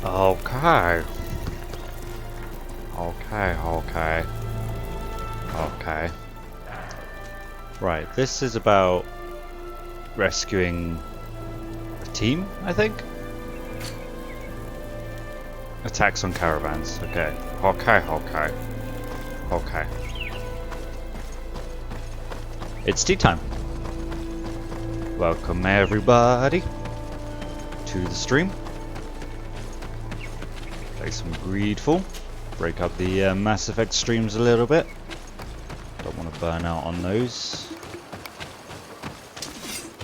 Okay. Okay. Okay. Right, this is about rescuing a team, I think? Attacks on caravans. Okay. Okay. It's tea time. Welcome everybody to the stream. Play some GreedFall. Break up the Mass Effect streams a little bit. Don't want to burn out on those.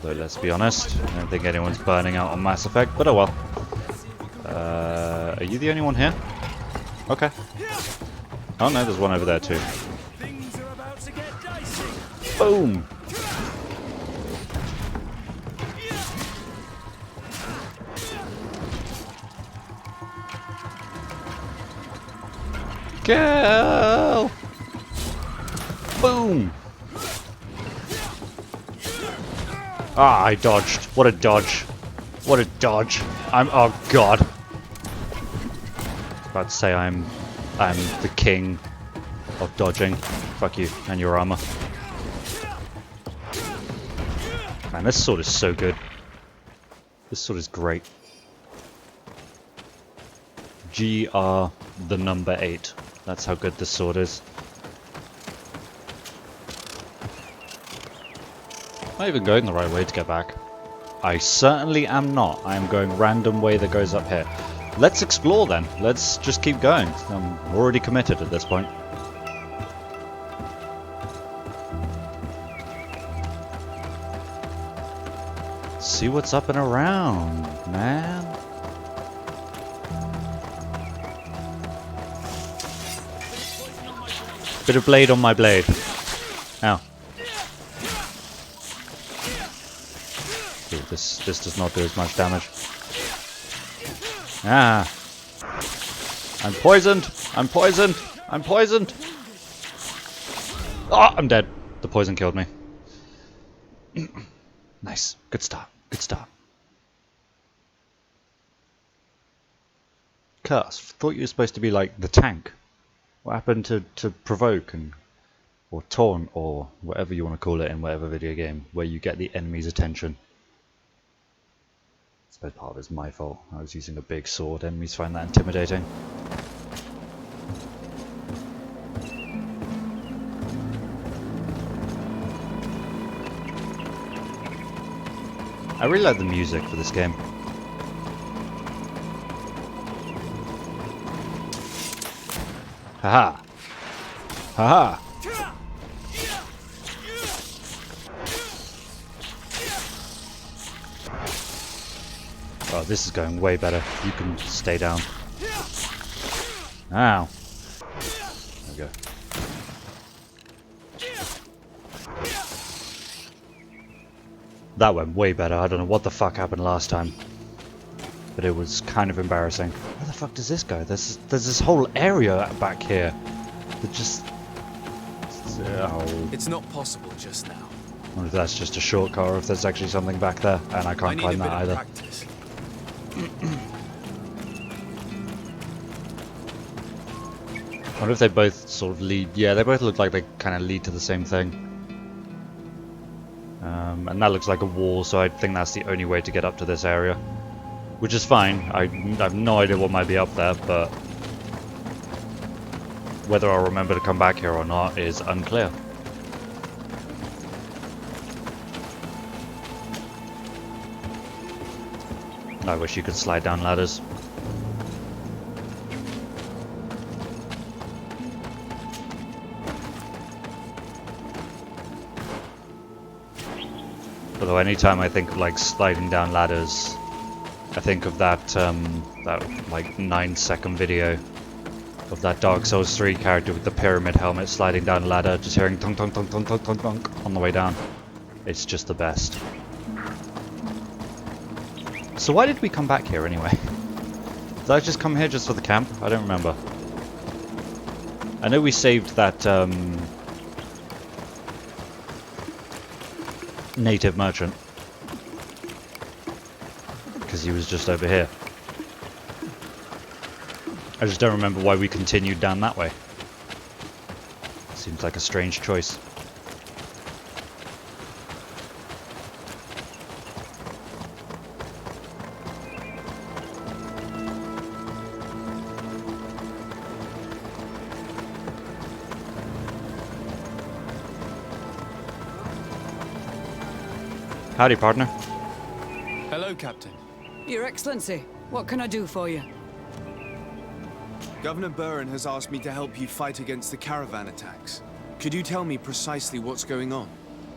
Though let's be honest, I don't think anyone's burning out on Mass Effect, but oh well. Are you the only one here? Okay. Oh no, there's one over there too. Boom! Go! Boom! Ah, I dodged. What a dodge. What a dodge. Oh god. I was about to say I'm the king of dodging. Fuck you and your armor. Man, this sword is so good. This sword is great. GR the number 8. That's how good this sword is. Am I even going the right way to get back? I certainly am not. I am going random way that goes up here. Let's explore then. Let's just keep going. I'm already committed at this point. See what's up and around, man. Bit of blade on my blade. Ow. Dude, this does not do as much damage. Ah. I'm poisoned! I'm poisoned! I'm poisoned! Oh, I'm dead. The poison killed me. Nice. Good start. Good start. Curse. Thought you were supposed to be like the tank. What happened to provoke or taunt or whatever you want to call it in whatever video game where you get the enemy's attention? I suppose part of it's my fault. I was using a big sword. Enemies find that intimidating. I really like the music for this game. Haha! Haha! Oh, this is going way better. You can stay down. Ow! There we go. That went way better. I don't know what the fuck happened last time. But it was kind of embarrassing. Where the fuck does this go? There's this whole area back here that just... Oh. It's not possible just now. I wonder if that's just a shortcut or if there's actually something back there, and I can't climb that either. I wonder if they both sort of lead... Yeah, they both look like they kind of lead to the same thing. And that looks like a wall, so I think that's the only way to get up to this area. Which is fine. I have no idea what might be up there, but whether I'll remember to come back here or not is unclear. I wish you could slide down ladders. Although anytime I think of like sliding down ladders, I think of that that like 9-second video of that Dark Souls 3 character with the pyramid helmet sliding down a ladder, just hearing thunk thunk thunk thunk thunk thunk thunk on the way down. It's just the best. So why did we come back here anyway? Did I just come here just for the camp? I don't remember. I know we saved that native merchant because he was just over here. I just don't remember why we continued down that way. Seems like a strange choice. Howdy, partner. Hello, Captain. Your Excellency, what can I do for you? Governor Buren has asked me to help you fight against the caravan attacks. Could you tell me precisely what's going on?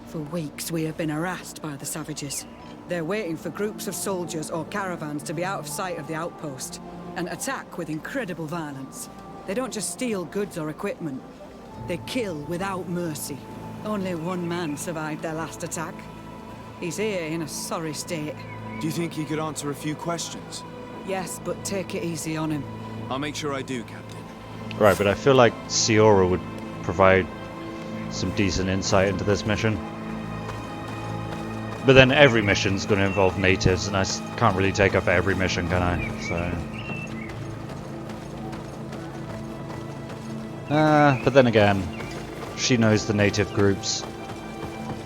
For weeks we have been harassed by the savages. They're waiting for groups of soldiers or caravans to be out of sight of the outpost and attack with incredible violence. They don't just steal goods or equipment. They kill without mercy. Only one man survived their last attack. He's here in a sorry state. Do you think he could answer a few questions? Yes, but take it easy on him. I'll make sure I do, Captain. Right, but I feel like Siora would provide some decent insight into this mission. But then every mission's going to involve natives, and I can't really take her for every mission, can I? So... but then again, she knows the native groups.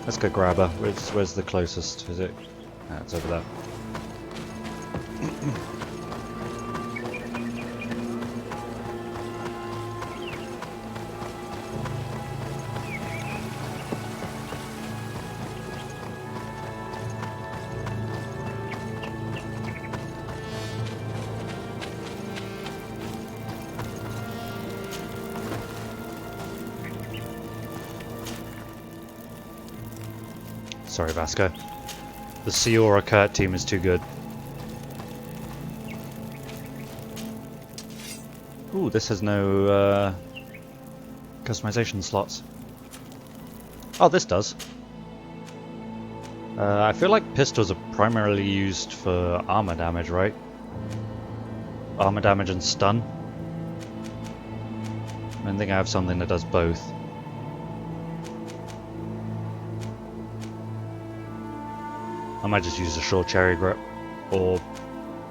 Let's go grab her. Where's the closest? Is it? Ah, it's over there. Sorry, Vasco. The Siora Kurt team is too good. Ooh, this has no customization slots. Oh, this does. I feel like pistols are primarily used for armor damage, right? Armor damage and stun. I don't think I have something that does both. I might just use a short cherry grip, or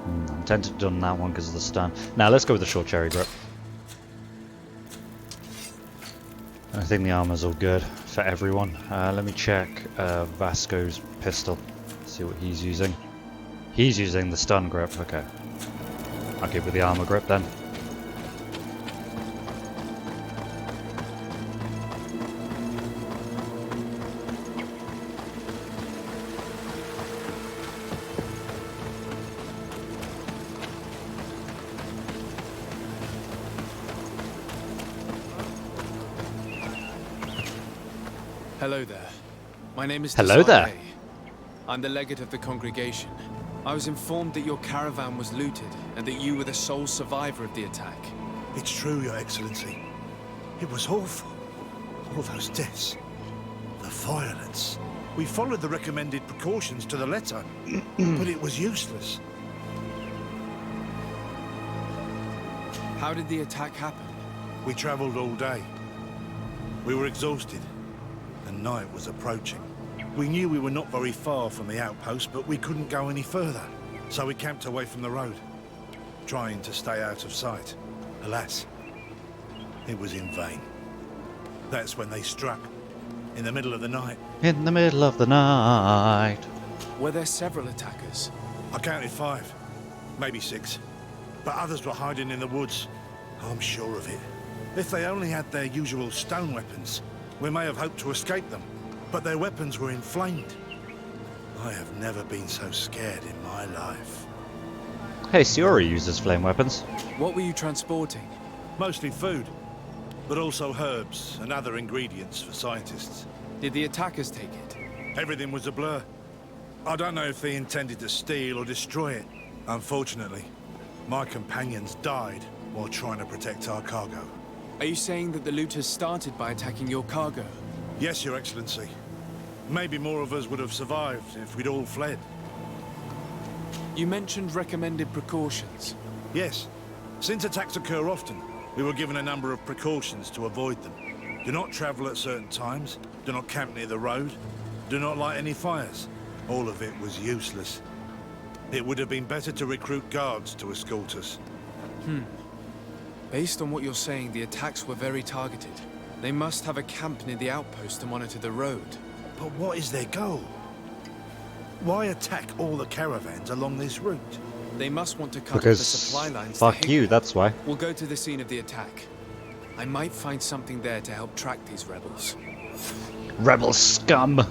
I'm tempted on that one because of the stun. Now let's go with the short cherry grip. I think the armor's all good for everyone. Let me check Vasco's pistol, see what he's using. He's using the stun grip, okay. I'll give it the armor grip then. Hello there. My name is Hello there. Sardet. I'm the legate of the congregation. I was informed that your caravan was looted and that you were the sole survivor of the attack. It's true, Your Excellency. It was awful. All those deaths. The violence. We followed the recommended precautions to the letter, but it was useless. How did the attack happen? We traveled all day. We were exhausted, and night was approaching. We knew we were not very far from the outpost, but we couldn't go any further. So we camped away from the road, trying to stay out of sight. Alas, it was in vain. That's when they struck, in the middle of the night. In the middle of the night. Were there several attackers? I counted 5, maybe 6. But others were hiding in the woods. I'm sure of it. If they only had their usual stone weapons, we may have hoped to escape them. But their weapons were inflamed. I have never been so scared in my life. Hey, Siora uses flame weapons. What were you transporting? Mostly food, but also herbs and other ingredients for scientists. Did the attackers take it? Everything was a blur. I don't know if they intended to steal or destroy it. Unfortunately, my companions died while trying to protect our cargo. Are you saying that the looters started by attacking your cargo? Yes, Your Excellency. Maybe more of us would have survived if we'd all fled. You mentioned recommended precautions. Yes. Since attacks occur often, we were given a number of precautions to avoid them. Do not travel at certain times. Do not camp near the road. Do not light any fires. All of it was useless. It would have been better to recruit guards to escort us. Based on what you're saying, the attacks were very targeted. They must have a camp near the outpost to monitor the road. But what is their goal? Why attack all the caravans along this route? They must want to cut off the Because supply lines. fuck you, that's why. We'll go to the scene of the attack. I might find something there to help track these rebels. Rebel scum!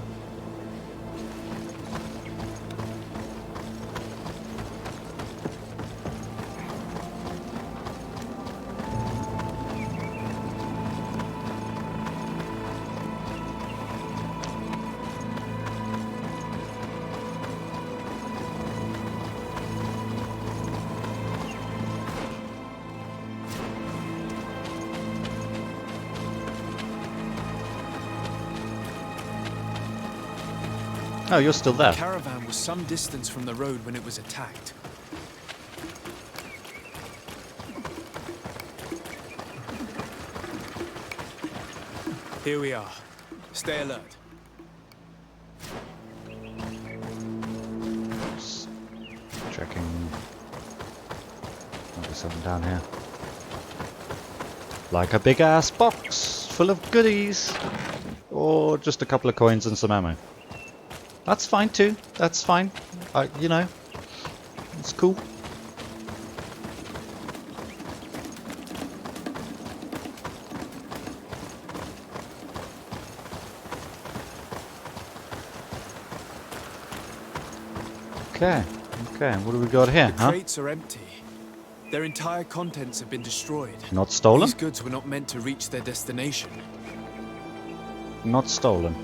Oh, you're still there. The caravan was some distance from the road when it was attacked. Here we are. Stay alert. Just checking. There's something down here. Like a big ass box full of goodies. Or just a couple of coins and some ammo. That's fine too. That's fine. You know, it's cool. Okay. Okay. What do we got here? The crates are empty. Their entire contents have been destroyed. Not stolen. These goods were not meant to reach their destination. Not stolen.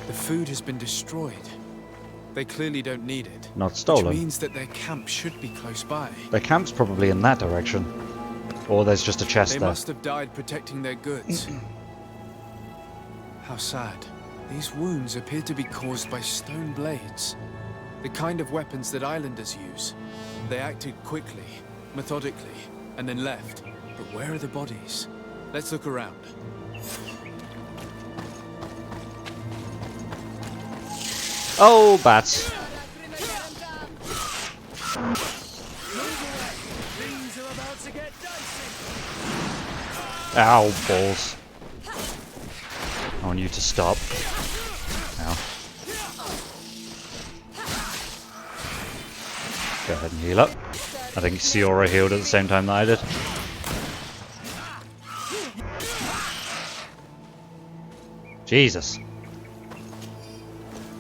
The food has been destroyed. They clearly don't need it. Not stolen. Which means that their camp should be close by. Their camp's probably in that direction. Or there's just a chest They there. must have died protecting their goods. How sad. These wounds appear to be caused by stone blades. The kind of weapons that islanders use. They acted quickly, methodically, and then left. But where are the bodies? Let's look around. Oh, bats. Ow, balls. I want you to stop. Ow. Go ahead and heal up. I think Siora healed at the same time that I did. Jesus.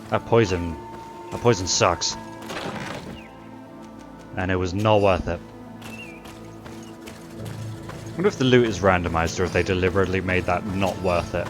That poison sucks. And it was not worth it. I wonder if the loot is randomized or if they deliberately made that not worth it.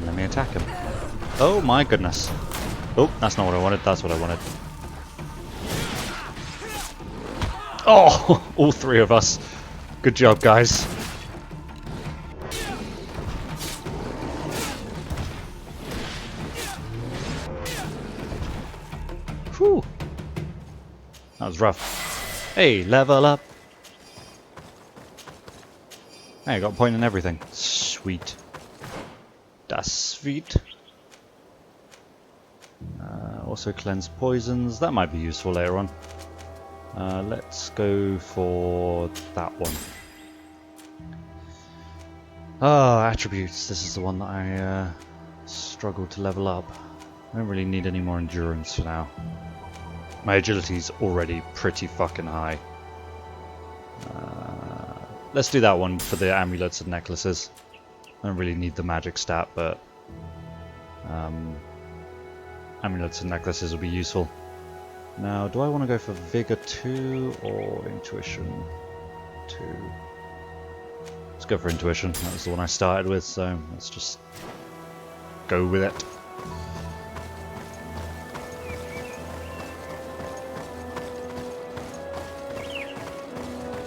Let me attack him. Oh my goodness. Oh, that's not what I wanted, that's what I wanted. Oh, all three of us. Good job, guys. Whew. That was rough. Hey, level up. Hey, I got a point in everything. Sweet. That's sweet. Also cleanse poisons. That might be useful later on. Let's go for that one. Oh, attributes. This is the one that I struggled to level up. I don't really need any more endurance for now. My agility's already pretty fucking high. Let's do that one for the amulets and necklaces. I don't really need the magic stat, but amulets and necklaces will be useful. Now, do I want to go for Vigor 2 or Intuition 2? Let's go for Intuition. That was the one I started with, so let's just go with it.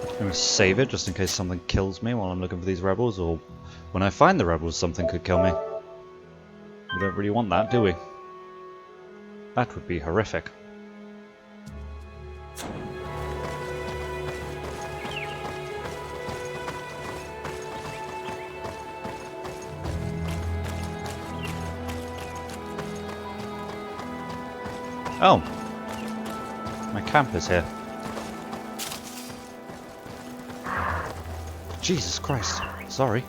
I'm going to save it just in case something kills me while I'm looking for these rebels, or when I find the rebels something could kill me. We don't really want that, do we? That would be horrific. Oh! My camp is here. Jesus Christ. Sorry.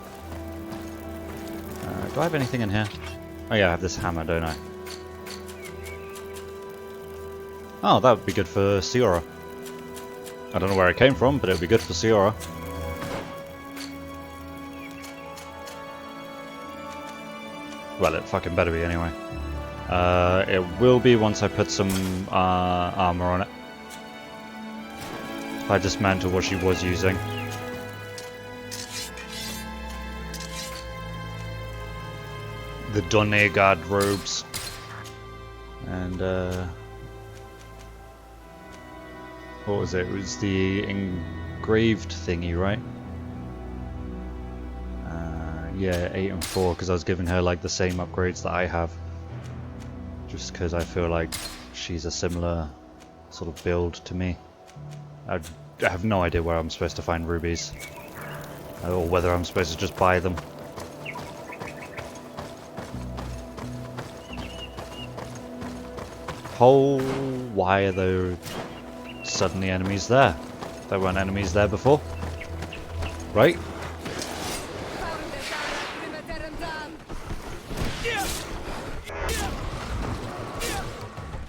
Do I have anything in here? Oh yeah, I have this hammer, don't I? Oh, that would be good for Siora. I don't know where it came from, but it would be good for Siora. Well, it fucking better be anyway. It will be once I put some armor on it. If I dismantle what she was using. The Donegard robes. And, what was it? It was the engraved thingy, right? Yeah, 8 and 4, because I was giving her like the same upgrades that I have. Just because I feel like she's a similar sort of build to me. I have no idea where I'm supposed to find rubies. Or whether I'm supposed to just buy them. Why are there suddenly enemies there? There weren't enemies there before. Right?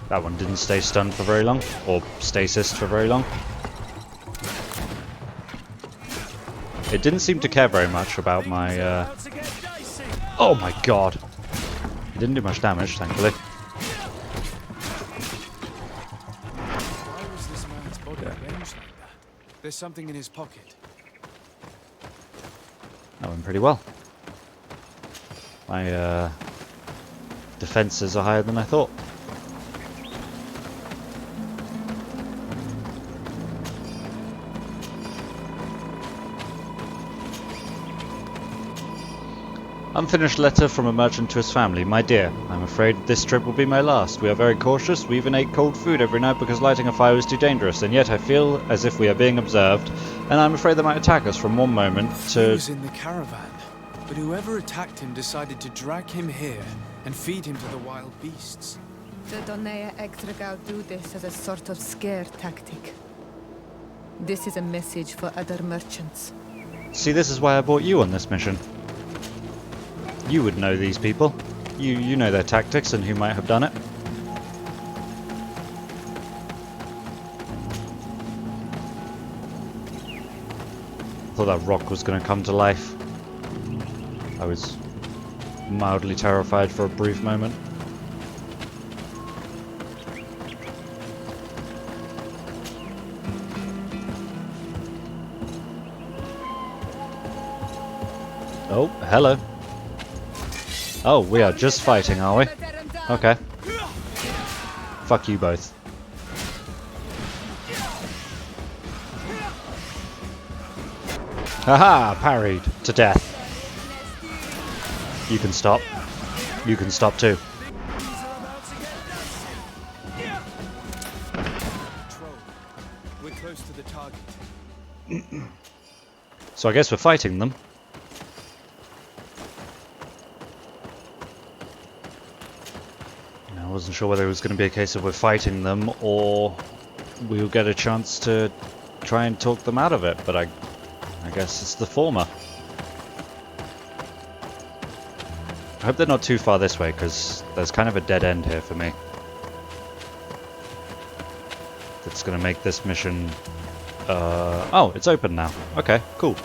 That one didn't stay stunned for very long, or stasis for very long. It didn't seem to care very much about my, Oh my god! It didn't do much damage, thankfully. Why was this man's body arranged like that? There's something in his pocket. That went pretty well. My, defenses are higher than I thought. Unfinished letter from a merchant to his family. My dear, I'm afraid this trip will be my last. We are very cautious. We even ate cold food every night because lighting a fire was too dangerous. And yet I feel as if we are being observed. And I'm afraid they might attack us from one moment to... He was in the caravan. But whoever attacked him decided to drag him here and feed him to the wild beasts. The Donea Extragao do this as a sort of scare tactic. This is a message for other merchants. See, this is why I brought you on this mission. You would know these people. You know their tactics and who might have done it. Thought that rock was going to come to life. I was mildly terrified for a brief moment. Oh, hello. Oh, we are just fighting, are we? Okay. Fuck you both. Haha! Parried to death. You can stop. You can stop too. We're close to the target. So I guess we're fighting them. I wasn't sure whether it was going to be a case of we're fighting them or we'll get a chance to try and talk them out of it, but I guess it's the former. I hope they're not too far this way, because there's kind of a dead end here for me. That's going to make this mission... oh, it's open now. Okay, cool.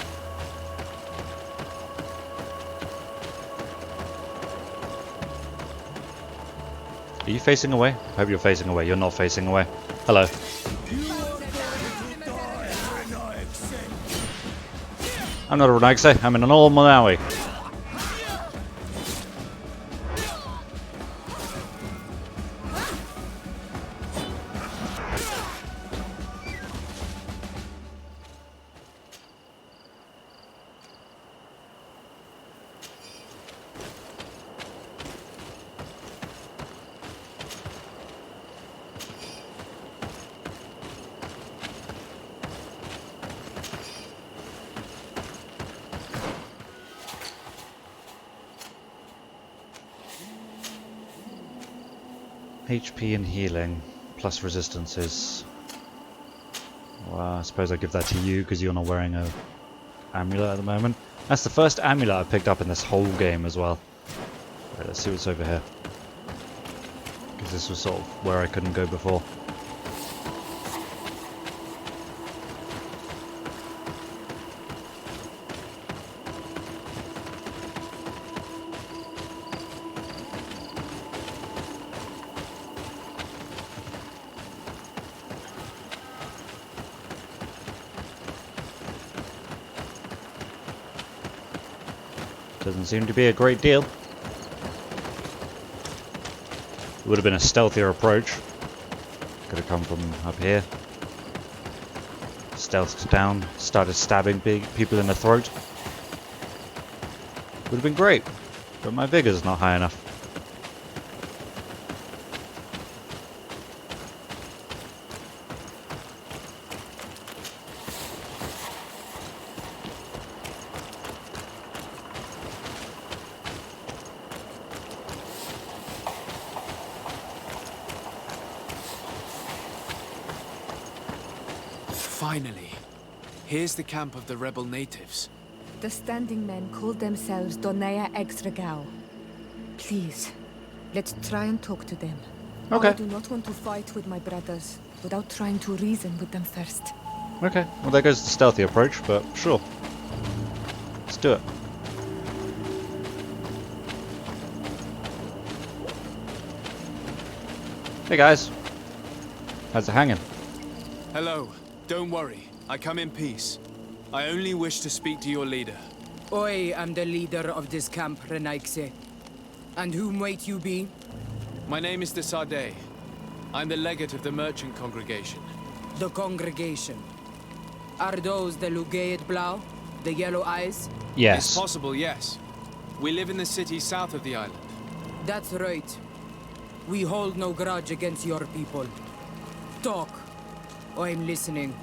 Are you facing away? I hope you're facing away. You're not facing away. Hello. I'm not a Renagse. I'm in an old Malawi. HP and healing, plus resistances. Well, I suppose I'll give that to you because you're not wearing a amulet at the moment. That's the first amulet I picked up in this whole game as well. Right, let's see what's over here. Because this was sort of where I couldn't go before. Doesn't seem to be a great deal. It would have been a stealthier approach. Could have come from up here. Stealthed down, started stabbing people in the throat. Would have been great, but my vigor's not high enough. Finally, here's the camp of the rebel natives. The standing men call themselves Donea Extragao. Please, let's try and talk to them. Okay. I do not want to fight with my brothers without trying to reason with them first. Okay, well there goes the stealthy approach, but sure. Let's do it. Hey guys. How's it hanging? Hello. Don't worry. I come in peace. I only wish to speak to your leader. I am the leader of this camp, Renaikse. And whom might you be? My name is the Sardet. I'm the legate of the merchant congregation. The congregation. Are those the Lugaid Blau? The yellow eyes? Yes. It's possible, yes. We live in the city south of the island. That's right. We hold no grudge against your people. Talk. I'm listening.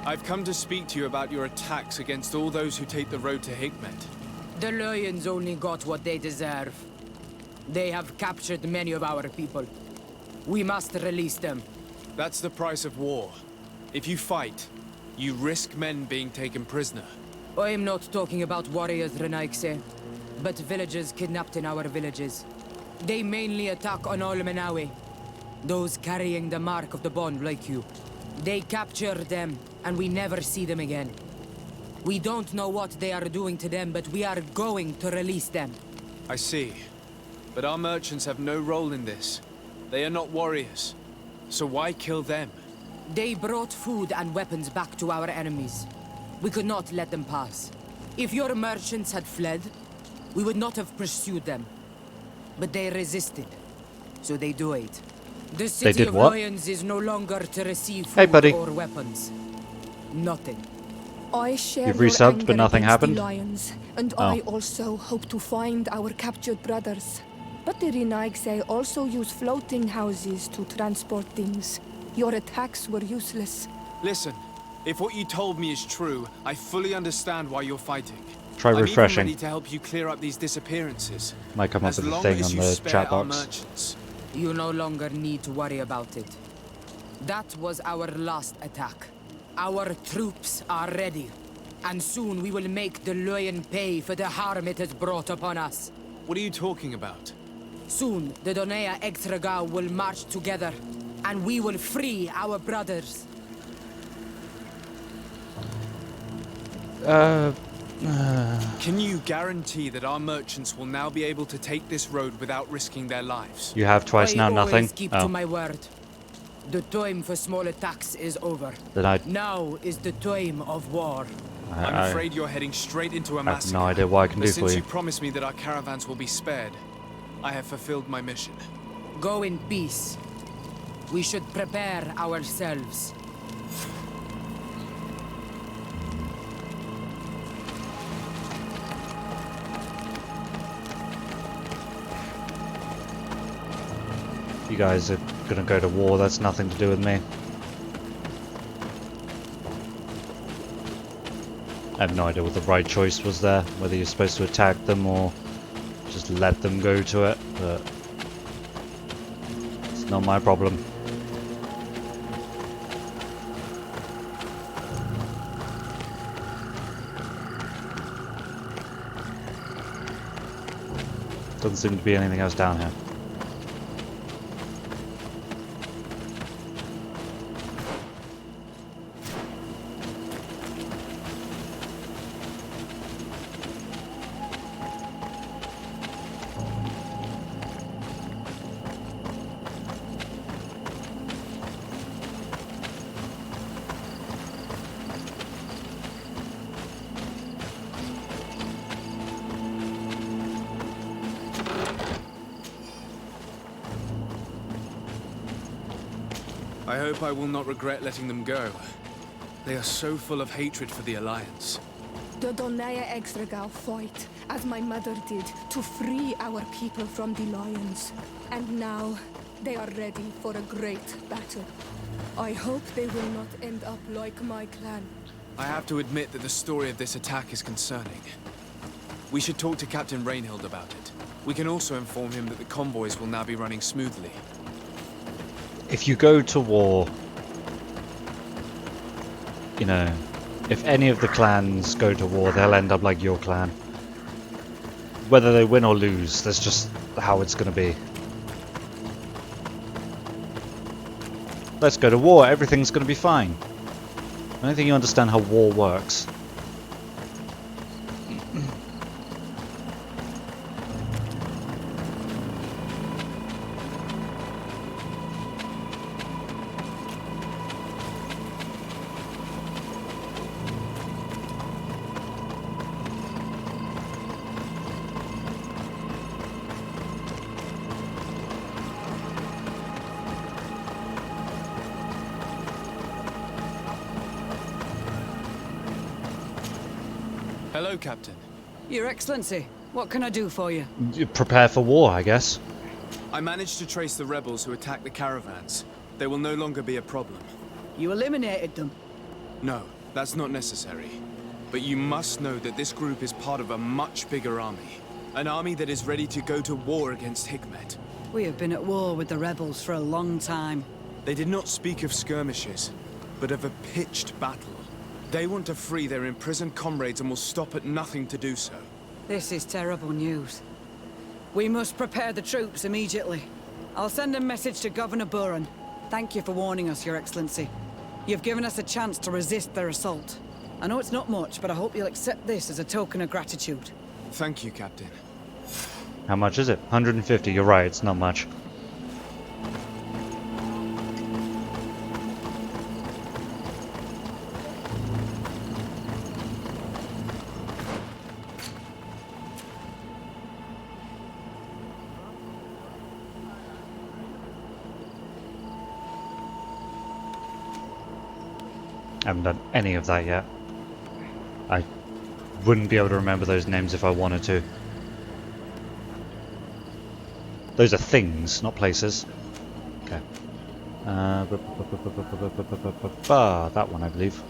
I've come to speak to you about your attacks against all those who take the road to Hikmet. The Lions only got what they deserve. They have captured many of our people. We must release them. That's the price of war. If you fight, you risk men being taken prisoner. I'm not talking about warriors, Renaikse, but villagers kidnapped in our villages. They mainly attack on Olmenawe, those carrying the mark of the bond like you. They capture them, and we never see them again. We don't know what they are doing to them, but we are going to release them. I see. But our merchants have no role in this. They are not warriors. So why kill them? They brought food and weapons back to our enemies. We could not let them pass. If your merchants had fled, we would not have pursued them. But they resisted, so they died. The city did of what? Lions is no longer to receive Hey, food buddy. or weapons. Nothing. I share You've your resubbed, anger but nothing against happened? the Lions, and Oh. I also hope to find our captured brothers. But the Renaigse also use floating houses to transport things. Your attacks were useless. Listen, if what you told me is true, I fully understand why you're fighting. Try I'm refreshing. even ready to help you clear up these disappearances. Might come up As with a long thing as on you the spare chat our box. merchants. You no longer need to worry about it. That was our last attack. Our troops are ready. And soon we will make the Lion pay for the harm it has brought upon us. What are you talking about? Soon, the Donea Extragao will march together, and we will free our brothers. Can you guarantee that our merchants will now be able to take this road without risking their lives? You have twice now, I nothing. always keep Oh, to my word. The time for small attacks is over. then I Now is the time of war. I'm afraid you're heading straight into a have massacre. no idea what I can But do since for you you. promised me that our caravans will be spared, I have fulfilled my mission. Go in peace. We should prepare ourselves. You guys are gonna go to war, that's nothing to do with me. I have no idea what the right choice was there, whether you're supposed to attack them or just let them go to it, but it's Not my problem. Doesn't seem to be anything else down here. I hope I will not regret letting them go. They are so full of hatred for the Alliance. The Donaya Exregal fight, as my mother did, to free our people from the lions. And now, they are ready for a great battle. I hope they will not end up like my clan. I have to admit that the story of this attack is concerning. We should talk to Captain Rainhild about it. We can also inform him that the convoys will now be running smoothly. If you go to war, you know, if any of the clans go to war, they'll end up like your clan. Whether they win or lose, that's just how it's going to be. Let's go to war, everything's going to be fine. I don't think you understand how war works. Hello, Captain. Your Excellency, what can I do for you? You prepare for war, I guess. I managed to trace the rebels who attacked the caravans. They will no longer be a problem. You eliminated them. No, that's not necessary. But you must know that this group is part of a much bigger army. An army that is ready to go to war against Hikmet. We have been at war with the rebels for a long time. They did not speak of skirmishes, but of a pitched battle. They want to free their imprisoned comrades and will stop at nothing to do so. This is terrible news. We must prepare the troops immediately. I'll send a message to Governor Buran. Thank you for warning us, Your Excellency. You've given us a chance to resist their assault. I know it's not much, but I hope you'll accept this as a token of gratitude. Thank you, Captain. How much is it? 150, you're right, it's not much. I haven't done any of that yet. I wouldn't be able to remember those names if I wanted to. Those are things, not places. Okay. That one, I believe.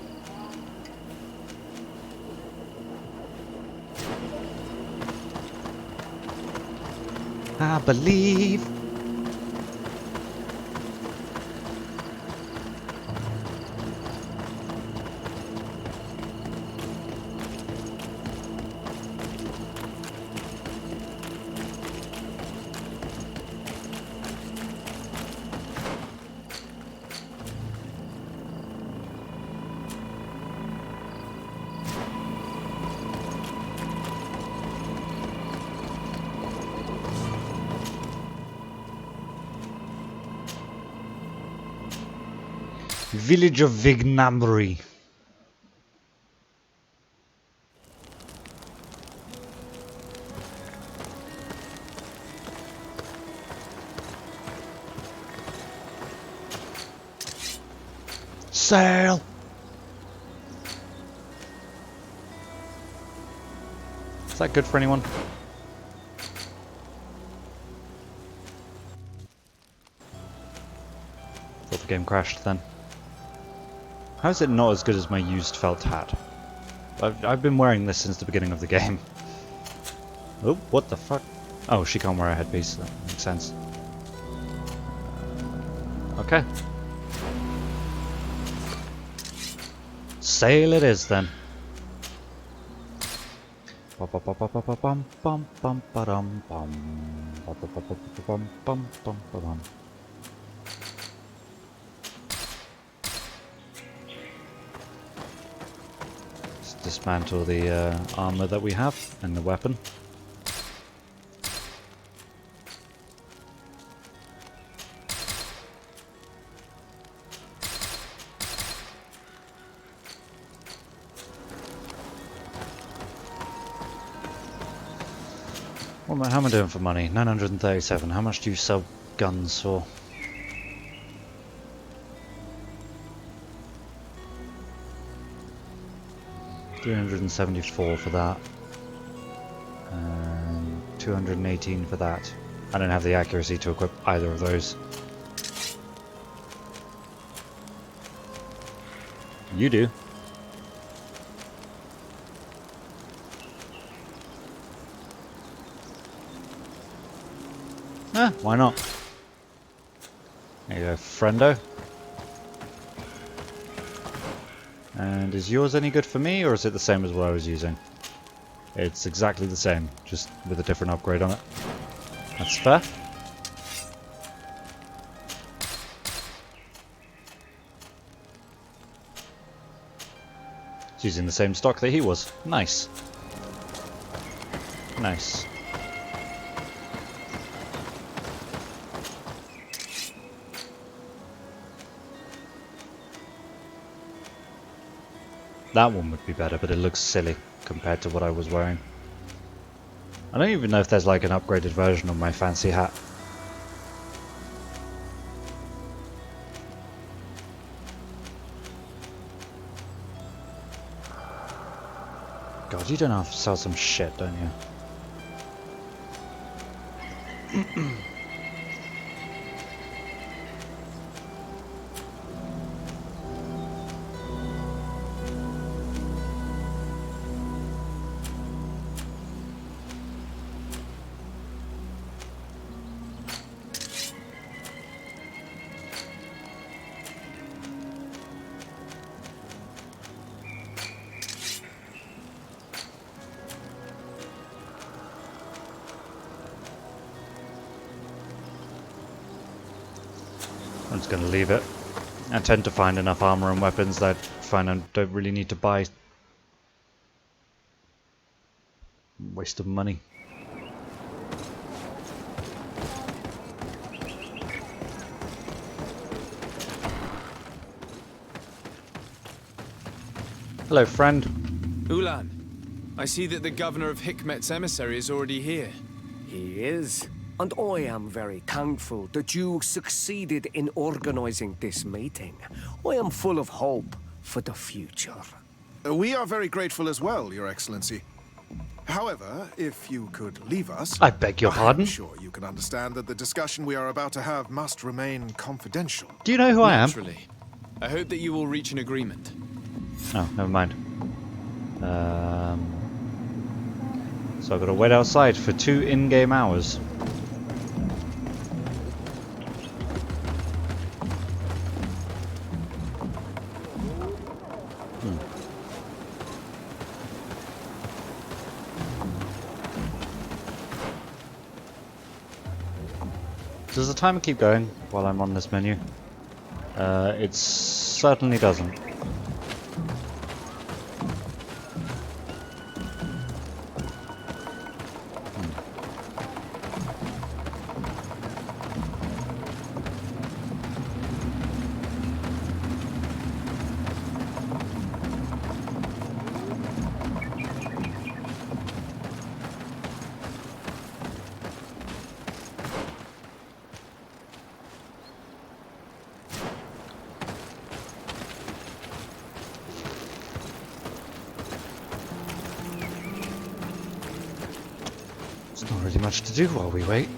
I believe. Village of Vignamri. Sail! Is that good for anyone? Thought the game crashed then. How is it not as good as my used felt hat? I've been wearing this since the beginning of the game. Oh, what the fuck? Oh, she can't wear a headpiece. That makes sense. Okay. Sail it is then. Let's dismantle the armor that we have and the weapon. How am I doing for money? 937. How much do you sell guns for? $374 for that. And 218 for that. I don't have the accuracy to equip either of those. You do. Why not? There you go, friendo. And is yours any good for me, or is it the same as what I was using? It's exactly the same, just with a different upgrade on it. That's fair. It's using the same stock that he was. Nice. Nice. That one would be better, but it looks silly compared to what I was wearing. I don't even know if there's like an upgraded version of my fancy hat. God, you don't have to sell some shit, don't you? I'm just going to leave it. I tend to find enough armor and weapons that I don't really need to buy. Waste of money. Hello, friend. Ullan, I see that the governor of Hikmet's emissary is already here. He is. And I am very thankful that you succeeded in organizing this meeting. I am full of hope for the future. We are very grateful as well, Your Excellency. However, if you could leave us... I beg your pardon? I'm sure you can understand that the discussion we are about to have must remain confidential. Do you know who I am? Naturally. I hope that you will reach an agreement. Oh, never mind. So I've got to wait outside for 2 in-game hours. Does the timer keep going while I'm on this menu? It certainly doesn't. There's not really much to do while we wait.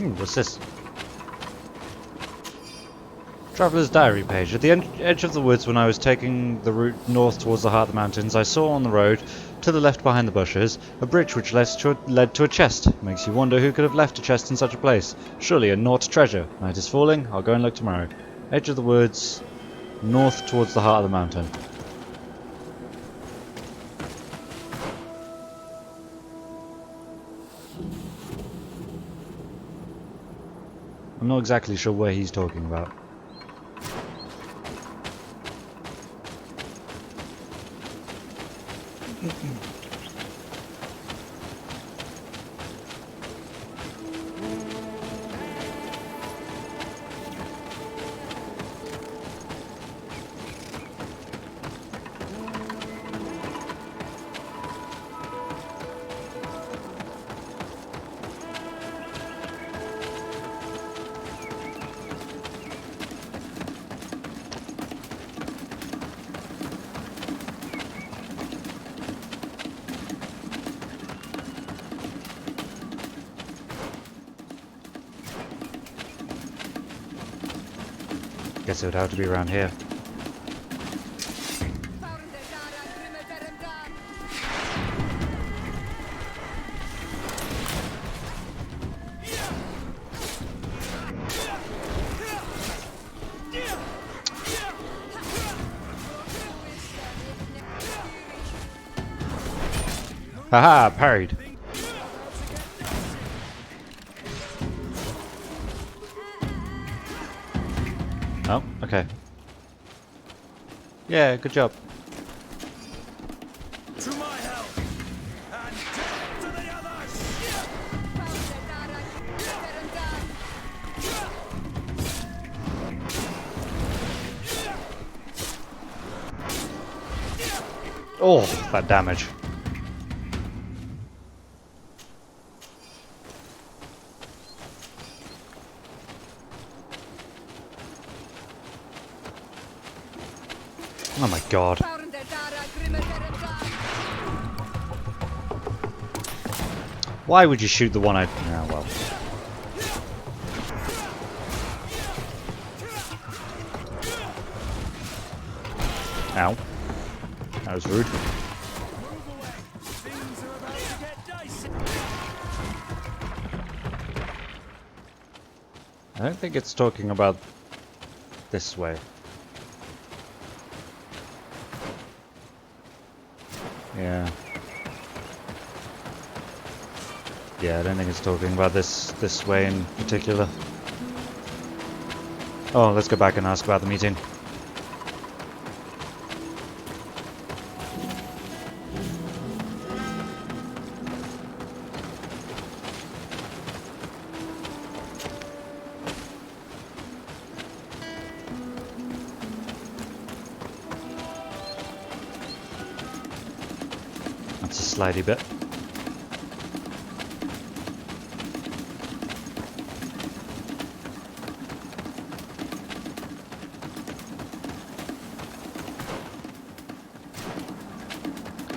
What's this? Traveller's diary page. At the edge of the woods, when I was taking the route north towards the heart of the mountains, I saw on the road, to the left behind the bushes, a bridge which led to a chest. Makes you wonder who could have left a chest in such a place. Surely a Naut treasure. Night is falling. I'll go and look tomorrow. Edge of the woods, north towards the heart of the mountain. I'm not exactly sure where he's talking about. Guess it would have to be around here. Haha, parried. Oh, okay. Yeah, good job. To my help, and death to the others! Oh, that damage. Oh my god. Why would you shoot the one I... Oh, well. Ow. That was rude. I don't think it's talking about this way. Yeah. Yeah, I don't think it's talking about this way in particular. Oh, let's go back and ask about the meeting. That's a slidey bit.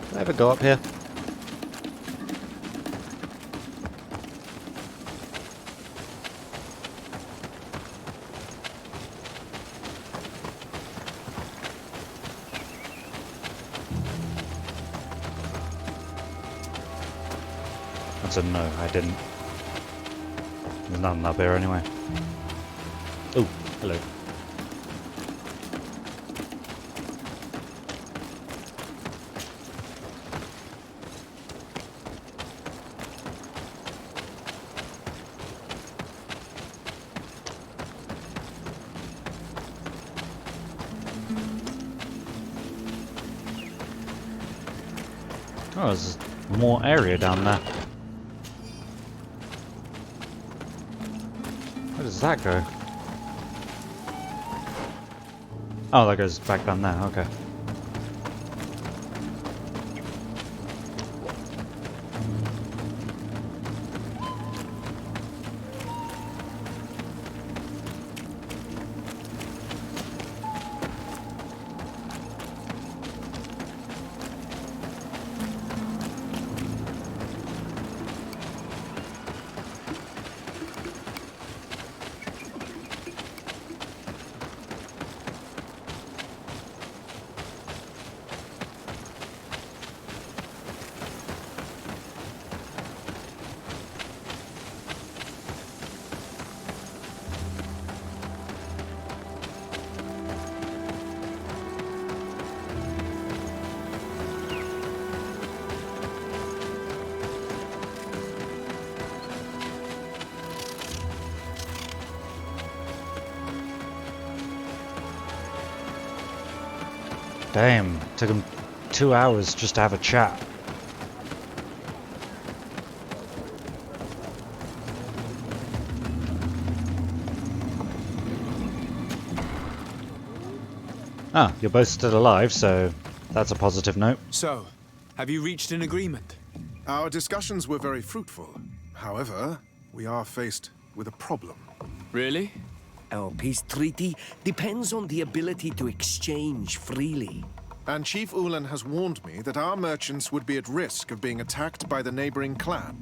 Did I ever go up here? That's a no, I didn't. There's nothing up here anyway. Oh, hello. Oh, there's more area down there. Where does that go? Oh, that goes back down there, okay. Damn, took him 2 hours just to have a chat. Ah, you're both still alive, so that's a positive note. So, have you reached an agreement? Our discussions were very fruitful. However, we are faced with a problem. Really? Our peace treaty depends on the ability to exchange freely. And Chief Ullan has warned me that our merchants would be at risk of being attacked by the neighboring clan.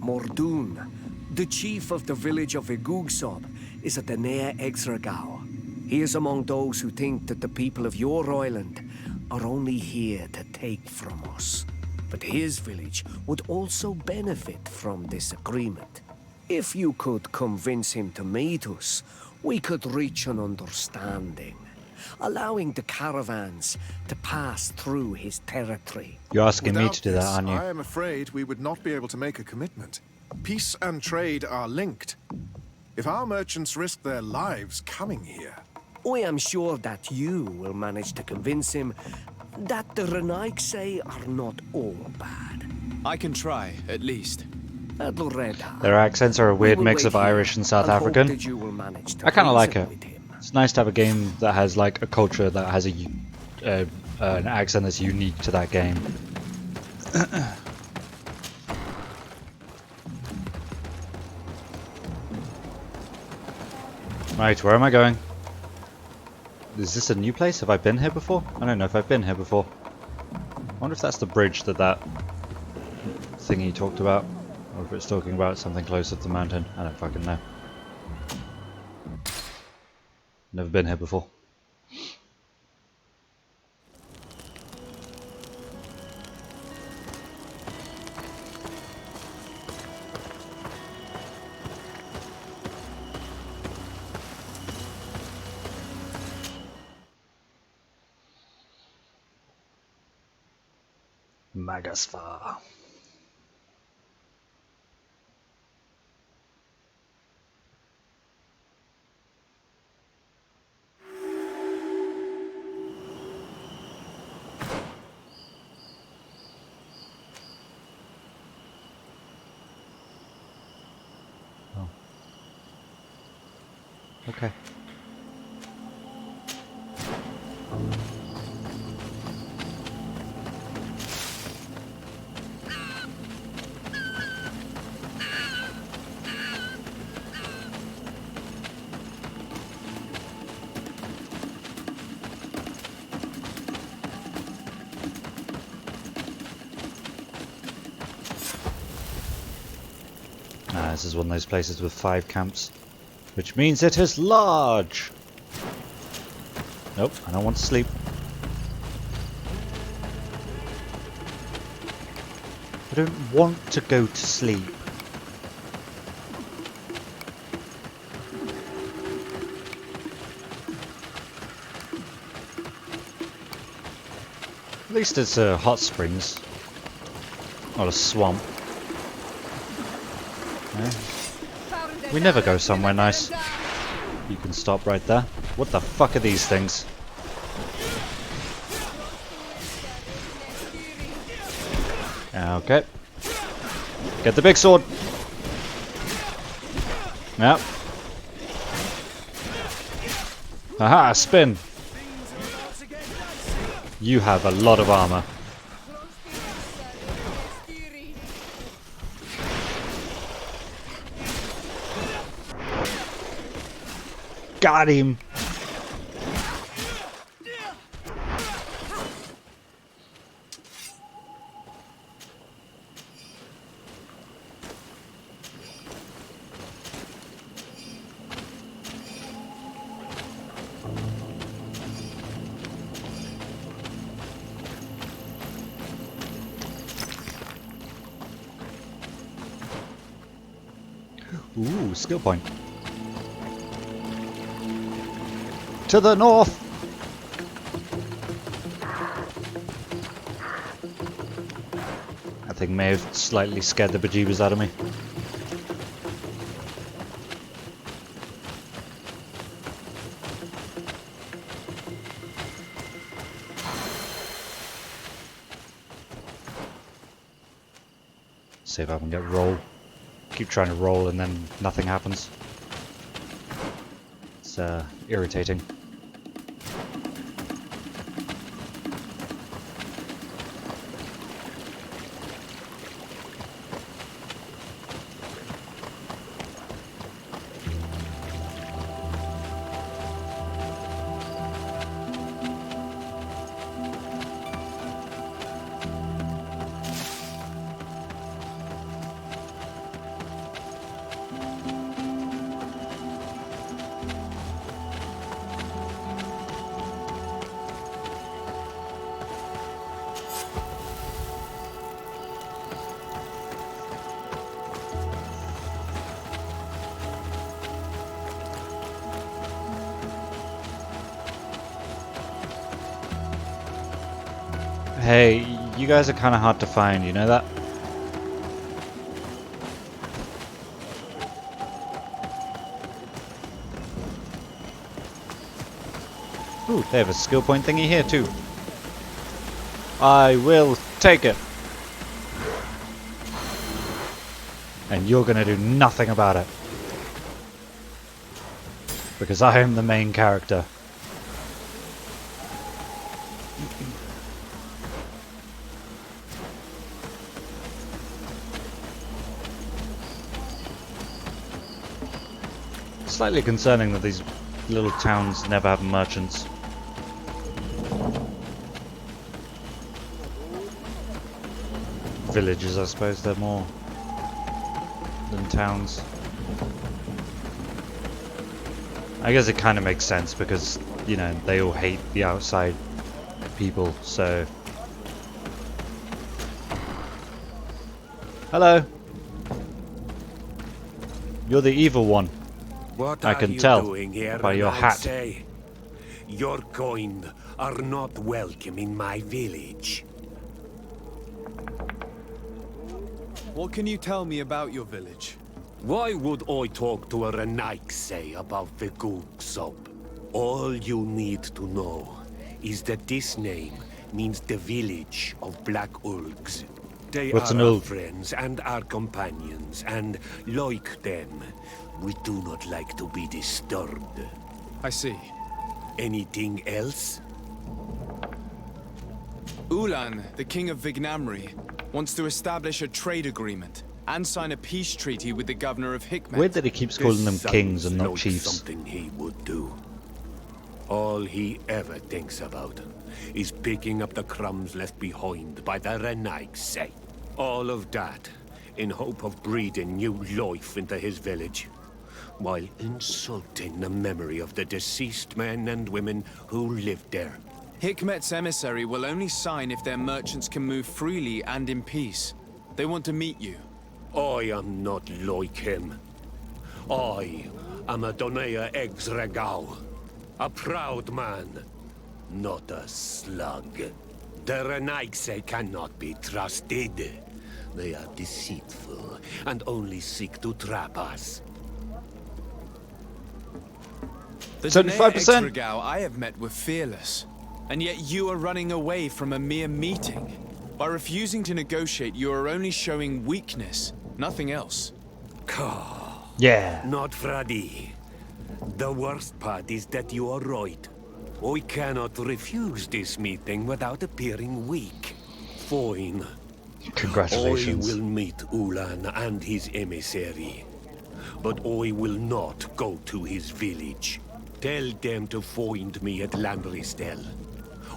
Mordoon, the chief of the village of Igugsob, is at the Nea Exragao. He is among those who think that the people of your island are only here to take from us. But his village would also benefit from this agreement. If you could convince him to meet us, we could reach an understanding, allowing the caravans to pass through his territory. You're asking me Without to do that, this, aren't you? I am afraid we would not be able to make a commitment. Peace and trade are linked. If our merchants risk their lives coming here... I am sure that you will manage to convince him that the Renaigse are not all bad. I can try, at least. Their accents are a weird mix of Irish and South African. I kind of like it. It's nice to have a game that has like a culture that has an accent that's unique to that game. Right, where am I going? Is this a new place? Have I been here before? I don't know if I've been here before. I wonder if that's the bridge that thingy talked about. Or if it's talking about something closer to the mountain. I don't fucking know. Never been here before. Magasfar. Oh. Okay. This is one of those places with 5 camps, which means it is large. Nope, I don't want to sleep. I don't want to go to sleep. At least it's hot springs, not a swamp. We never go somewhere nice. You can stop right there. What the fuck are these things? Okay. Get the big sword. Yep. Haha, spin. You have a lot of armor. Got him. Ooh, skill point. To the north! That thing may have slightly scared the bejeebers out of me. See if I can get roll. Keep trying to roll and then nothing happens. It's irritating. Hey, you guys are kind of hard to find, you know that? Ooh, they have a skill point thingy here too. I will take it. And you're gonna do nothing about it. Because I am the main character. Slightly concerning that these little towns never have merchants. Villages, I suppose, they're more than towns. I guess it kind of makes sense because, you know, they all hate the outside people, so... Hello! You're the evil one. What I are can you tell doing here, by your hat. Say? Your kind are not welcome in my village. What can you tell me about your village? Why would I talk to a Renaigse about the Googsob? All you need to know is that this name means the village of Black Ulgs. They What's are an our Ulg? friends and our companions, and like them, we do not like to be disturbed. I see. Anything else? Ullan, the king of Vignamri, wants to establish a trade agreement and sign a peace treaty with the governor of Hikmet. Weird that he keeps calling them This kings and sounds not like chiefs. Something he would do. All he ever thinks about is picking up the crumbs left behind by the Renaigse. All of that in hope of breathing new life into his village, while insulting the memory of the deceased men and women who lived there. Hikmet's emissary will only sign if their merchants can move freely and in peace. They want to meet you. I am not like him. I am a Donea Exregau, a proud man, not a slug. The Renaigse cannot be trusted. They are deceitful and only seek to trap us. The 75%. Exregau I have met were fearless, and yet you are running away from a mere meeting. By refusing to negotiate, you are only showing weakness, nothing else. Yeah. Not Fradi. The worst part is that you are right. I cannot refuse this meeting without appearing weak. Fine. Congratulations. I will meet Ullan and his emissary. But I will not go to his village. Tell them to find me at Landristel.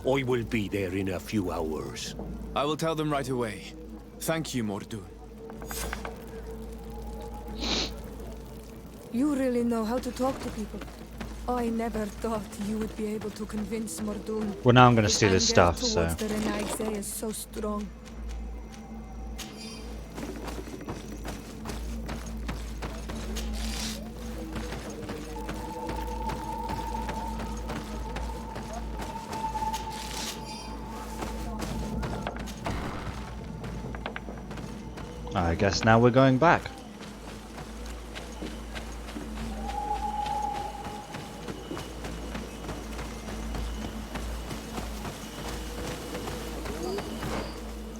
I will be there in a few hours. I will tell them right away. Thank you, Mordun. You really know how to talk to people. I never thought you would be able to convince Mordun. Well, now I'm going to steal his Anger stuff, so... towards the Renaigse is so strong. I guess now we're going back.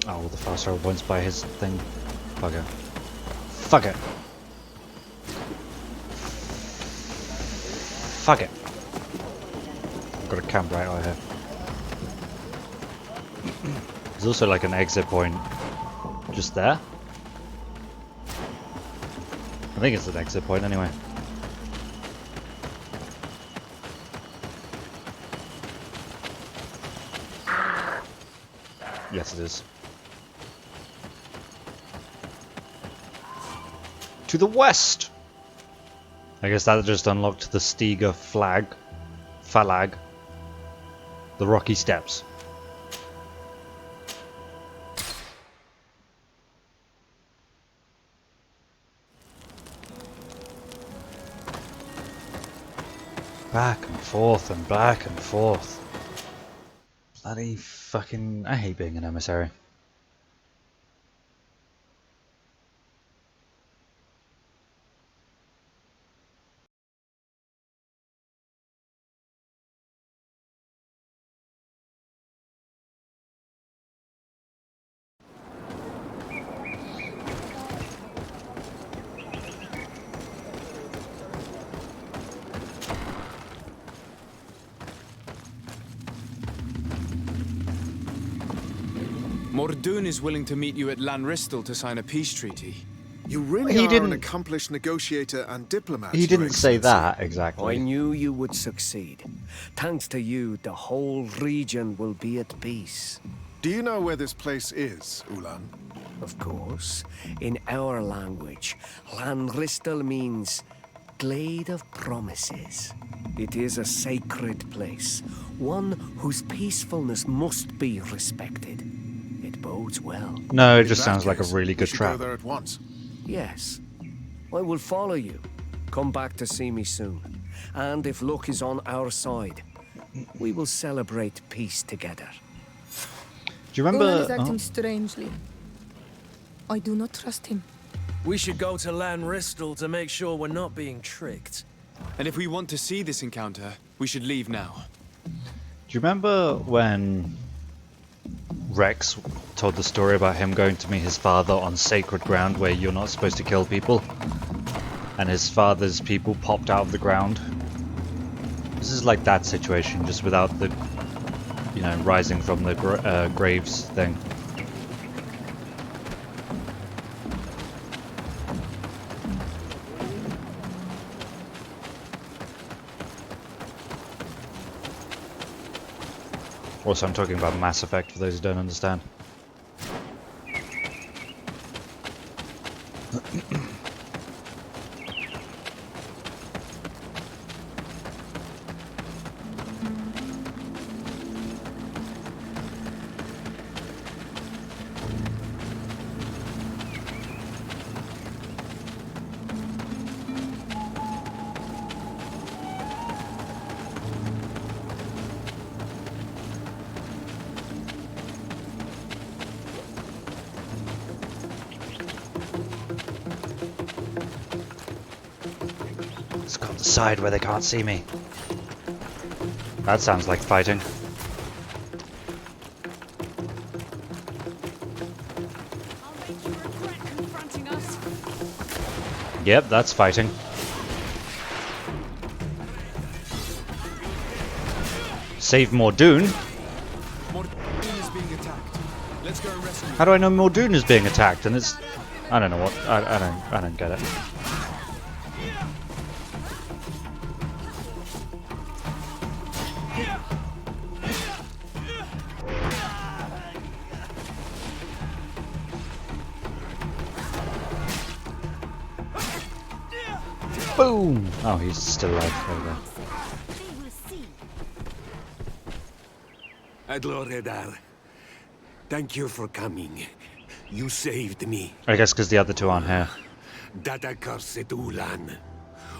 Oh, the faster I once by his thing. Fuck it. Fuck it. Fuck it. Got a camp right out here. There's also like an exit point just there. I think it's an exit point anyway. Yes, it is. To the west! I guess that just unlocked the Stiga Falag. The Rocky Steps. Back and forth and back and forth. Bloody fucking... I hate being an emissary. Mordoun is willing to meet you at Lanristel to sign a peace treaty. You really He are an didn't- accomplished negotiator and diplomat. He Your didn't say Excellency. that I exactly. knew you would succeed. Thanks to you, the whole region will be at peace. Do you know where this place is, Ullan? Of course, in our language, Lanristel means Glade of Promises. It is a sacred place, one whose peacefulness must be respected. It bodes well. No, it In just that sounds like a case, really we good should trap. Go there at once. Yes, I will follow you. Come back to see me soon. And if luck is on our side, we will celebrate peace together. Do you Ullan remember... is acting strangely. I do not trust him. We should go to Lanristel to make sure we're not being tricked. And if we want to see this encounter, we should leave now. Do you remember when Rex told the story about him going to meet his father on sacred ground where you're not supposed to kill people? And his father's people popped out of the ground? This is like that situation, just without the, you know, rising from the graves thing. Also, I'm talking about Mass Effect for those who don't understand. Let's go on the side where they can't see me. That sounds like fighting. Yep, that's fighting. Save Mordoun? Mordoun is being attacked. Let's go and rescue him. How do I know Mordoun is being attacked? And it's... I don't know what... I don't get it. Boom! Oh, he's still alive. There we go. Adloredar, thank you for coming. You saved me. I guess because the other two aren't here. That accursed Ullan.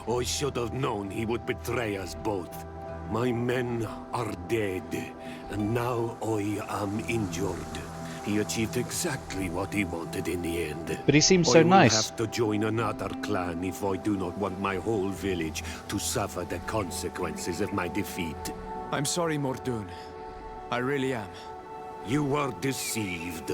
I should have known he would betray us both. My men are dead, and now I am injured. He achieved exactly what he wanted in the end. But he seems so I will nice. have to join another clan if I do not want my whole village to suffer the consequences of my defeat. I'm sorry, Mordoun. I really am. You were deceived.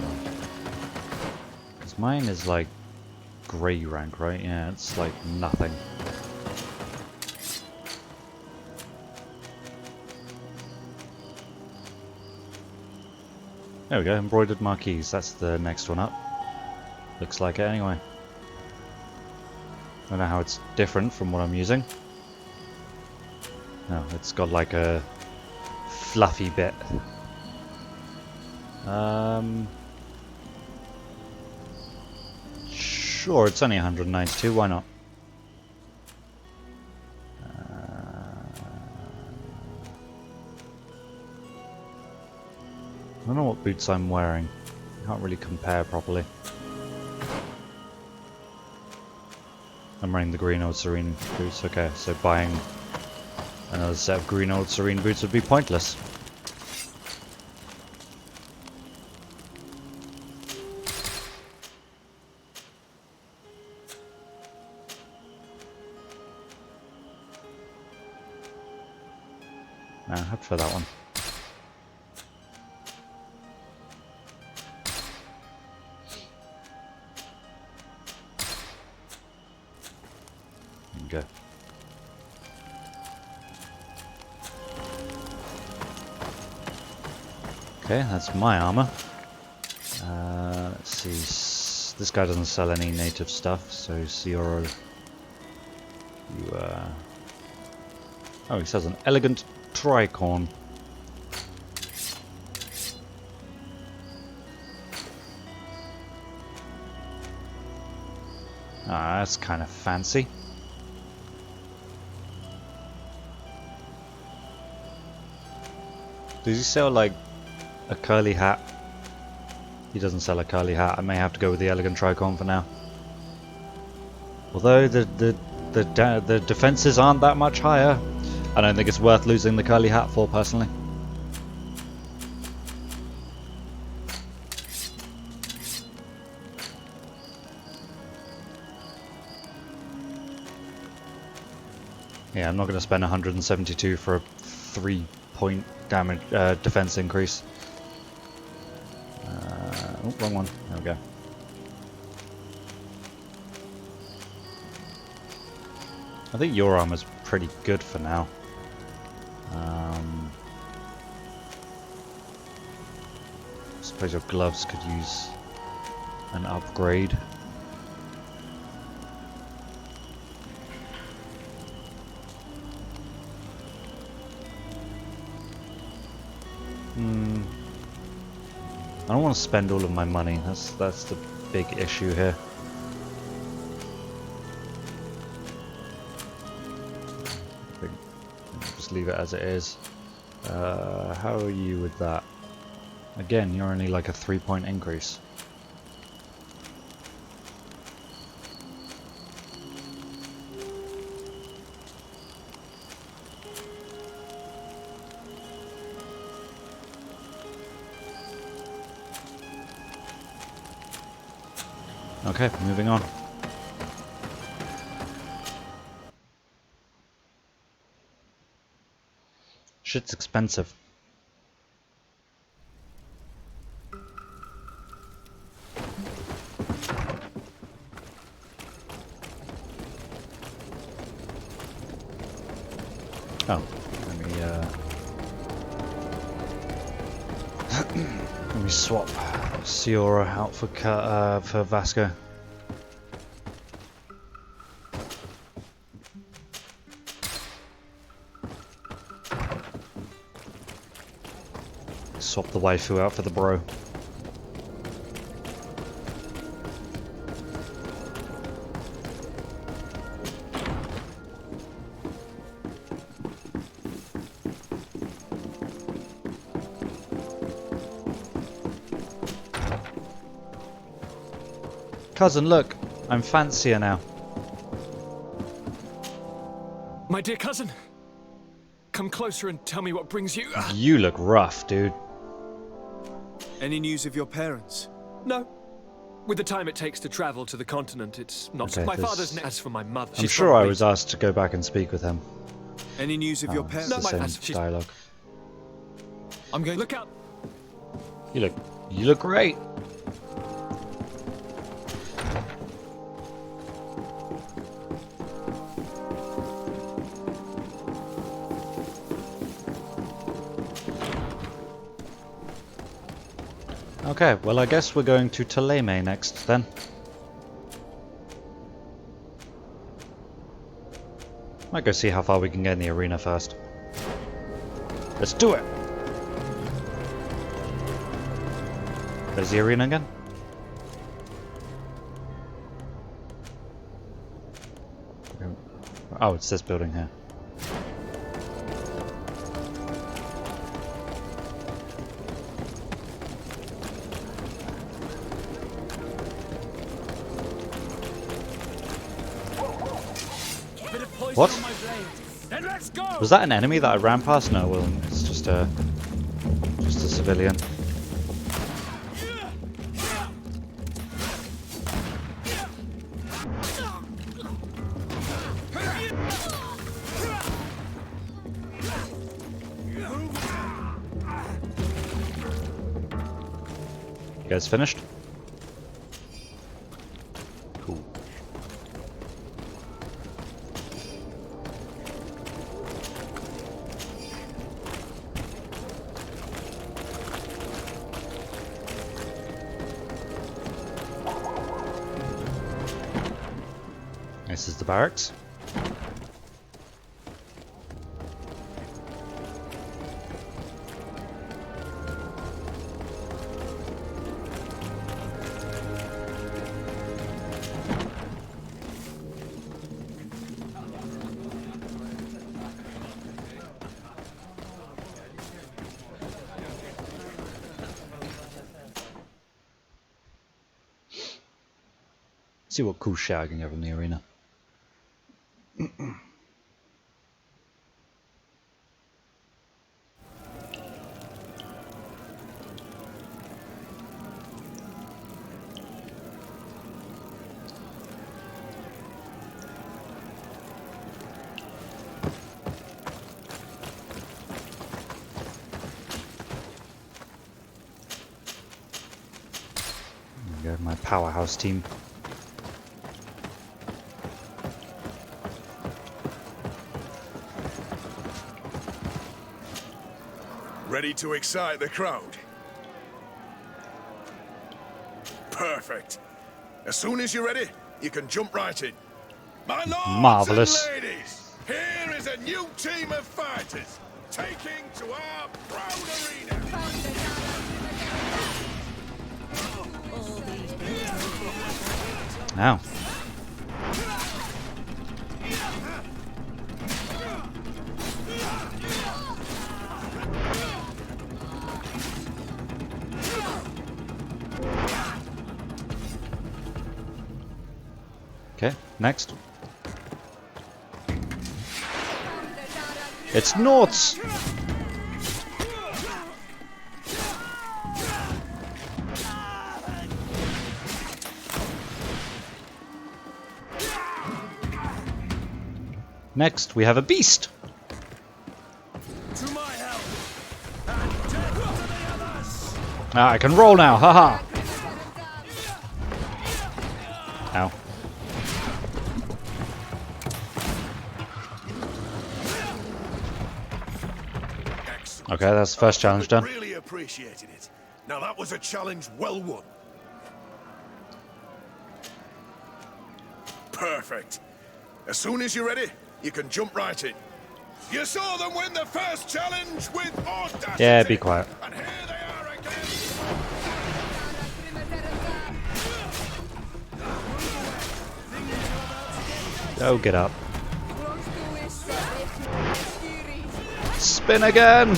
Mine is like grey rank, right? Yeah, it's like nothing. There we go, embroidered marquees. That's the next one up. Looks like it anyway. I don't know how it's different from what I'm using. No, it's got like a fluffy bit. Sure, it's only 192, why not? I don't know what boots I'm wearing. Can't really compare properly. I'm wearing the green old serene boots. Okay, so buying another set of green old serene boots would be pointless. I'd for that one. Go. Okay, that's my armor. Let's see. This guy doesn't sell any native stuff, so Cioro, you oh, he sells an elegant tricorn. Ah, that's kind of fancy. Does he sell like a curly hat? He doesn't sell a curly hat. I may have to go with the elegant tricorn for now. Although the defenses aren't that much higher, I don't think it's worth losing the curly hat for personally. Yeah, I'm not going to spend 172 for a 3-point damage defense increase. Oh, wrong one. There we go. I think your armor's pretty good for now. I suppose your gloves could use an upgrade. I don't want to spend all of my money. That's the big issue here. Just leave it as it is. How are you with that? Again, you're only like a 3-point increase. Okay, moving on. Shit's expensive. Oh, let me swap Ciora out for Vasco. Swap the waifu out for the bro. Cousin, look, I'm fancier now. My dear cousin, come closer and tell me what brings you. You look rough, dude. Any news of your parents? No. With the time it takes to travel to the continent, it's not. Okay, my father's. As for my mother, I'm sure I was asked to go back and speak with him. Any news of your parents? It's the same dialogue. I'm going. Look out! You look great. Okay, well I guess we're going to Taleme next then. Might go see how far we can get in the arena first. Let's do it! There's the arena again. Oh, it's this building here. What? Was that an enemy that I ran past? No, well, it's just a civilian. You guys finished? Cool. This is the barracks. See what cool shit I can get from the arena. There we go, my powerhouse team. Ready to excite the crowd? Perfect. As soon as you're ready, you can jump right in. My lords Marvelous. and ladies, here is a new team of fighters, taking to our proud arena. Ow. Okay, next. It's Norts! Next, we have a beast! To my help, and death to the others. Ah, I can roll now, haha! Ow. Okay, that's the first challenge done. Really appreciated it. Now that was a challenge well won. Perfect. As soon as you're ready, you can jump right in. You saw them win the first challenge with audacity. Yeah, be quiet. And here they are again. Oh, get up. Spin again!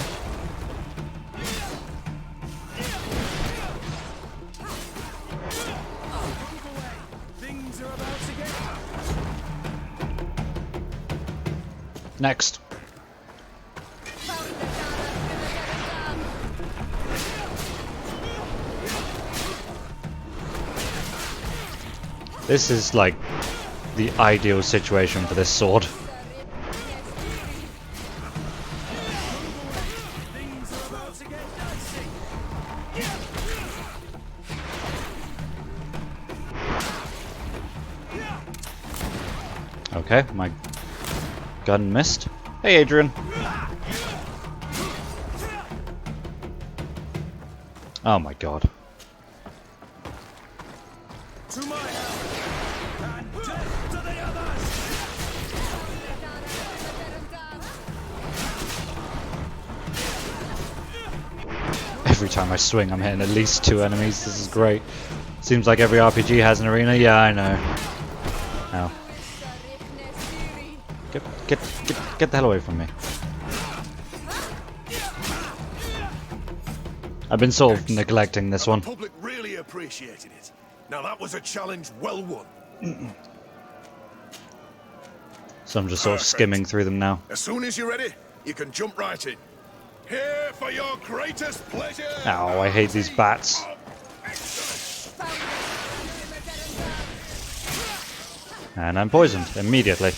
Things are about to get. Next. This is like the ideal situation for this sword. Okay, my gun missed. Hey, Adrian. Oh my god. To my help! And death to the others! Every time I swing, I'm hitting at least 2 enemies. This is great. Seems like every RPG has an arena. Yeah, I know. Ow. Get the hell away from me. I've been sort of neglecting this one. The public really appreciated it. Now that was a challenge well won. So I'm just sort of skimming through them now. As soon as you're ready, you can jump right in. Here for your greatest pleasure. Ow, I hate these bats. And I'm poisoned immediately.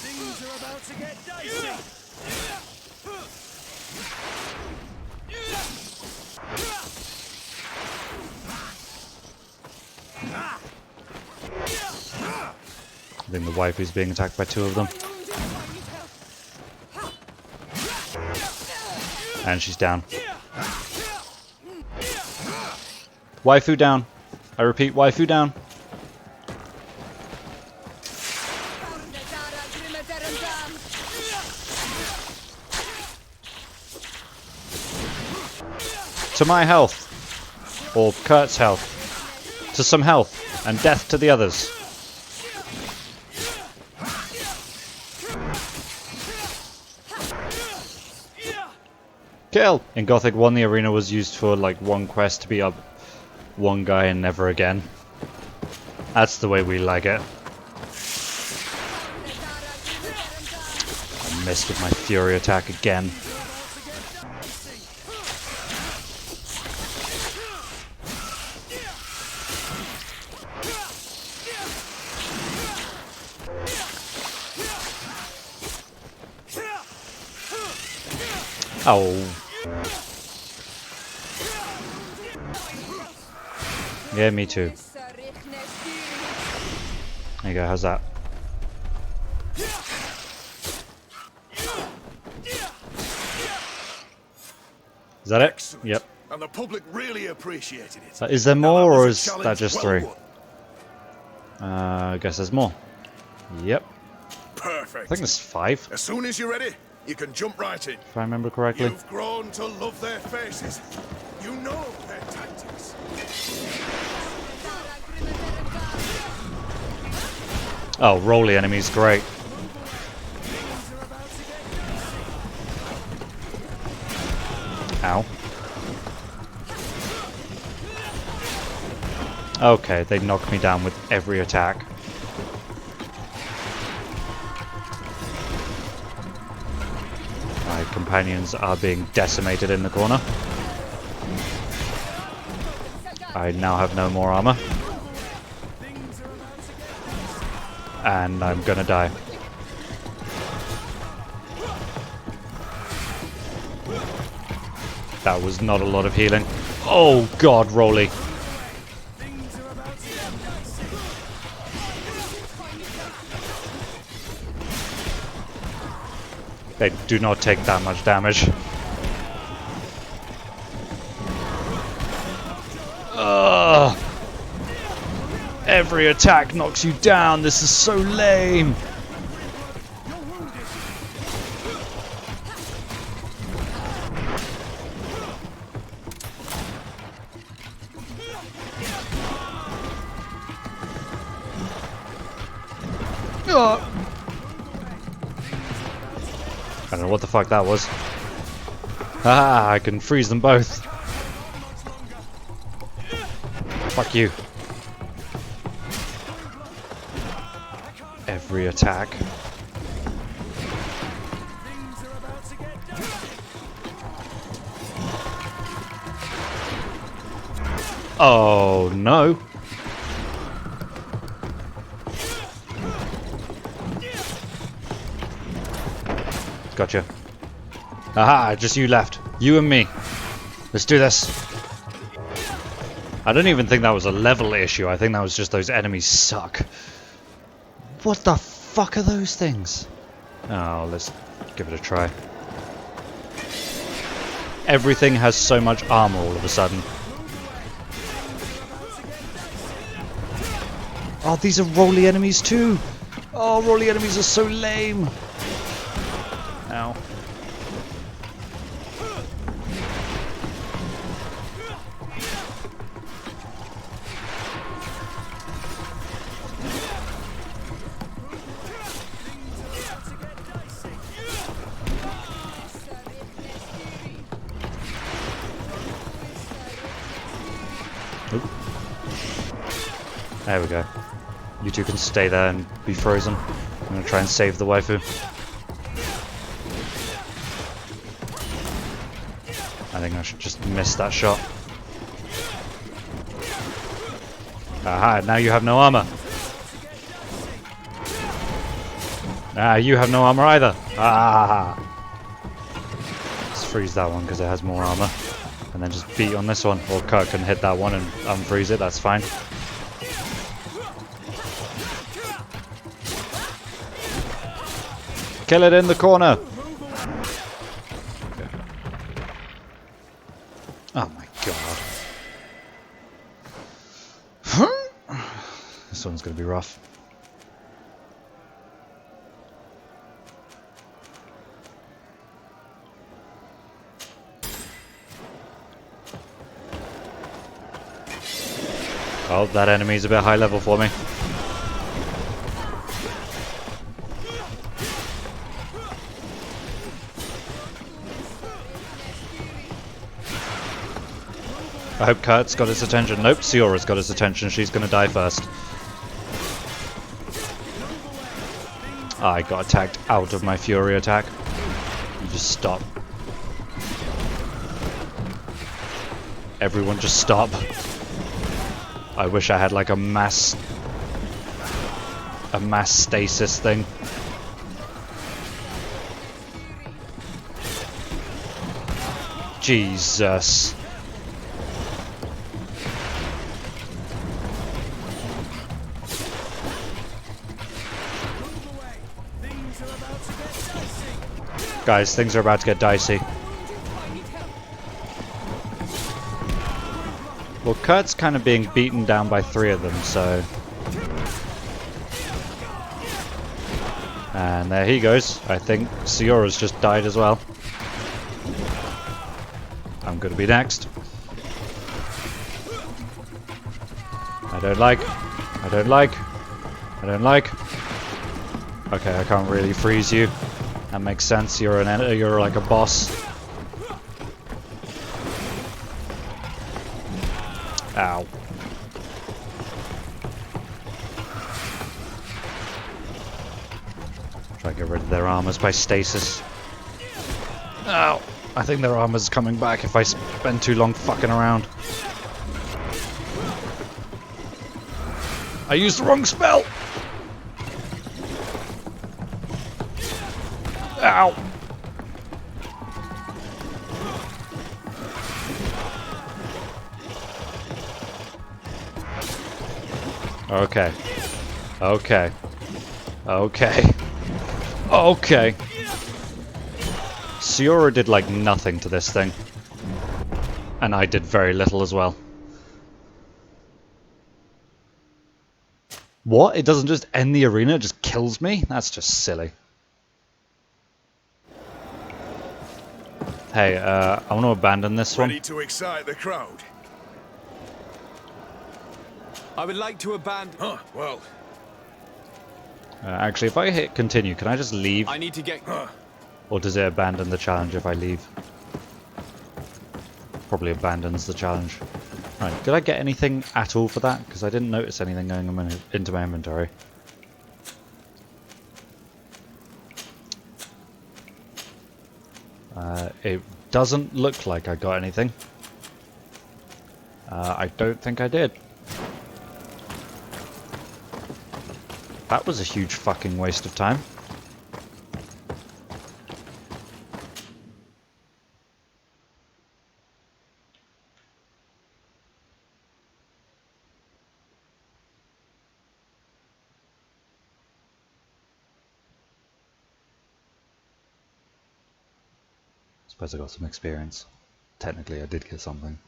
Things are about to get dicey. I think the waifu's being attacked by 2 of them. And she's down. Waifu down. I repeat, waifu down. To my health. Or Kurt's health. To some health. And death to the others. Kill! In Gothic 1, the arena was used for like one quest to beat up one guy and never again. That's the way we like it. I missed with my fury attack again. Oh. Yeah, me too. There you go, how's that? Is that it? Excellent. Yep. And the public really appreciated it. Is there more, Now, or that is was a that just challenge 3? well I guess there's more. Yep. won. Perfect. I think there's 5, As soon as you're ready, you can jump right in. if I remember correctly. You've grown to love their faces. You know their tactics. Oh, rolly enemies, great. Ow. Okay, they knock me down with every attack. My companions are being decimated in the corner. I now have no more armor. And I'm gonna die. That was not a lot of healing. Oh god, Rolly. They do not take that much damage. Ugh. Every attack knocks you down. This is so lame. I don't know what the fuck that was. Ah, I can freeze them both. Fuck you. Every attack. Oh no. Gotcha. Aha, just you left. You and me. Let's do this. I don't even think that was a level issue. I think that was just those enemies suck. What the fuck are those things? Oh, let's give it a try. Everything has so much armor all of a sudden. Oh, these are rolly enemies too. Oh, rolly enemies are so lame. Ow. Oop. There we go. You two can stay there and be frozen. I'm gonna try and save the waifu. I think I should just miss that shot. Aha, now you have no armor. Ah, you have no armor either. Ah. Let's freeze that one because it has more armor. And then just beat on this one. Or Kurt can hit that one and unfreeze it, that's fine. Kill it in the corner. Okay. Oh my god. This one's gonna be rough. Oh, that enemy's a bit high level for me. I hope Kurt's got his attention. Nope, Siora's got his attention. She's gonna die first. I got attacked out of my Fury attack. You just stop. Everyone just stop. I wish I had like a mass stasis thing. Jesus. Guys, things are about to get dicey. Well, Kurt's kind of being beaten down by 3 of them, so... And there he goes. I think Siora's just died as well. I'm gonna be next. I don't like. I don't like. I don't like. Okay, I can't really freeze you. That makes sense. You're like a boss. Ow. Try to get rid of their armors by stasis. Ow. I think their armor's coming back if I spend too long fucking around. I used the wrong spell! Ow! Okay. Okay. Okay. Okay. Siora did like nothing to this thing. And I did very little as well. What? It doesn't just end the arena, it just kills me? That's just silly. Hey, I want to abandon this one. Ready to excite the crowd? I would like to abandon... Huh, well... Actually, if I hit continue, can I just leave? I need to get... Or does it abandon the challenge if I leave? Probably abandons the challenge. Right, did I get anything at all for that? Because I didn't notice anything going into my inventory. It doesn't look like I got anything. I don't think I did. That was a huge fucking waste of time. Suppose I got some experience. Technically I did get something.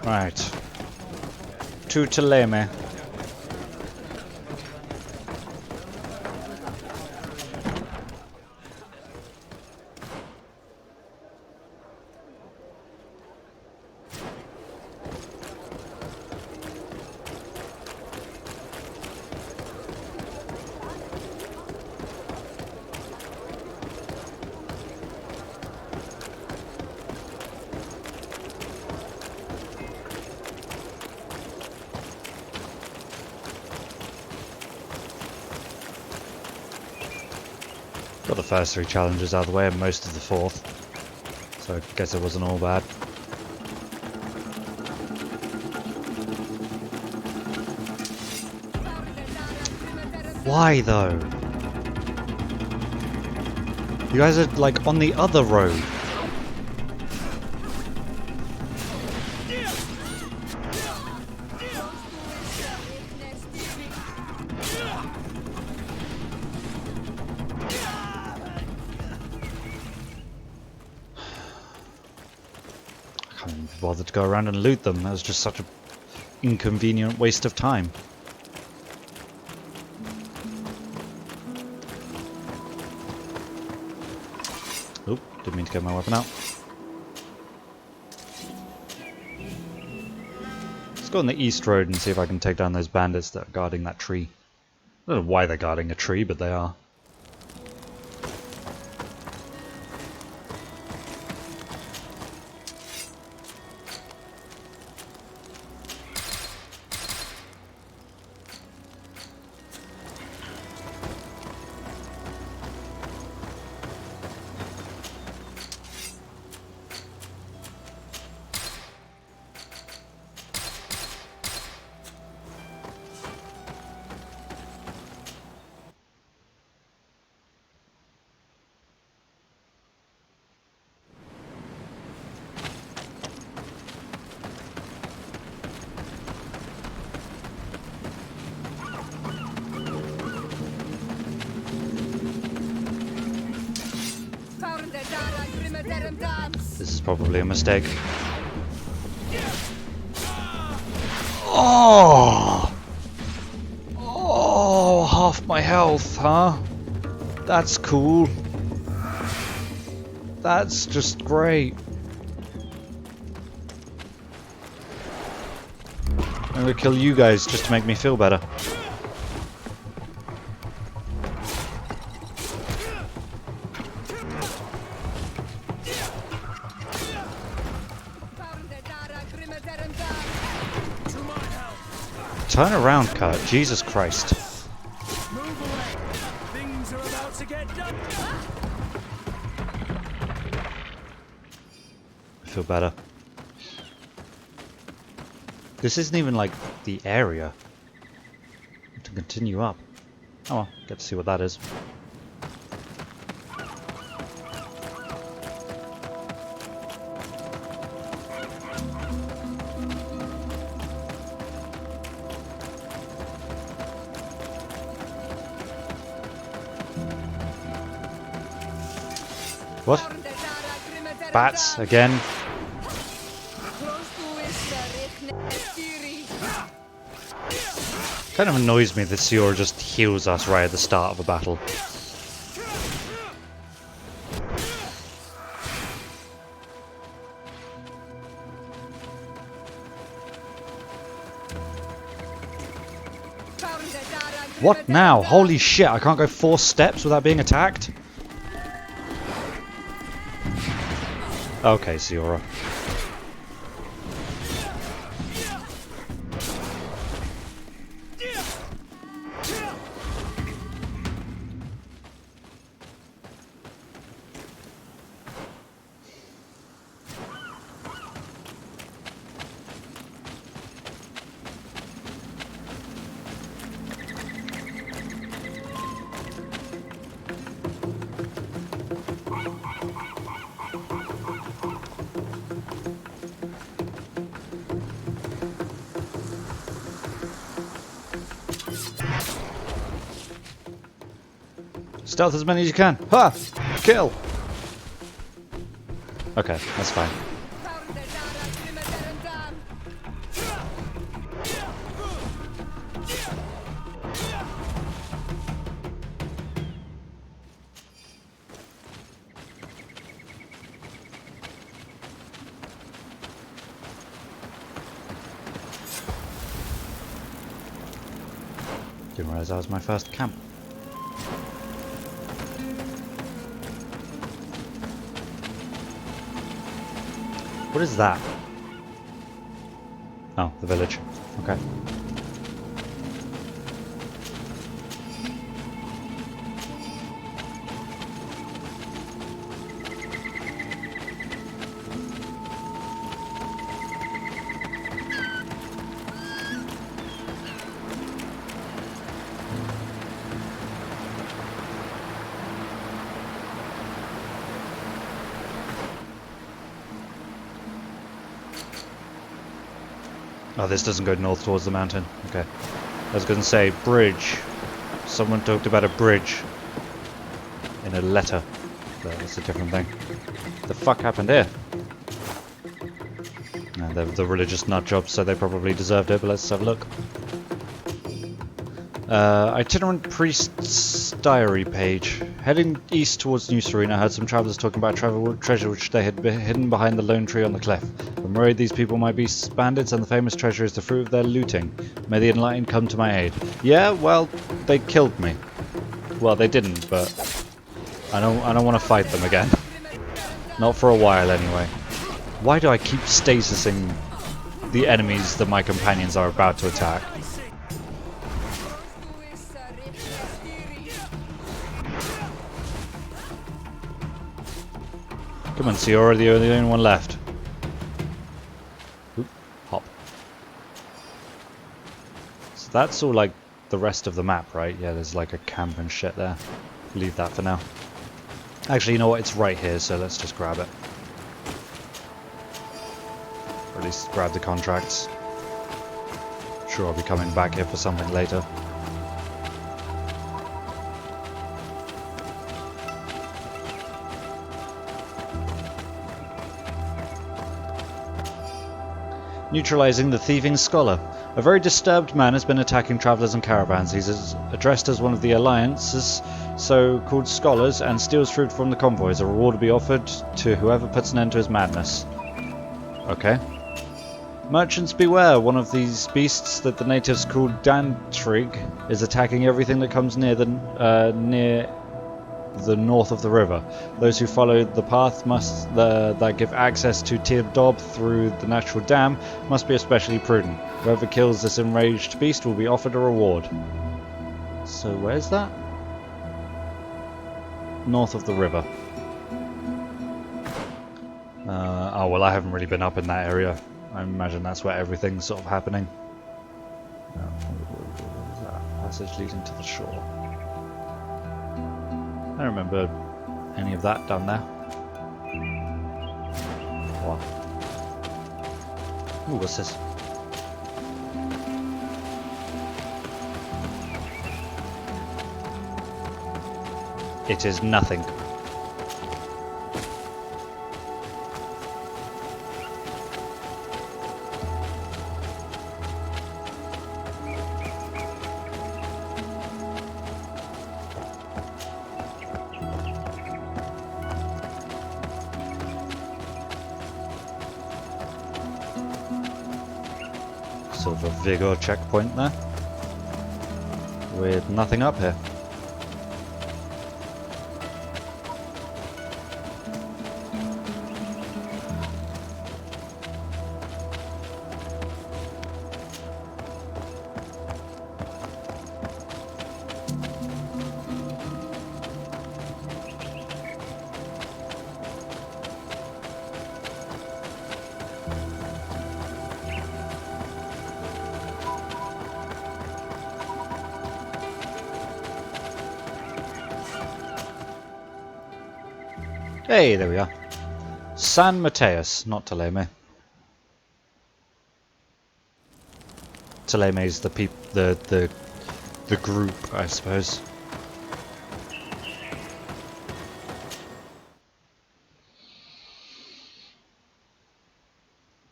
Right. To Teleme. Got the first 3 challenges out of the way and most of the 4th. So I guess it wasn't all bad. Why though? You guys are like on the other road. Bothered to go around and loot them. That was just such an inconvenient waste of time. Oop, didn't mean to get my weapon out. Let's go on the east road and see if I can take down those bandits that are guarding that tree. I don't know why they're guarding a tree, but they are. This is probably a mistake. Oh! Oh, half my health, huh? That's cool. That's just great. I'm gonna kill you guys just to make me feel better. Turn around, Kurt. Jesus Christ. Move away. Things are about to get done. I feel better. This isn't even like the area. I have to continue up. Oh well, get to see what that is. What? Bats again? Kind of annoys me that Sior just heals us right at the start of a battle. What now? Holy shit, I can't go 4 steps without being attacked? Okay, Siora. Stealth as many as you can. Ha! Kill! Okay, that's fine. Didn't realize that was my first camp. What is that? Oh, the village. Okay. Oh, this doesn't go north towards the mountain. Okay. I was going to say, bridge. Someone talked about a bridge in a letter. But that's a different thing. The fuck happened here? No, they're the religious nut jobs, so they probably deserved it, but let's have a look. Itinerant priest's diary page. Heading east towards New Serena, I heard some travelers talking about treasure which they had hidden behind the lone tree on the cliff. I'm worried these people might be bandits and the famous treasure is the fruit of their looting. May the enlightened come to my aid. Yeah, well, they killed me. Well, they didn't, but I don't want to fight them again. Not for a while, anyway. Why do I keep stasising the enemies that my companions are about to attack? Come on, so you're the only one left. Oop, hop. So that's all like the rest of the map, right? Yeah, there's like a camp and shit there. Leave that for now. Actually, you know what? It's right here, so let's just grab it. Or at least grab the contracts. Sure, I'll be coming back here for something later. Neutralizing the thieving scholar. A very disturbed man has been attacking travellers and caravans. He's addressed as one of the Alliance's so-called scholars and steals fruit from the convoys. A reward will be offered to whoever puts an end to his madness. Okay. Merchants beware, one of these beasts that the natives call Dantrig is attacking everything that comes near the north of the river. Those who follow the path that give access to Tir Dob through the natural dam must be especially prudent. Whoever kills this enraged beast will be offered a reward. So where's that? North of the river. Oh well, I haven't really been up in that area. I imagine that's where everything's sort of happening. What is that? Passage leading to the shore. I don't remember any of that down there. What? Ooh, what's this? It is nothing. Sort of a vigor checkpoint there, with nothing up here. Hey, there we are. San Mateus, not Teleme. Teleme is the group, I suppose.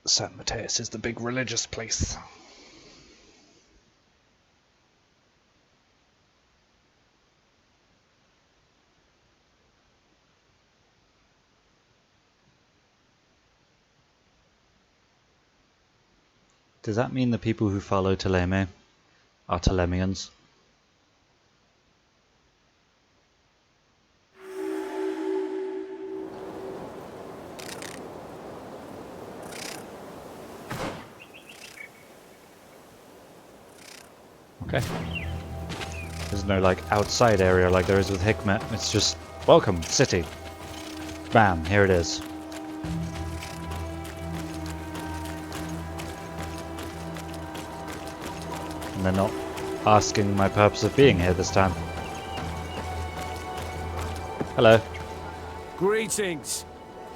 San Mateus is the big religious place. Does that mean the people who follow Teleme are Telemians? Okay. There's no like outside area like there is with Hikmet. It's just welcome city. Bam, here it is. And they're not asking my purpose of being here this time. Hello. Greetings.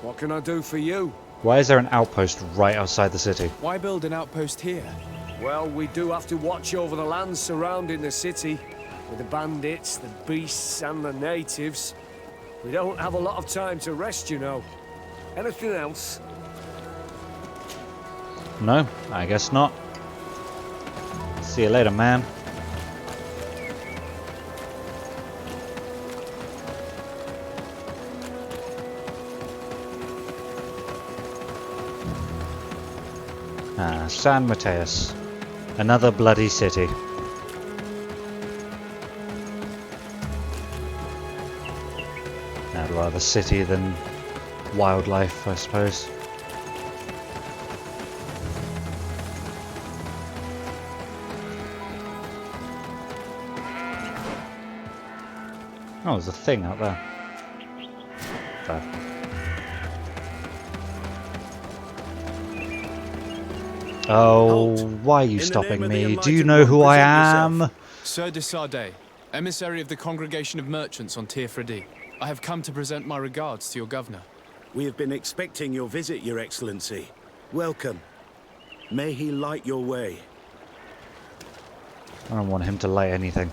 What can I do for you? Why is there an outpost right outside the city? Why build an outpost here? Well, we do have to watch over the land surrounding the city, with the bandits, the beasts, and the natives. We don't have a lot of time to rest, you know. Anything else? No, I guess not. See you later, man. Ah, San Mateus. Another bloody city. I'd rather city than wildlife, I suppose. Oh, there's a thing out there. There. Oh, why are you stopping me? Do you know who I am? Sardet, emissary of the Congregation of Merchants on Tirfredi. I have come to present my regards to your governor. We have been expecting your visit, Your Excellency. Welcome. May he light your way. I don't want him to light anything.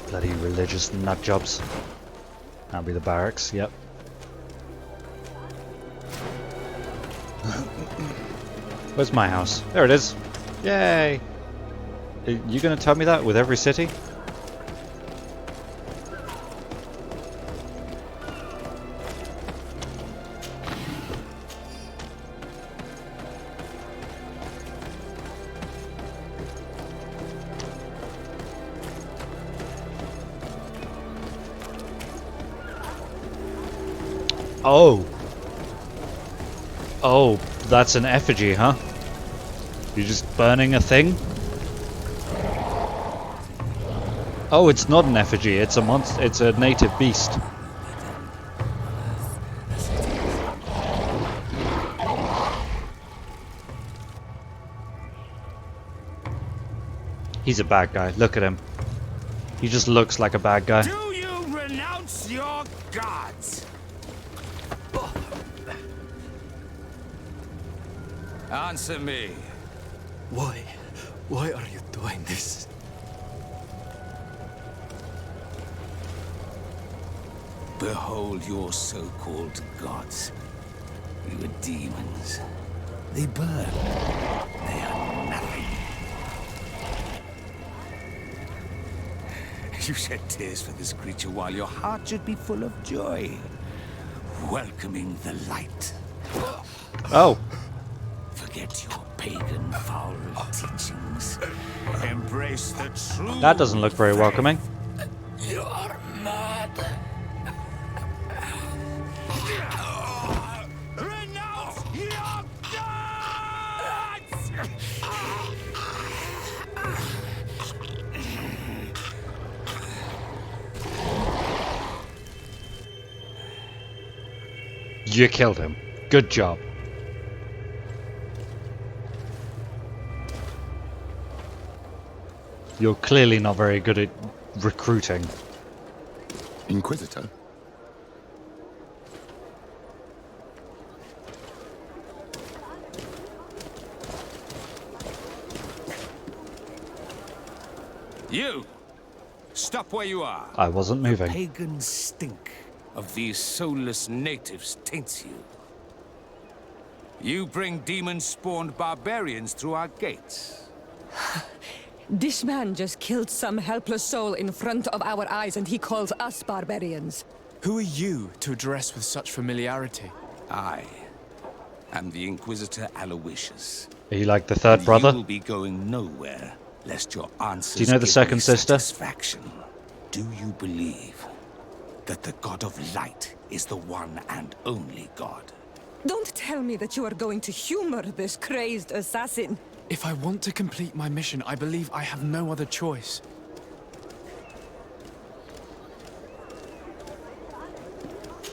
Bloody religious nut jobs. That'll be the barracks, yep. Where's my house? There it is. Yay! Are you gonna tell me that with every city? Oh. Oh, that's an effigy, huh? You're just burning a thing? Oh, it's not an effigy, it's a monster, it's a native beast. He's a bad guy, look at him. He just looks like a bad guy. Do you renounce your gods? Answer me. Why are you doing this? Behold your so-called gods. You are demons. They burn. They are nothing. You shed tears for this creature while your heart should be full of joy. Welcoming the light. Oh. Forget your pagan foul teachings. Embrace the truth. That doesn't look very welcoming. You are mad. Renounce your gods! You killed him. Good job. You're clearly not very good at recruiting. Inquisitor? You! Stop where you are. I wasn't moving. The pagan stink of these soulless natives taints you. You bring demon-spawned barbarians through our gates. This man just killed some helpless soul in front of our eyes, and he calls us barbarians. Who are you to address with such familiarity? I am the Inquisitor Aloysius. Are you like the third brother? You will be going nowhere, lest your answers Do you know the give second me sister? satisfaction. Do you believe? that the God of Light is the one and only God. Don't tell me that you are going to humor this crazed assassin. If I want to complete my mission, I believe I have no other choice.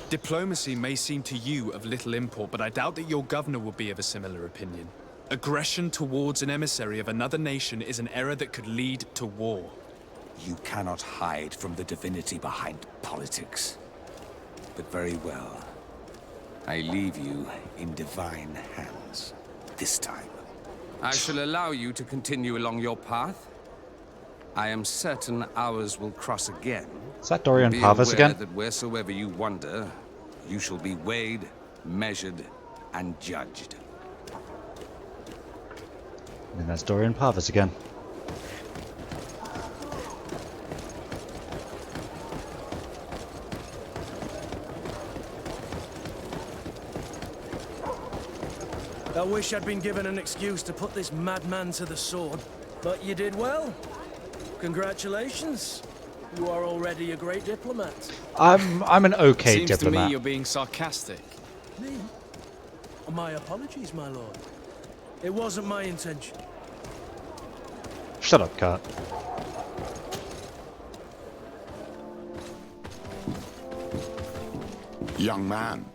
Diplomacy may seem to you of little import, but I doubt that your governor will be of a similar opinion. Aggression towards an emissary of another nation is an error that could lead to war. You cannot hide from the divinity behind politics. But very well. I leave you in divine hands. This time. I shall allow you to continue along your path. I am certain ours will cross again. Is that Dorian Be Parvis aware again? that wheresoever you wander, you shall be weighed, measured, and judged. And that's Dorian Parvis again. I wish I'd been given an excuse to put this madman to the sword. But you did well. Congratulations. You are already a great diplomat. I'm an okay Seems diplomat. to me you're being sarcastic. Me? My apologies, my lord. It wasn't my intention. Shut up, Kurt. Young man.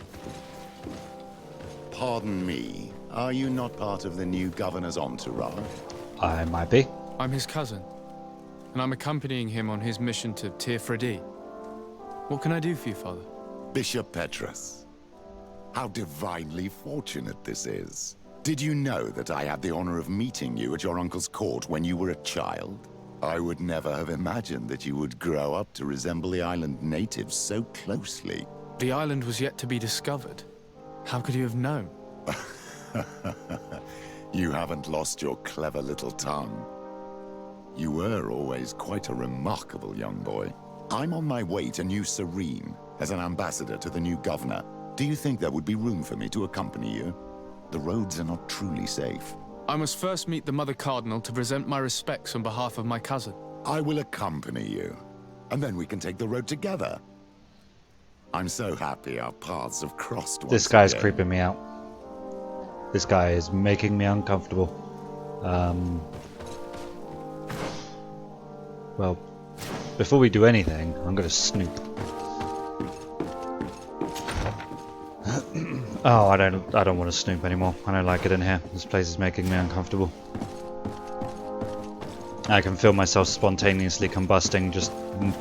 Pardon me. Are you not part of the new governor's entourage? I might be. I'm his cousin, and I'm accompanying him on his mission to Tir-Fredi. What can I do for you, Father? Bishop Petrus. How divinely fortunate this is. Did you know that I had the honor of meeting you at your uncle's court when you were a child? I would never have imagined that you would grow up to resemble the island natives so closely. The island was yet to be discovered. How could you have known? You haven't lost your clever little tongue. You were always quite a remarkable young boy. I'm on my way to New Serene as an ambassador to the new governor. Do you think there would be room for me to accompany you? The roads are not truly safe. I must first meet the Mother Cardinal to present my respects on behalf of my cousin. I will accompany you, and then we can take the road together. I'm so happy our paths have crossed once This guy's again. creeping me out. This guy is making me uncomfortable. Well, before we do anything, I'm gonna snoop. Oh, I don't want to snoop anymore. I don't like it in here. This place is making me uncomfortable. I can feel myself spontaneously combusting just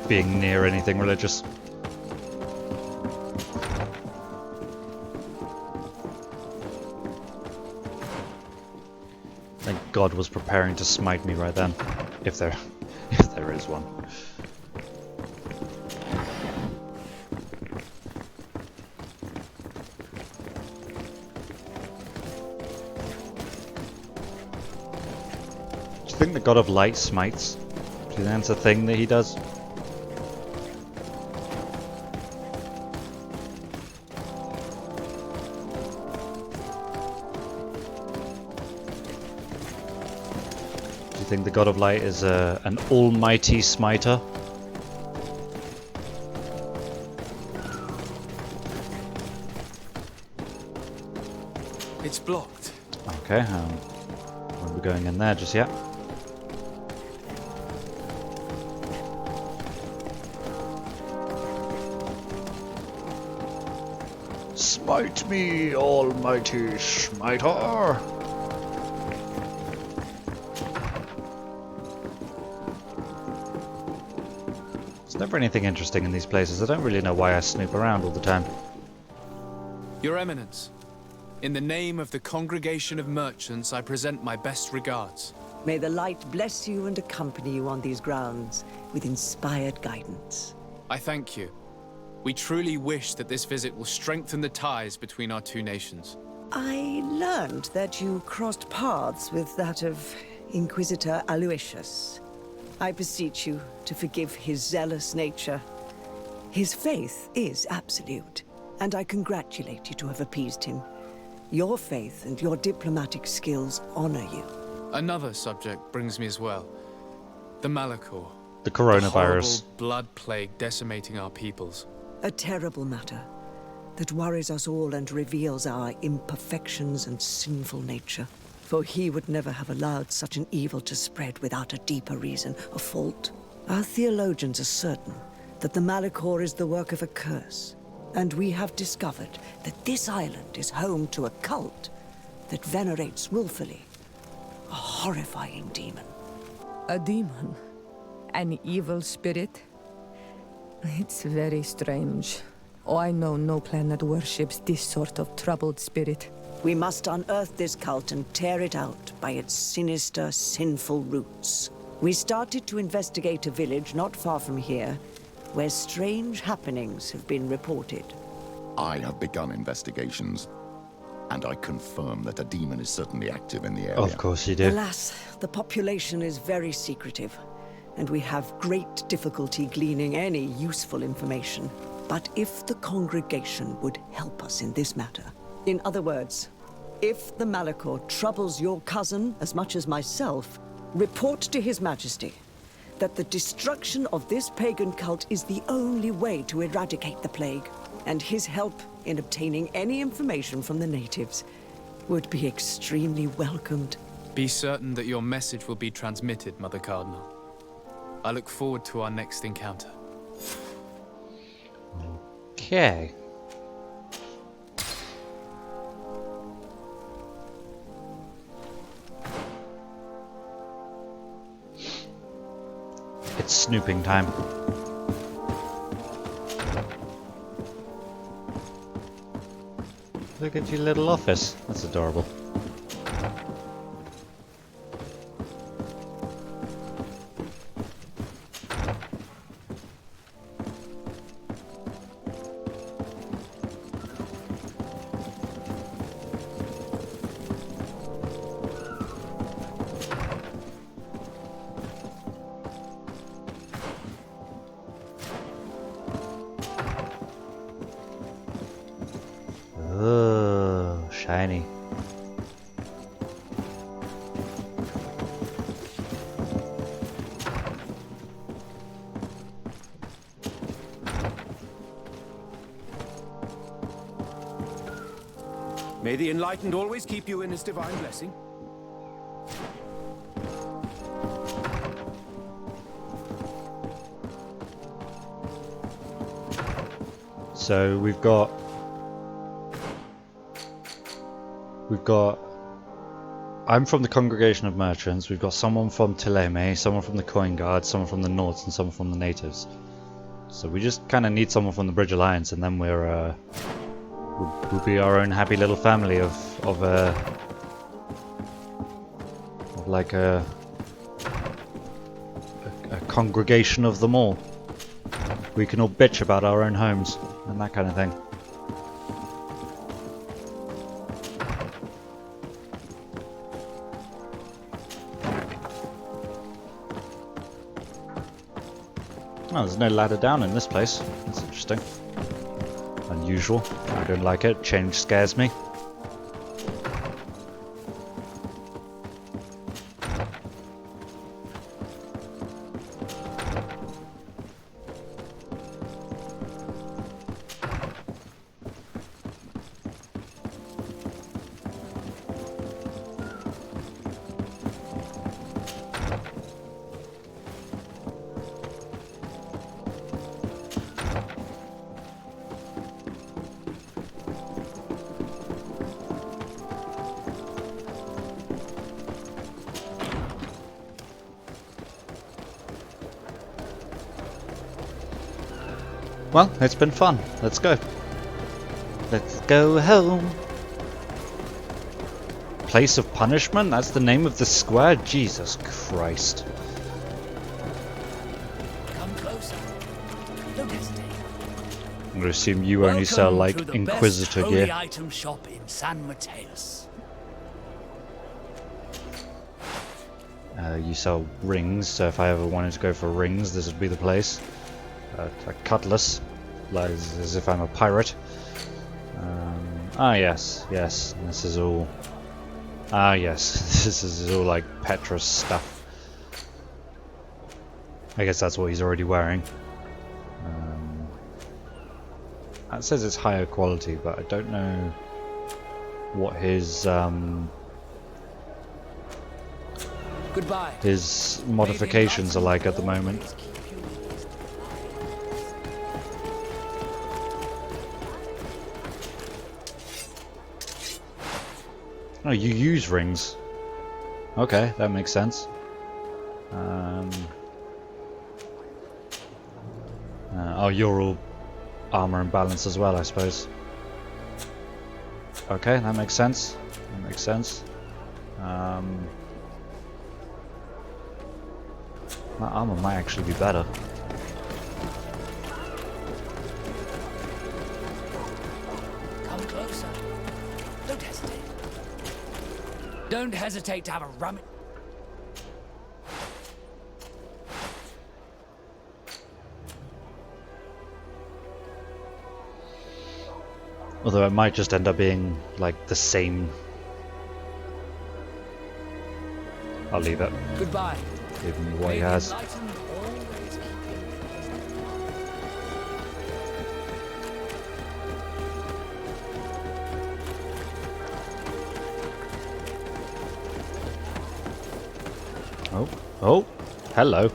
being near anything religious. Thank God was preparing to smite me right then, if there is one. Do you think the God of Light smites? Do you think that's a thing that he does? Do you think the God of Light is an almighty smiter? It's blocked. Okay, won't be going in there just yet. Smite me, almighty smiter! There's never anything interesting in these places. I don't really know why I snoop around all the time. Your Eminence, in the name of the Congregation of Merchants, I present my best regards. May the light bless you and accompany you on these grounds with inspired guidance. I thank you. We truly wish that this visit will strengthen the ties between our two nations. I learned that you crossed paths with that of Inquisitor Aloysius. I beseech you to forgive his zealous nature. His faith is absolute, and I congratulate you to have appeased him. Your faith and your diplomatic skills honor you. Another subject brings me as well. The Malachor. The coronavirus. The horrible blood plague decimating our peoples. A terrible matter that worries us all and reveals our imperfections and sinful nature. For he would never have allowed such an evil to spread without a deeper reason, a fault. Our theologians are certain that the Malachor is the work of a curse, and we have discovered that this island is home to a cult that venerates willfully a horrifying demon. A demon? An evil spirit? It's very strange. Oh, I know no planet worships this sort of troubled spirit. We must unearth this cult and tear it out by its sinister, sinful roots. We started to investigate a village not far from here, where strange happenings have been reported. I have begun investigations, and I confirm that a demon is certainly active in the area. Of course you do. Alas, the population is very secretive, and we have great difficulty gleaning any useful information. But if the congregation would help us in this matter, in other words, if the Malachor troubles your cousin as much as myself, report to His Majesty that the destruction of this pagan cult is the only way to eradicate the plague, and his help in obtaining any information from the natives would be extremely welcomed. Be certain that your message will be transmitted, Mother Cardinal. I look forward to our next encounter. Okay. It's snooping time. Look at your little office. That's adorable. Oh, shiny. May the Enlightened always keep you in his divine blessing. So we've got I'm from the Congregation of Merchants. We've got someone from Tileme, someone from the Coin Guard, someone from the Nords, and someone from the Natives. So we just kind of need someone from the Bridge Alliance, and then we'll be our own happy little family of like a congregation of them all. We can all bitch about our own homes and that kind of thing. Oh, there's no ladder down in this place. That's interesting. Unusual. I don't like it. Change scares me. Well, it's been fun. Let's go. Let's go home. Place of Punishment? That's the name of the square? Jesus Christ. Come closer. Don't hesitate. I'm going to assume you only sell, like, to the Inquisitor best gear. holy item shop in San Mateus. You sell rings, so if I ever wanted to go for rings, this would be the place. A cutlass, like as if I'm a pirate. Yes, this is all. Yes, this is all like Petrus stuff. I guess that's what he's already wearing. That says it's higher quality, but I don't know what his Goodbye. his modifications are like at the moment. Oh, you use rings. Okay, that makes sense. Oh, you're all armor and balance as well, I suppose. Okay, that makes sense. That makes sense. My armor might actually be better. Come closer. Don't hesitate. Don't hesitate to have a rummage. Although it might just end up being like the same. I'll leave it. Goodbye. Give him what he has. Oh, hello.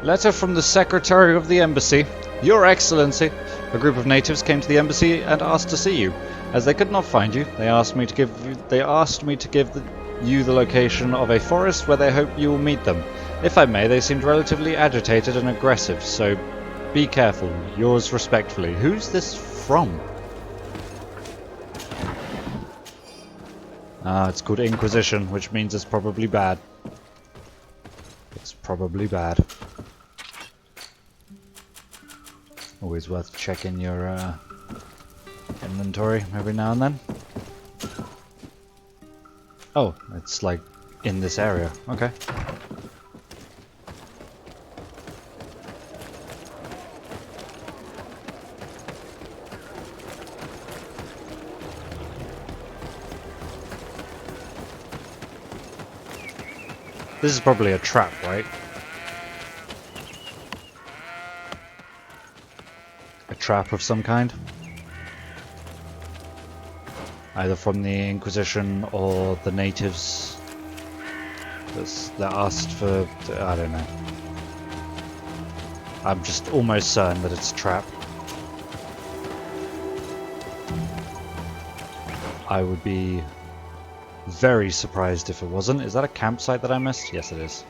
Letter from the Secretary of the Embassy. Your Excellency, a group of natives came to the embassy and asked to see you. As they could not find you, they asked me to give you the location of a forest where they hope you will meet them. If I may, they seemed relatively agitated and aggressive, so be careful. Yours respectfully. Who's this from? Ah, it's called Inquisition, which means it's probably bad. It's probably bad. Always worth checking your inventory every now and then. Oh, it's like in this area. Okay. This is probably a trap, right? A trap of some kind? Either from the Inquisition or the natives that asked for... I don't know. I'm just almost certain that it's a trap. I would be very surprised if it wasn't. Is that a campsite that I missed? Yes, it is.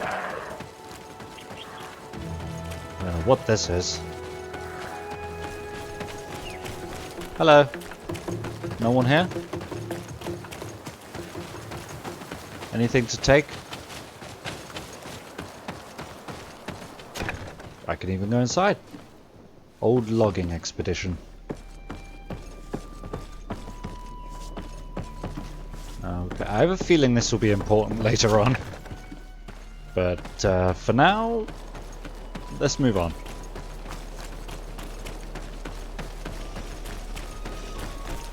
I don't know what this is. Hello. No one here? Anything to take? I can even go inside. Old logging expedition. Okay, I have a feeling this will be important later on. But for now, let's move on.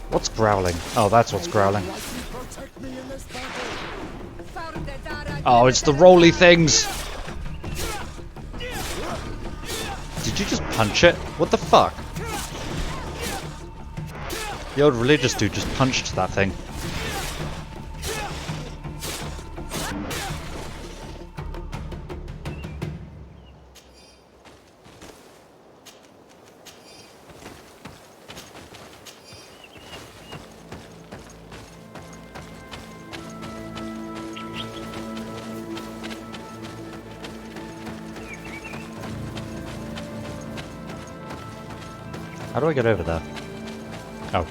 What's growling? Oh, that's what's growling. Oh, it's the roly things! Did you just punch it? What the fuck? The old religious dude just punched that thing. How do I get over there? Oh.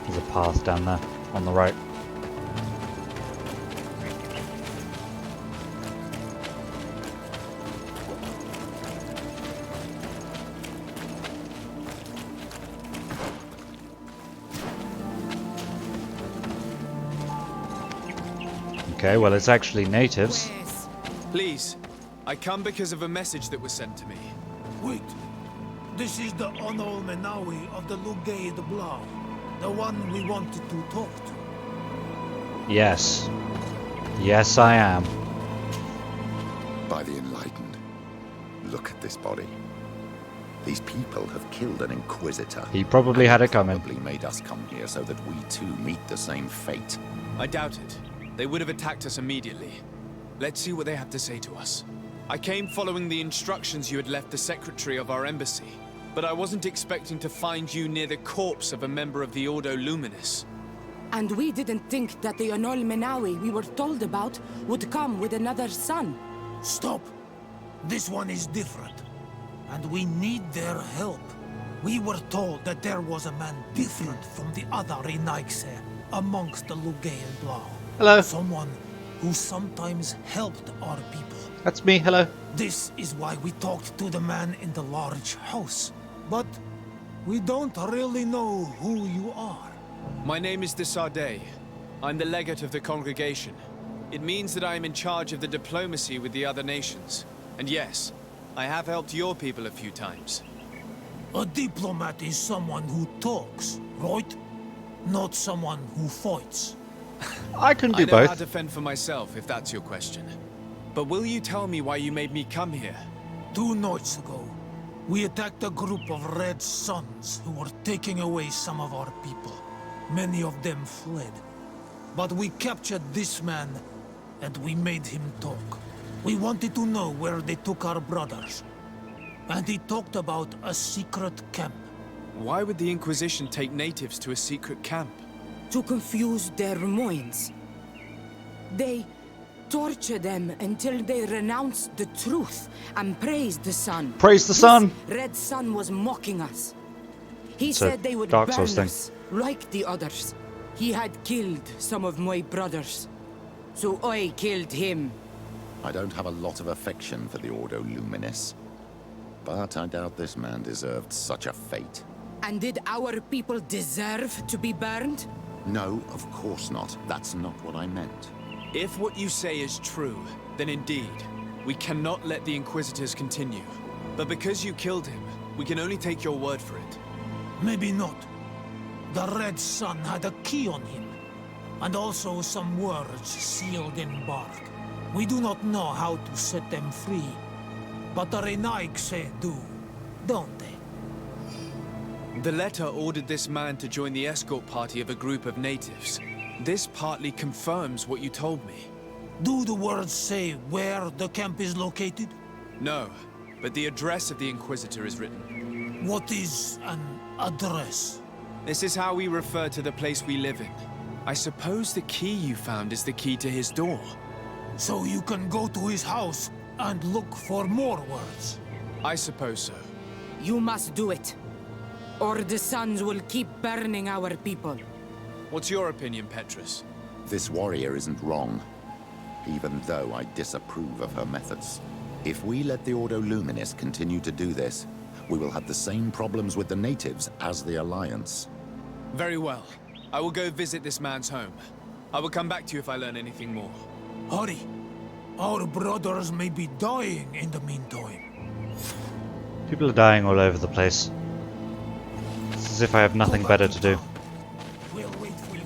There's a path down there, on the right. Okay, well it's actually natives. Please, I come because of a message that was sent to me. Wait. This is the Onol Menawi of the Lugay de Blau, the one we wanted to talk to. Yes. Yes, I am. By the enlightened, look at this body. These people have killed an Inquisitor. He probably had it coming. Probably made us come here so that we too meet the same fate. I doubt it. They would have attacked us immediately. Let's see what they have to say to us. I came following the instructions you had left the secretary of our embassy, but I wasn't expecting to find you near the corpse of a member of the Ordo Luminis. And we didn't think that the Anol Menawi we were told about would come with another son. Stop! This one is different, and we need their help. We were told that there was a man different from the other Renaigse amongst the Lugaean Blau. Hello. Someone who sometimes helped our people. That's me, hello. This is why we talked to the man in the large house. But we don't really know who you are. My name is the Sardet. I'm the legate of the congregation. It means that I am in charge of the diplomacy with the other nations. And yes, I have helped your people a few times. A diplomat is someone who talks, right? Not someone who fights. I can do I know how both. to fend for myself, if that's your question. But will you tell me why you made me come here? 2 nights ago, we attacked a group of Red Suns who were taking away some of our people. Many of them fled. But we captured this man, and we made him talk. We wanted to know where they took our brothers. And he talked about a secret camp. Why would the Inquisition take natives to a secret camp? To confuse their minds. They torture them until they renounce the truth and praise the sun. Praise the sun! Red Sun was mocking us. He It's a said they would Dark burn Souls thing. us, like the others. He had killed some of my brothers, so I killed him. I don't have a lot of affection for the Ordo Luminis, but I doubt this man deserved such a fate. And did our people deserve to be burned? No, of course not. That's not what I meant. If what you say is true, then indeed, we cannot let the Inquisitors continue. But because you killed him, we can only take your word for it. Maybe not. The Red Sun had a key on him, and also some words sealed in bark. We do not know how to set them free, but the Renaigse do, don't they? The letter ordered this man to join the escort party of a group of natives. This partly confirms what you told me. Do the words say where the camp is located? No, but the address of the Inquisitor is written. What is an address? This is how we refer to the place we live in. I suppose the key you found is the key to his door. So you can go to his house and look for more words? I suppose so. You must do it, or the suns will keep burning our people. What's your opinion, Petrus? This warrior isn't wrong, even though I disapprove of her methods. If we let the Ordo Luminis continue to do this, we will have the same problems with the natives as the Alliance. Very well. I will go visit this man's home. I will come back to you if I learn anything more. Hurry! Our brothers may be dying in the meantime. People are dying all over the place. It's as if I have nothing better to do. We'll wait for you.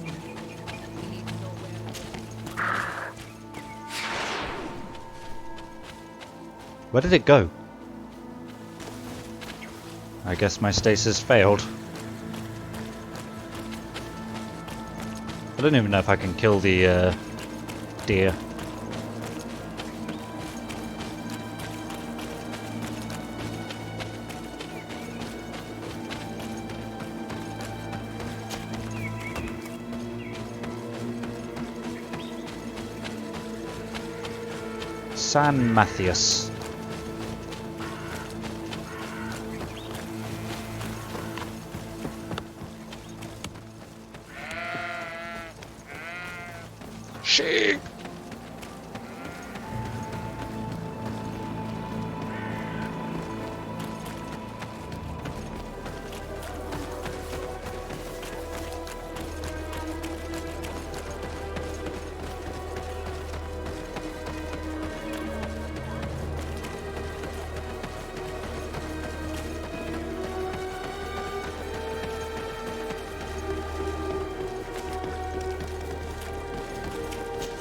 Where did it go? I guess my stasis failed. I don't even know if I can kill the deer. San Matthias. Sheep.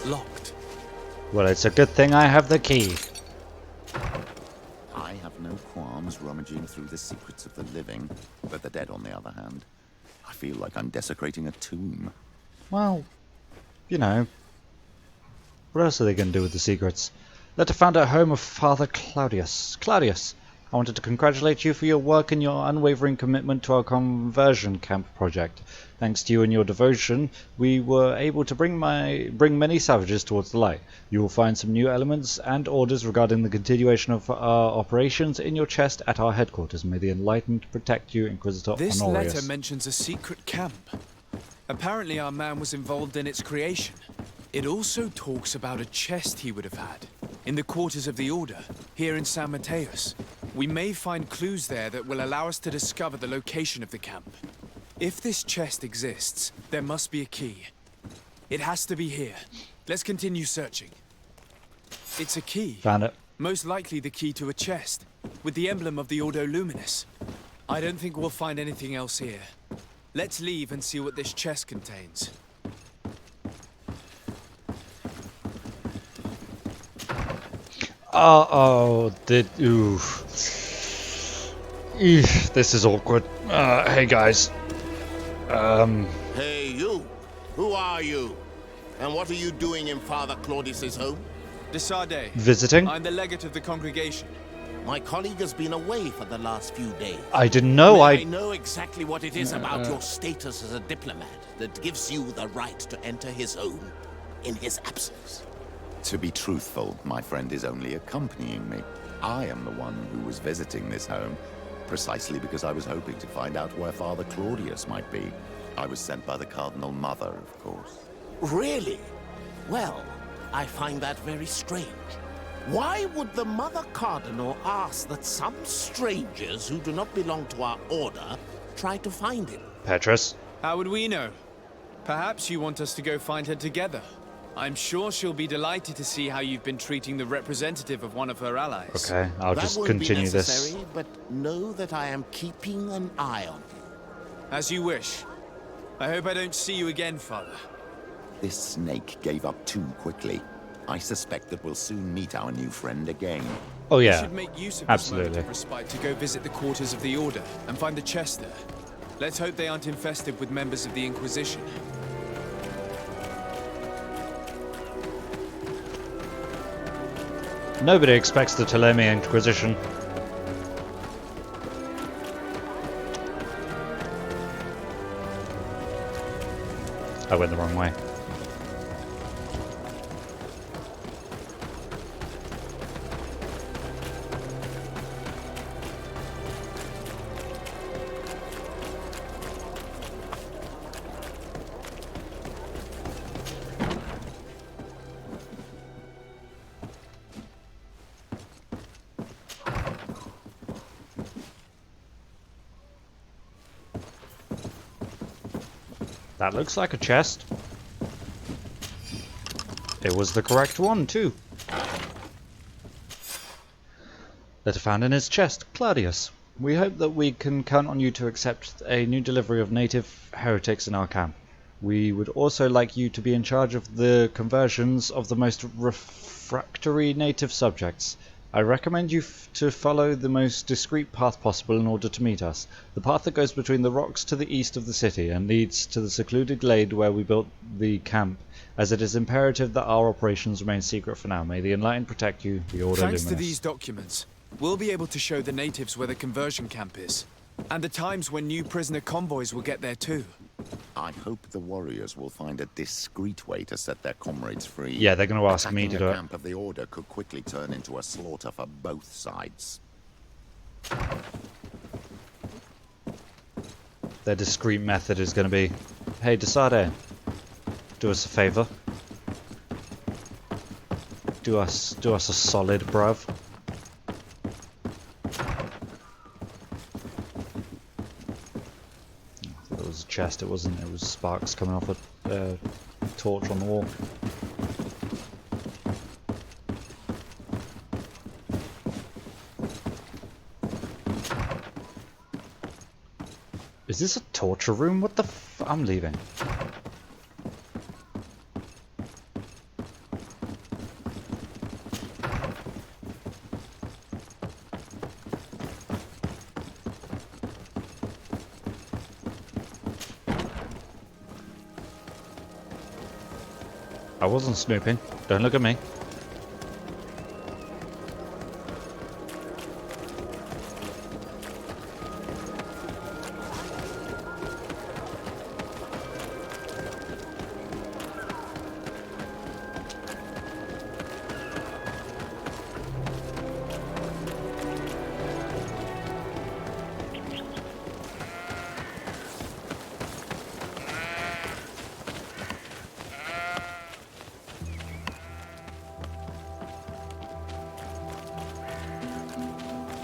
Locked. Well, it's a good thing I have the key. I have no qualms rummaging through the secrets of the living, but the dead, on the other hand, I feel like I'm desecrating a tomb. Well, you know, what else are they going to do with the secrets? Letter found at home of Father Claudius. Claudius, I wanted to congratulate you for your work and your unwavering commitment to our conversion camp project. Thanks to you and your devotion, we were able to bring many savages towards the light. You will find some new elements and orders regarding the continuation of our operations in your chest at our headquarters. May the Enlightened protect you, Inquisitor This Honorius. letter mentions a secret camp. Apparently our man was involved in its creation. It also talks about a chest he would have had in the quarters of the Order, here in San Mateus. We may find clues there that will allow us to discover the location of the camp. If this chest exists, there must be a key. It has to be here. Let's continue searching. It's a key. Found it. Most likely the key to a chest, with the emblem of the Ordo Luminis. I don't think we'll find anything else here. Let's leave and see what this chest contains. Ooh. Eesh, this is awkward. Hey guys. Hey you! Who are you? And what are you doing in Father Claudius's home? De Sardet. Visiting? I'm the legate of the congregation. My colleague has been away for the last few days. I didn't know. I know exactly what it is about your status as a diplomat that gives you the right to enter his home in his absence. To be truthful, my friend is only accompanying me. I am the one who was visiting this home, precisely because I was hoping to find out where Father Claudius might be. I was sent by the Cardinal Mother, of course. Really? Well, I find that very strange. Why would the Mother Cardinal ask that some strangers who do not belong to our order try to find him? Petrus? How would we know? Perhaps you want us to go find her together. I'm sure she'll be delighted to see how you've been treating the representative of one of her allies. Okay, I'll just continue this. That won't be necessary, but know that I am keeping an eye on you. As you wish. I hope I don't see you again, Father. This snake gave up too quickly. I suspect that we'll soon meet our new friend again. Oh yeah, We should make use of this moment of respite to go visit the quarters of the Order and find the chest there. Let's hope they aren't infested with members of the Inquisition. Nobody expects the Ptolemy Inquisition. I went the wrong way. That looks like a chest. It was the correct one, too. Letter found in his chest. Claudius, we hope that we can count on you to accept a new delivery of native heretics in our camp. We would also like you to be in charge of the conversions of the most refractory native subjects. I recommend you to follow the most discreet path possible in order to meet us. The path that goes between the rocks to the east of the city and leads to the secluded glade where we built the camp, as it is imperative that our operations remain secret for now. May the Enlightened protect you, the Order Thanks Luminis. to these documents, we'll be able to show the natives where the conversion camp is, and the times when new prisoner convoys will get there too. I hope the warriors will find a discreet way to set their comrades free. Yeah, they're going to ask me to do the it. camp of the Order could quickly turn into a slaughter for both sides. Their discreet method is going to be, hey, de Sardet, do us a favor. Do us a solid, bruv. It was a chest, it wasn't. It was sparks coming off a torch on the wall. Is this a torture room? What the f- I'm leaving. I wasn't snooping. Don't look at me.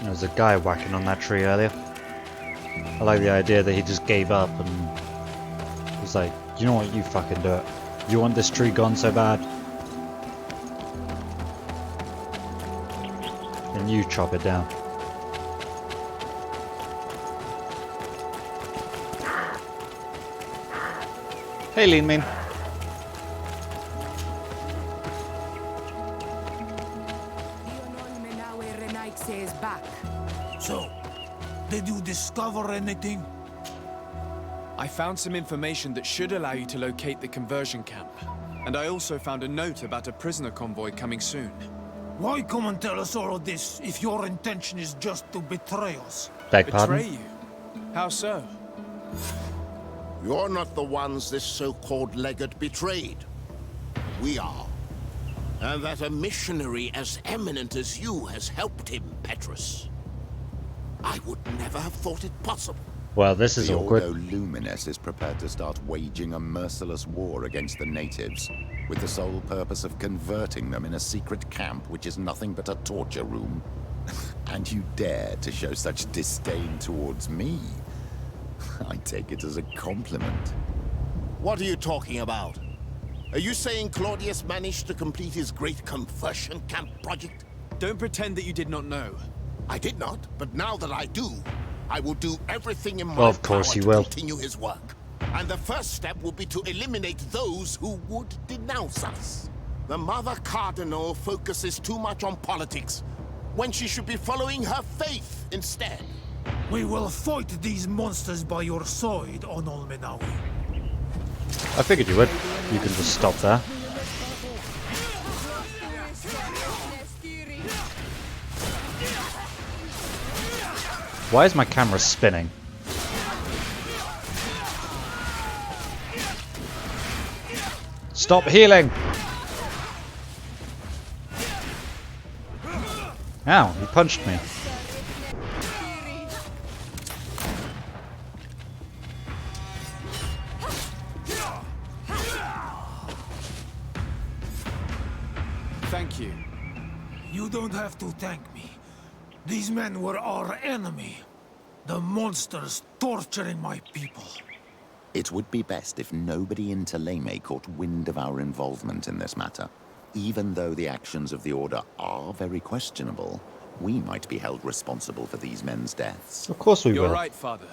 There was a guy whacking on that tree earlier. I like the idea that he just gave up and was like, you know what, you fucking do it. You want this tree gone so bad? And you chop it down. Hey, Lean Mean. Is back. So, did you discover anything? I found some information that should allow you to locate the conversion camp. And I also found a note about a prisoner convoy coming soon. Why come and tell us all of this if your intention is just to betray us? Betray you? How so? You're not the ones this so-called legate betrayed. We are. And that a missionary as eminent as you has helped him, Petrus. I would never have thought it possible. Well, this is the awkward. Ordo Luminis is prepared to start waging a merciless war against the natives, with the sole purpose of converting them in a secret camp which is nothing but a torture room. And you dare to show such disdain towards me? I take it as a compliment. What are you talking about? Are you saying Claudius managed to complete his great conversion camp project? Don't pretend that you did not know. I did not, but now that I do, I will do everything in my Well, of course power you to will. continue his work. And the first step will be to eliminate those who would denounce us. The Mother Cardinal focuses too much on politics, when she should be following her faith instead. We will fight these monsters by your side, on Olmenawi. I figured you would. You can just stop there. Why is my camera spinning? Stop healing! Ow, he punched me. Thank you. You don't have to thank me. These men were our enemy. The monsters torturing my people. It would be best if nobody in Teleme caught wind of our involvement in this matter. Even though the actions of the Order are very questionable, we might be held responsible for these men's deaths. Of course we will. You're right, Father.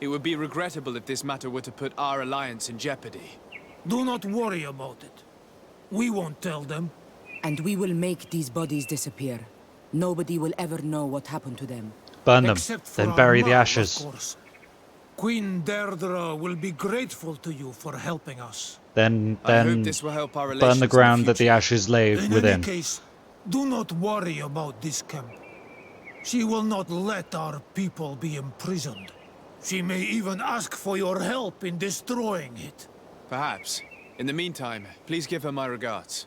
It would be regrettable if this matter were to put our alliance in jeopardy. Do not worry about it. We won't tell them. And we will make these bodies disappear. Nobody will ever know what happened to them. Burn them, Except for then our bury the mother, ashes. of course. Queen Deirdre will be grateful to you for helping us. Then I hope this will help our burn relations the in ground that the future. ashes lay In within. any case, do not worry about this camp. She will not let our people be imprisoned. She may even ask for your help in destroying it. Perhaps. In the meantime, please give her my regards.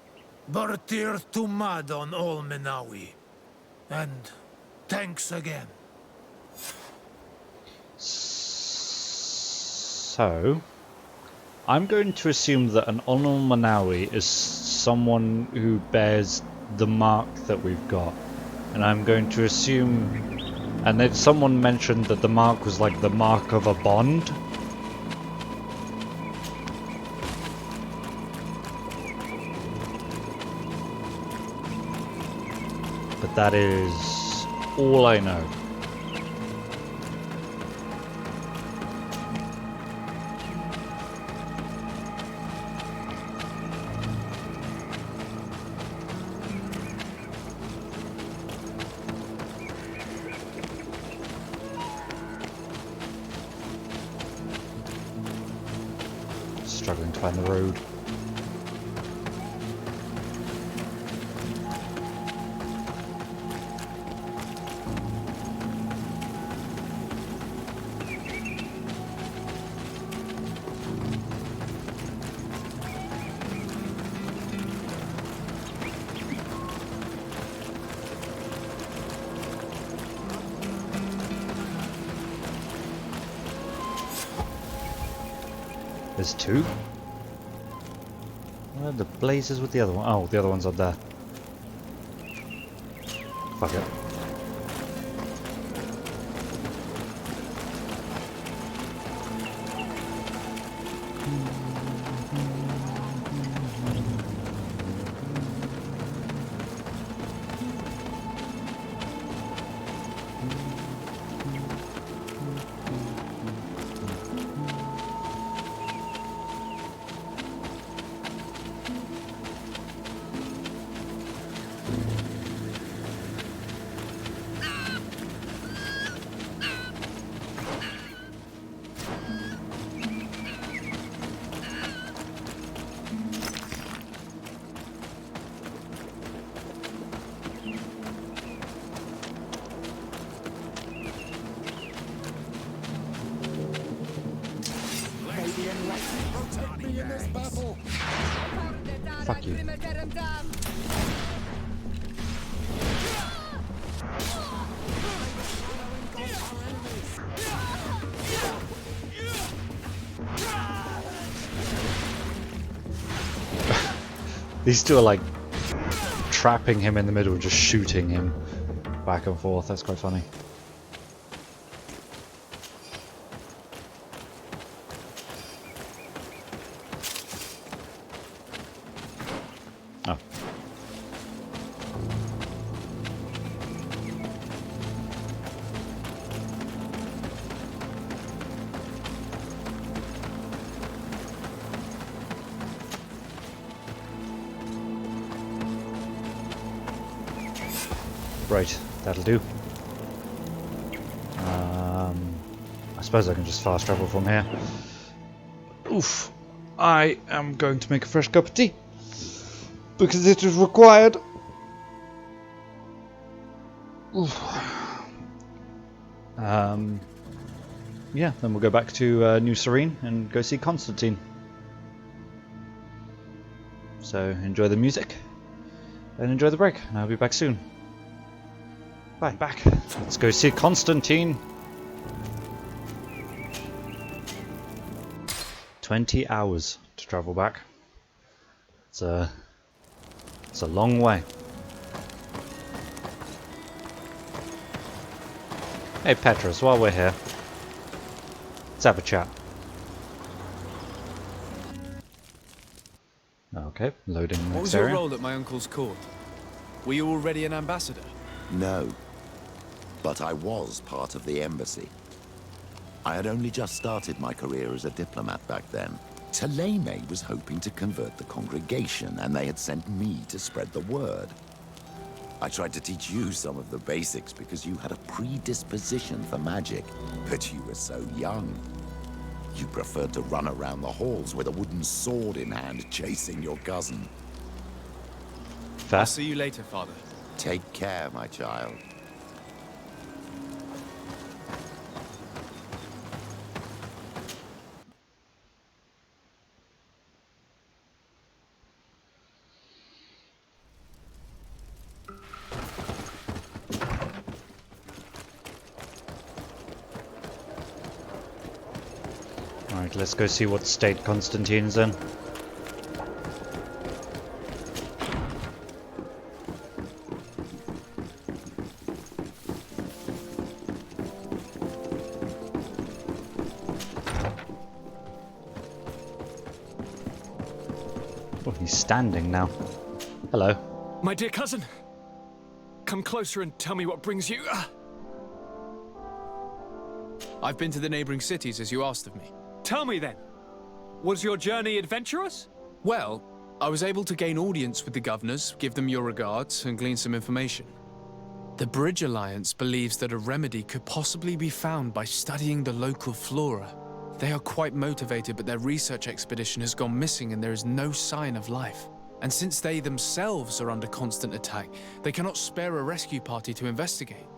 Bartir Tumad on Olmenawi. And thanks again. So, I'm going to assume that an Onul Manawi is someone who bears the mark that we've got. And I'm going to assume... And then someone mentioned that the mark was like the mark of a bond. But that is all I know. Struggling to find the road. There's two? Where are the blazes with the other one? Oh, the other one's up there. Fuck it. Fuck you. These two are like trapping him in the middle, just shooting him back and forth. That's quite funny. Oh. Right, that'll do. I suppose I can just fast travel from here. Oof. I am going to make a fresh cup of tea. Because it is required. Oof. Yeah, then we'll go back to New Serene and go see Constantine. So enjoy the music and enjoy the break, and I'll be back soon. Bye. Back. Let's go see Constantine. 20 hours to travel back. It's a long way. Hey Petrus, while we're here, let's have a chat. Okay, loading the What was next area. your role at my uncle's court? Were you already an ambassador? No, but I was part of the embassy. I had only just started my career as a diplomat back then. Taleme was hoping to convert the congregation, and they had sent me to spread the word. I tried to teach you some of the basics because you had a predisposition for magic, but you were so young. You preferred to run around the halls with a wooden sword in hand, chasing your cousin. I'll see you later, Father. Take care, my child. Alright, let's go see what state Constantine's in. Oh, he's standing now. Hello. My dear cousin, come closer and tell me what brings you. I've been to the neighboring cities as you asked of me. Tell me then, was your journey adventurous? Well, I was able to gain audience with the governors, give them your regards, and glean some information. The Bridge Alliance believes that a remedy could possibly be found by studying the local flora. They are quite motivated, but their research expedition has gone missing and there is no sign of life. And since they themselves are under constant attack, they cannot spare a rescue party to investigate.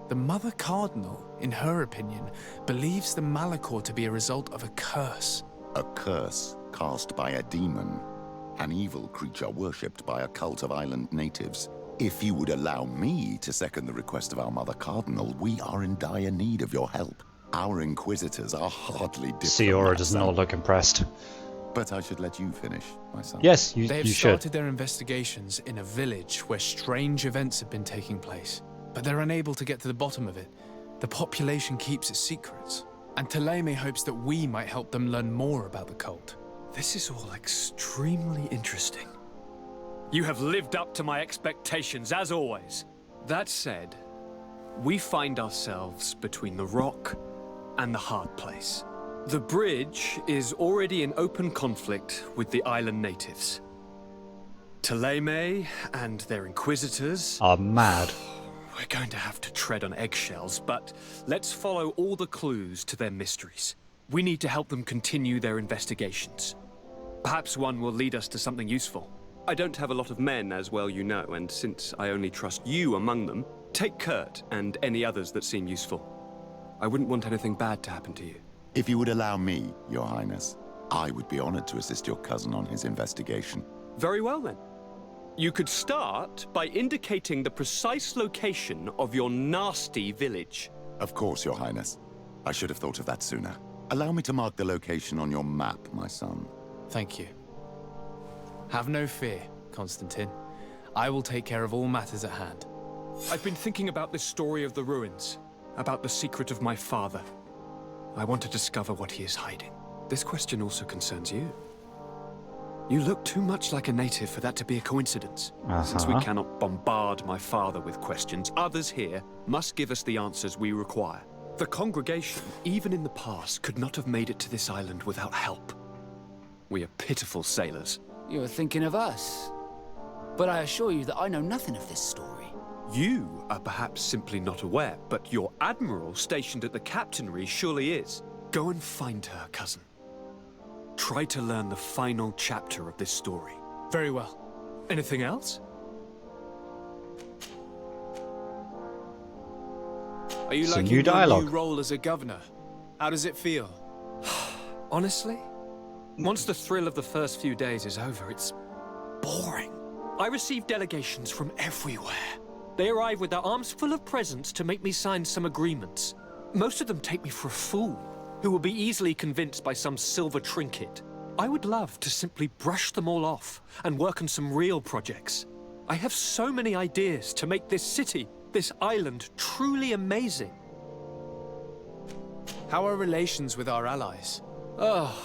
The Mother Cardinal, in her opinion, believes the Malachor to be a result of a curse. A curse cast by a demon. An evil creature worshipped by a cult of island natives. If you would allow me to second the request of our Mother Cardinal, we are in dire need of your help. Our inquisitors are hardly diplomats. Siora does not look impressed. But I should let you finish, my son. Yes, They have you started should. their investigations in a village where strange events have been taking place, but they're unable to get to the bottom of it. The population keeps its secrets, and Thélème hopes that we might help them learn more about the cult. This is all extremely interesting. You have lived up to my expectations, as always. That said, we find ourselves between the rock and the hard place. The bridge is already in open conflict with the island natives. Thélème and their inquisitors are mad. We're going to have to tread on eggshells, but let's follow all the clues to their mysteries. We need to help them continue their investigations. Perhaps one will lead us to something useful. I don't have a lot of men, as well you know, and since I only trust you among them, take Kurt and any others that seem useful. I wouldn't want anything bad to happen to you. If you would allow me, Your Highness, I would be honored to assist your cousin on his investigation. Very well, then. You could start by indicating the precise location of your nasty village. Of course, Your Highness. I should have thought of that sooner. Allow me to mark the location on your map, my son. Thank you. Have no fear, Constantine. I will take care of all matters at hand. I've been thinking about this story of the ruins, about the secret of my father. I want to discover what he is hiding. This question also concerns you. You look too much like a native for that to be a coincidence. Since we cannot bombard my father with questions, others here must give us the answers we require. The congregation, even in the past, could not have made it to this island without help. We are pitiful sailors. You're thinking of us. But I assure you that I know nothing of this story. You are perhaps simply not aware, but your admiral stationed at the captainry surely is. Go and find her, cousin. Try to learn the final chapter of this story. Very well. Anything else? Are you It's a liking new your dialogue. new role as a governor? How does it feel? Honestly, once the thrill of the first few days is over, it's boring. I receive delegations from everywhere. They arrive with their arms full of presents to make me sign some agreements. Most of them take me for a fool, who will be easily convinced by some silver trinket. I would love to simply brush them all off and work on some real projects. I have so many ideas to make this city, this island, truly amazing. How are relations with our allies? Oh,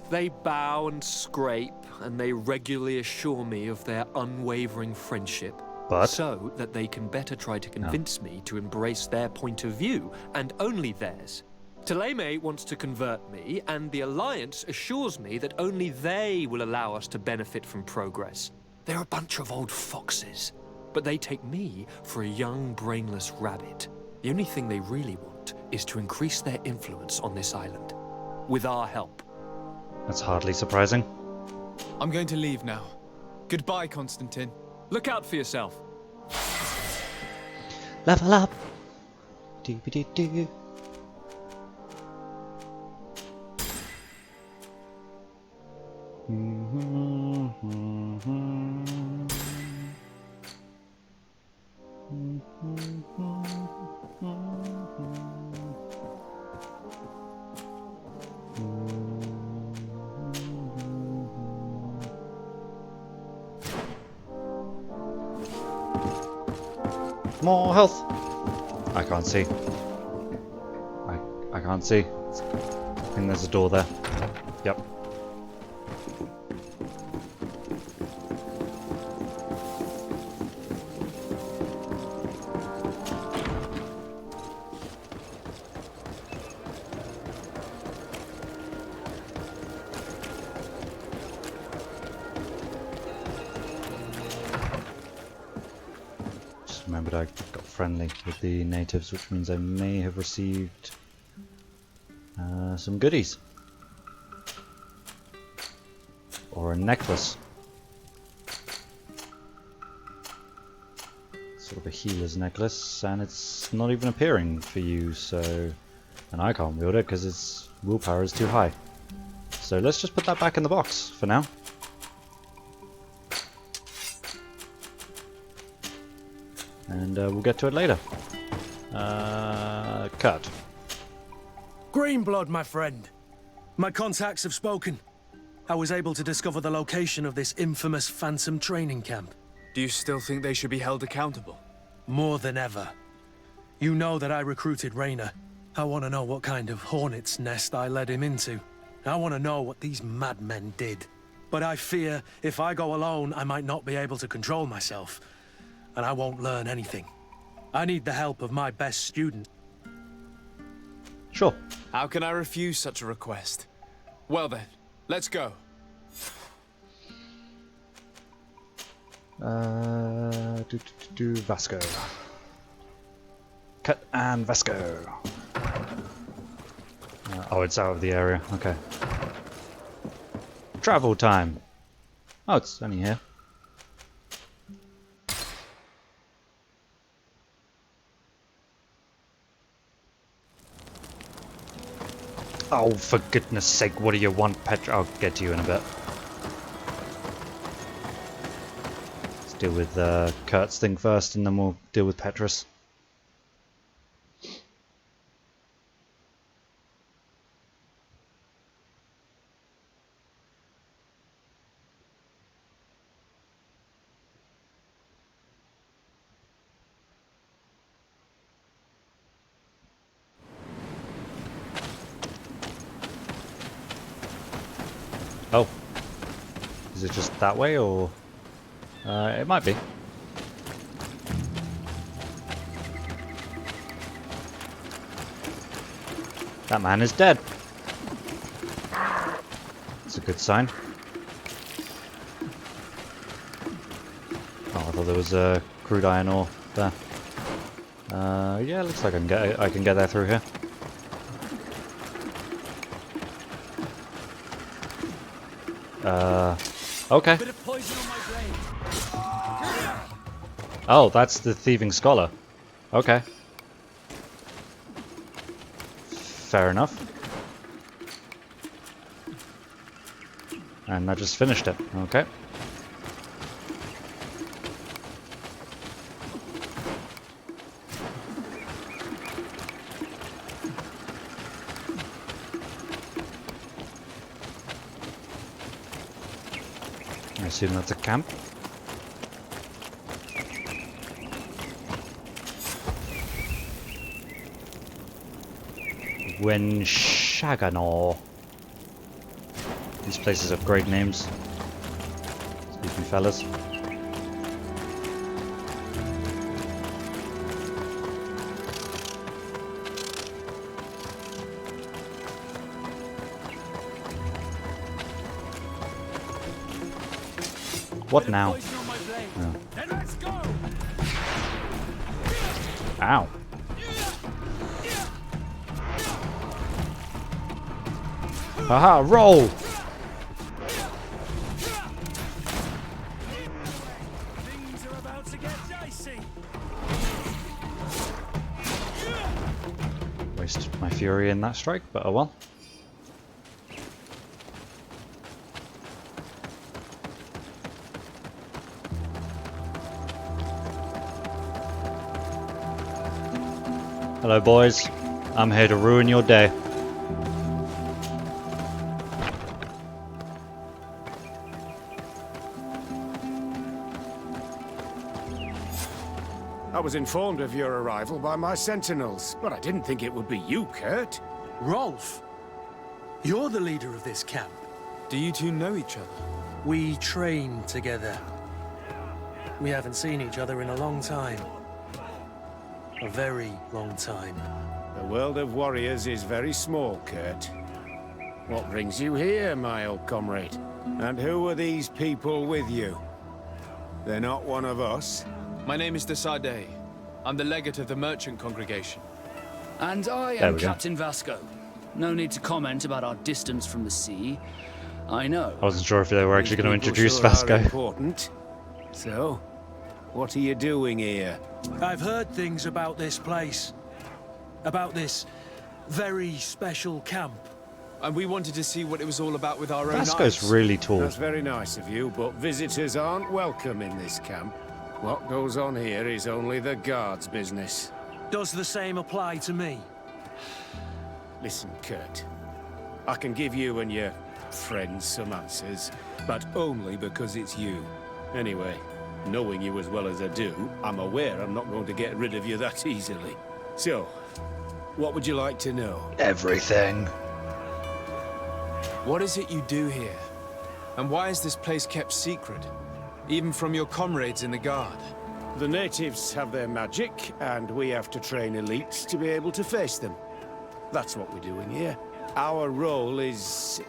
they bow and scrape, and they regularly assure me of their unwavering friendship. But? So that they can better try to convince me to embrace their point of view, and only theirs. Thélème wants to convert me, and the Alliance assures me that only they will allow us to benefit from progress. They're a bunch of old foxes, but they take me for a young, brainless rabbit. The only thing they really want is to increase their influence on this island. With our help. That's hardly surprising. I'm going to leave now. Goodbye, Constantine. Look out for yourself. Level up. Doo-ba-doo-doo. More health. I can't see. I can't see. I think there's a door there. Yep. Remembered I got friendly with the natives, which means I may have received some goodies. Or a necklace. Sort of a healer's necklace, and it's not even appearing for you, so... And I can't wield it because its willpower is too high. So let's just put that back in the box for now. And we'll get to it later. Cut. Greenblood, my friend. My contacts have spoken. I was able to discover the location of this infamous Phantom training camp. Do you still think they should be held accountable? More than ever. You know that I recruited Raynor. I want to know what kind of hornet's nest I led him into. I want to know what these madmen did. But I fear if I go alone, I might not be able to control myself. And I won't learn anything. I need the help of my best student. Sure. How can I refuse such a request? Well then, let's go. Vasco. Cut and Vasco. Oh, it's out of the area. Okay. Travel time. Oh, it's only here. Oh, for goodness sake, what do you want, Petra? I'll get to you in a bit. Let's deal with Kurt's thing first, and then we'll deal with Petra's. Oh. Is it just that way, or... it might be. That man is dead. That's a good sign. Oh, I thought there was a crude iron ore there. Yeah, looks like I can get there through here. Okay. Oh, that's the thieving scholar. Okay. Fair enough. And I just finished it. Okay. I assume that's a camp. Shaganor. These places have great names. Excuse me, fellas. What now? Oh. Ow. Haha, roll! Things are about to get dicey. Wasted my fury in that strike, but oh well. Hello boys, I'm here to ruin your day. I was informed of your arrival by my sentinels, but I didn't think it would be you, Kurt. Rolf, you're the leader of this camp. Do you two know each other? We train together. We haven't seen each other in a long time. A very long time. The world of warriors is very small, Kurt. What brings you here, my old comrade? And who are these people with you? They're not one of us? My name is Sardet. I'm the legate of the merchant congregation. And I am Captain Vasco. No need to comment about our distance from the sea. I know. I wasn't sure if they were actually going to introduce sure Vasco. Important. So, what are you doing here? I've heard things about this place. About this very special camp. And we wanted to see what it was all about with our own eyes. Vasco's really tall. That's very nice of you, but visitors aren't welcome in this camp. What goes on here is only the guards' business. Does the same apply to me? Listen, Kurt. I can give you and your friends some answers, but only because it's you. Anyway, knowing you as well as I do, I'm aware I'm not going to get rid of you that easily. So, what would you like to know? Everything. What is it you do here? And why is this place kept secret? Even from your comrades in the guard? The natives have their magic, and we have to train elites to be able to face them. That's what we're doing here. Our role is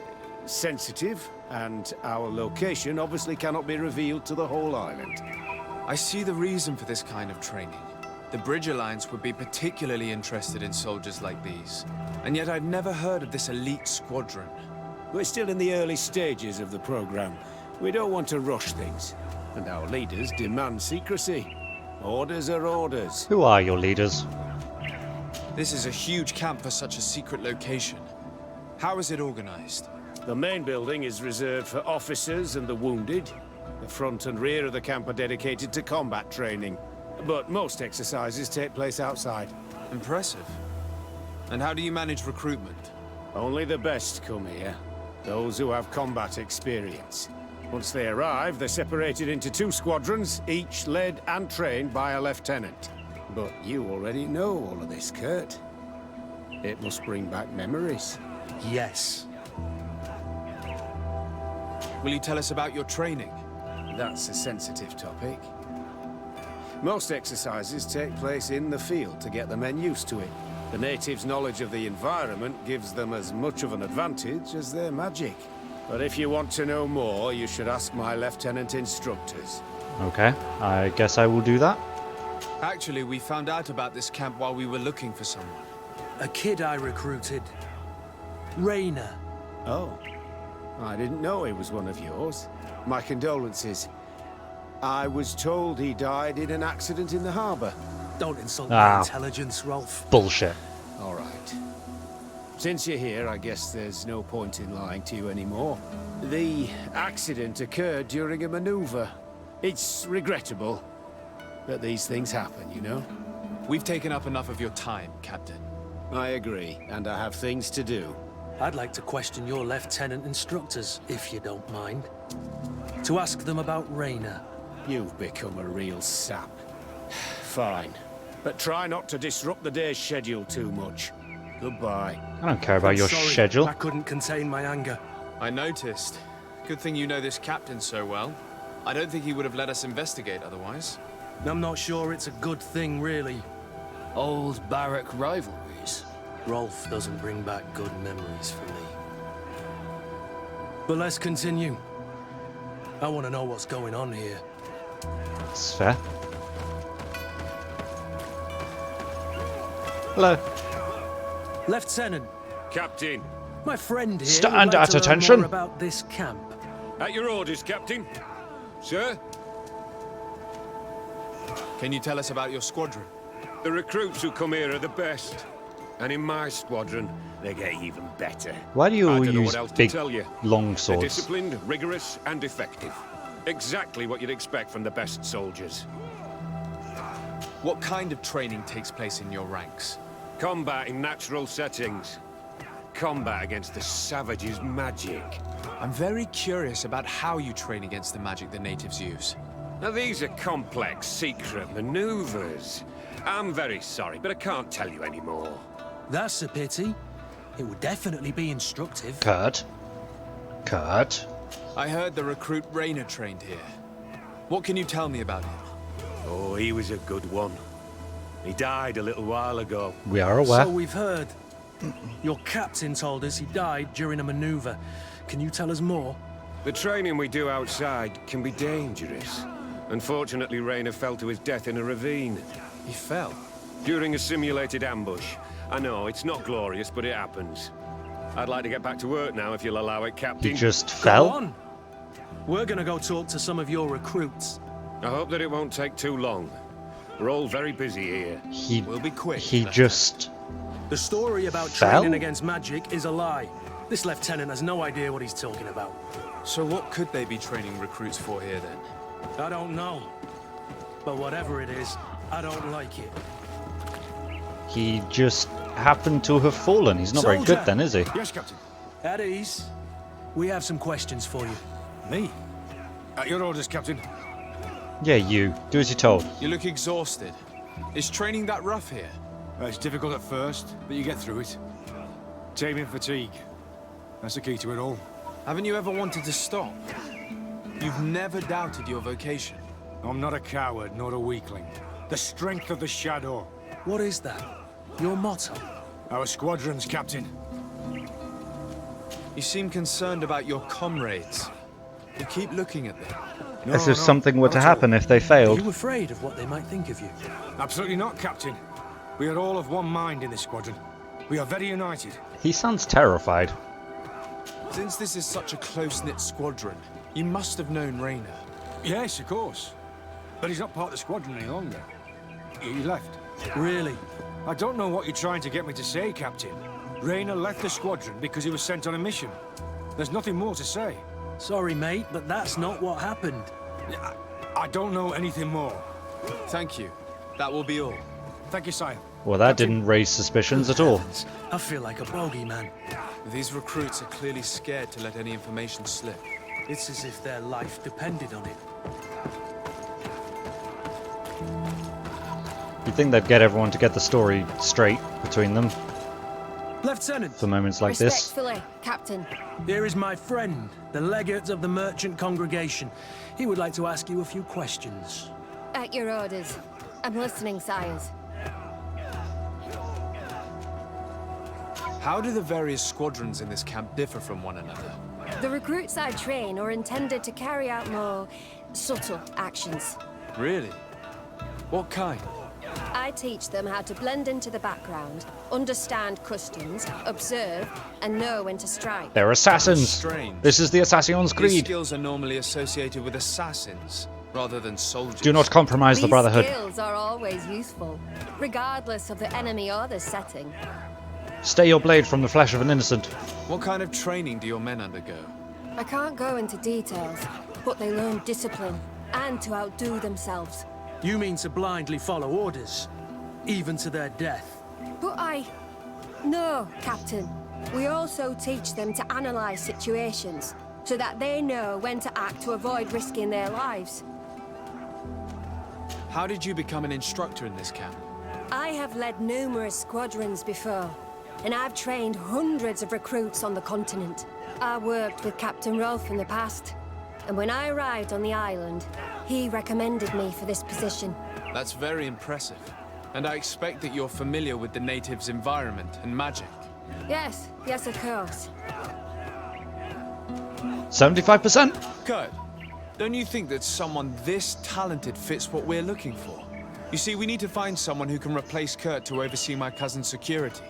sensitive, and our location obviously cannot be revealed to the whole island. I see the reason for this kind of training. The Bridge Alliance would be particularly interested in soldiers like these. And yet I've never heard of this elite squadron. We're still in the early stages of the program. We don't want to rush things. And our leaders demand secrecy. Orders are orders. Who are your leaders? This is a huge camp for such a secret location. How is it organized? The main building is reserved for officers and the wounded. The front and rear of the camp are dedicated to combat training. But most exercises take place outside. Impressive. And how do you manage recruitment? Only the best come here. Those who have combat experience. Once they arrive, they're separated into 2 squadrons, each led and trained by a lieutenant. But you already know all of this, Kurt. It must bring back memories. Yes. Will you tell us about your training? That's a sensitive topic. Most exercises take place in the field to get the men used to it. The natives' knowledge of the environment gives them as much of an advantage as their magic. But if you want to know more, you should ask my lieutenant instructors. Okay, I guess I will do that. Actually, we found out about this camp while we were looking for someone. A kid I recruited. Rainer. Oh. I didn't know he was one of yours. My condolences. I was told he died in an accident in the harbor. Don't insult my intelligence, Rolf. Bullshit. All right. Since you're here, I guess there's no point in lying to you anymore. The accident occurred during a maneuver. It's regrettable, but these things happen, you know? We've taken up enough of your time, Captain. I agree, and I have things to do. I'd like to question your lieutenant instructors, if you don't mind. To ask them about Rainer. You've become a real sap. Fine. But try not to disrupt the day's schedule too much. Goodbye. I don't care about I'm your sorry, schedule. I couldn't contain my anger. I noticed. Good thing you know this captain so well. I don't think he would have let us investigate otherwise. I'm not sure it's a good thing, really. Old barrack rivalries. Rolf doesn't bring back good memories for me. But let's continue. I want to know what's going on here. That's fair. Hello. Lieutenant. Captain. My friend here Stand would like at to learn attention. more about this camp. At your orders, Captain. Sir? Can you tell us about your squadron? The recruits who come here are the best. And in my squadron, they get even better. Why do you I don't know use what else big, to tell you. long They're swords? disciplined, rigorous, and effective. Exactly what you'd expect from the best soldiers. What kind of training takes place in your ranks? Combat in natural settings. Combat against the savages' magic. I'm very curious about how you train against the magic the natives use. Now these are complex, secret maneuvers. I'm very sorry, but I can't tell you anymore. That's a pity. It would definitely be instructive. Kurt. Kurt. I heard the recruit Rainer trained here. What can you tell me about him? Oh, he was a good one. He died a little while ago. We are aware. So we've heard. Your captain told us he died during a maneuver. Can you tell us more? The training we do outside can be dangerous. Unfortunately, Rainer fell to his death in a ravine. He fell? During a simulated ambush. I know, it's not glorious, but it happens. I'd like to get back to work now, if you'll allow it, Captain. He just Go fell? on. We're gonna go talk to some of your recruits. I hope that it won't take too long. We're all very busy here. We'll be quick. He just... The story about fell? training against magic is a lie. This lieutenant has no idea what he's talking about. So what could they be training recruits for here, then? I don't know. But whatever it is, I don't like it. he just happened to have fallen. He's not very good then, is he? Yes, Captain. At ease. We have some questions for you. Me? At your orders, Captain. Yeah, you. Do as you're told. You look exhausted. Is training that rough here? It's difficult at first, but you get through it. Taming fatigue. That's the key to it all. Haven't you ever wanted to stop? You've never doubted your vocation. I'm not a coward, nor a weakling. The strength of the Shadow. What is that? Your motto? Our squadrons, Captain. You seem concerned about your comrades. You keep looking at them. As if something were to happen if they Are failed. you afraid of what they might think of you? Absolutely not, Captain. We are all of one mind in this squadron. We are very united. He sounds terrified. Since this is such a close-knit squadron, you must have known Raynor. Yes, of course. But he's not part of the squadron any longer. He left. Really? I don't know what you're trying to get me to say, Captain. Raynor left the squadron because he was sent on a mission. There's nothing more to say. Sorry, mate, but that's not what happened. I don't know anything more. Thank you. That will be all. Thank you, sire. Well, that didn't raise suspicions at all. I feel like a bogeyman. These recruits are clearly scared to let any information slip. It's as if their life depended on it. You'd think they'd get everyone to get the story straight between them. Lieutenant! For moments like this. Respectfully, Captain. Here is my friend, the legate of the merchant congregation. He would like to ask you a few questions. At your orders. I'm listening, sires. How do the various squadrons in this camp differ from one another? The recruits I train are intended to carry out more subtle actions. Really? What kind? I teach them how to blend into the background, understand customs, observe, and know when to strike. They're assassins. Strange. This is the Assassin's These Creed. skills are normally associated with assassins, rather than soldiers. Do not compromise the Brotherhood. These skills are always useful, regardless of the enemy or the setting. Stay your blade from the flesh of an innocent. What kind of training do your men undergo? I can't go into details, but they learn discipline, and to outdo themselves. You mean to blindly follow orders, even to their death? But No, Captain. We also teach them to analyze situations, so that they know when to act to avoid risking their lives. How did you become an instructor in this camp? I have led numerous squadrons before, and I've trained hundreds of recruits on the continent. I worked with Captain Rolfe in the past, and when I arrived on the island, he recommended me for this position. That's very impressive. And I expect that you're familiar with the natives' environment and magic. Yes, of course. 75%? Kurt, don't you think that someone this talented fits what we're looking for? You see, we need to find someone who can replace Kurt to oversee my cousin's security.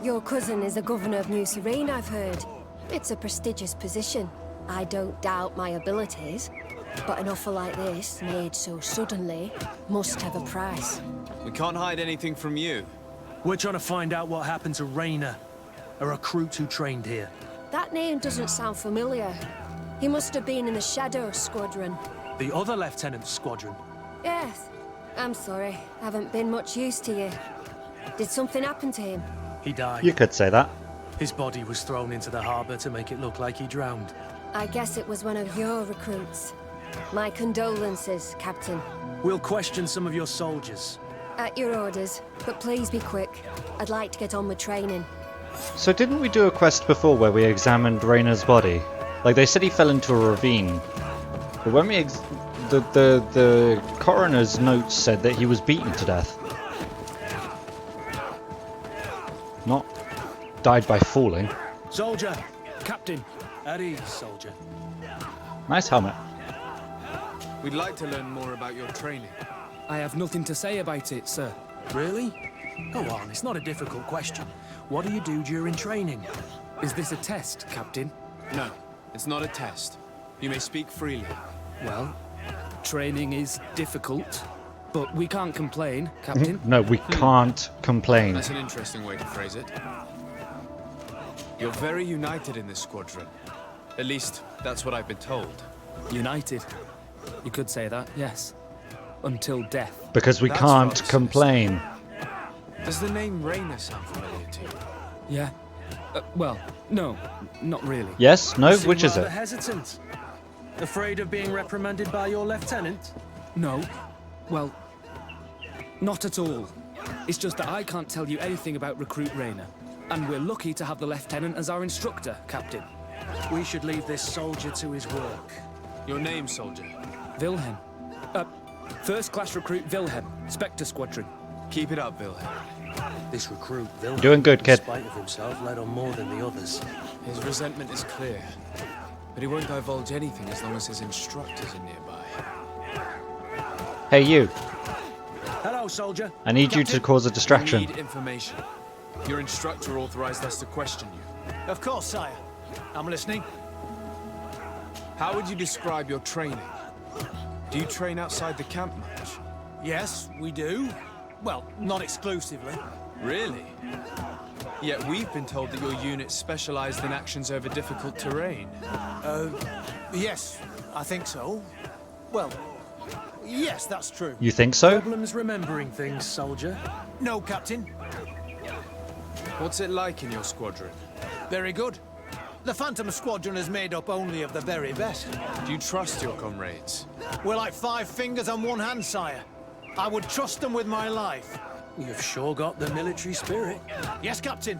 Your cousin is a governor of New Serene, I've heard. It's a prestigious position. I don't doubt my abilities, but an offer like this, made so suddenly, must have a price. We can't hide anything from you. We're trying to find out what happened to Raynor, a recruit who trained here. That name doesn't sound familiar. He must have been in the Shadow Squadron. The other lieutenant's squadron? Yes. I'm sorry. Haven't been much use to you. Did something happen to him? He died. You could say that. His body was thrown into the harbor to make it look like he drowned. I guess it was one of your recruits. My condolences, Captain. We'll question some of your soldiers. At your orders, but please be quick. I'd like to get on with training. So didn't we do a quest before where we examined Raynor's body? Like, they said he fell into a ravine. But when we the coroner's notes said that he was beaten to death. Not died by falling. Soldier! Captain! At ease, soldier. Nice helmet. We'd like to learn more about your training. I have nothing to say about it, sir. Really? Go on, it's not a difficult question. What do you do during training? Is this a test, Captain? No, it's not a test. You may speak freely. Well, training is difficult, but we can't complain, Captain. No, we can't complain. That's an interesting way to phrase it. You're very united in this squadron. At least, that's what I've been told. United. You could say that, yes. Until death. Because we That's can't what I was complain. Does the name Rainer sound familiar to you? Yeah. Well, no, not really. Yes? No? You seem Which is rather it? hesitant. Afraid of being reprimanded by your lieutenant? No. Well, not at all. It's just that I can't tell you anything about Recruit Rainer. And we're lucky to have the lieutenant as our instructor, Captain. We should leave this soldier to his work. Your name, soldier? Wilhelm. First class recruit Wilhelm, Spectre Squadron. Keep it up, Wilhelm. This recruit, Wilhelm, Doing good, kid. in spite of himself, led on more than the others. His resentment is clear, but he won't divulge anything as long as his instructors are nearby. Hey, you. Hello, soldier. I need you to cause a distraction. We need information. Your instructor authorized us to question you. Of course, sire. I'm listening. How would you describe your training? Do you train outside the camp much? Yes, we do. Well, not exclusively. Really? Yet we've been told that your unit specialized in actions over difficult terrain. Yes, I think so. Well, yes, that's true. You think so? Problems remembering things, soldier? No, Captain. What's it like in your squadron? Very good. The Phantom Squadron is made up only of the very best. Do you trust your comrades? We're like 5 fingers on one hand, sire. I would trust them with my life. You've sure got the military spirit. Yes, Captain.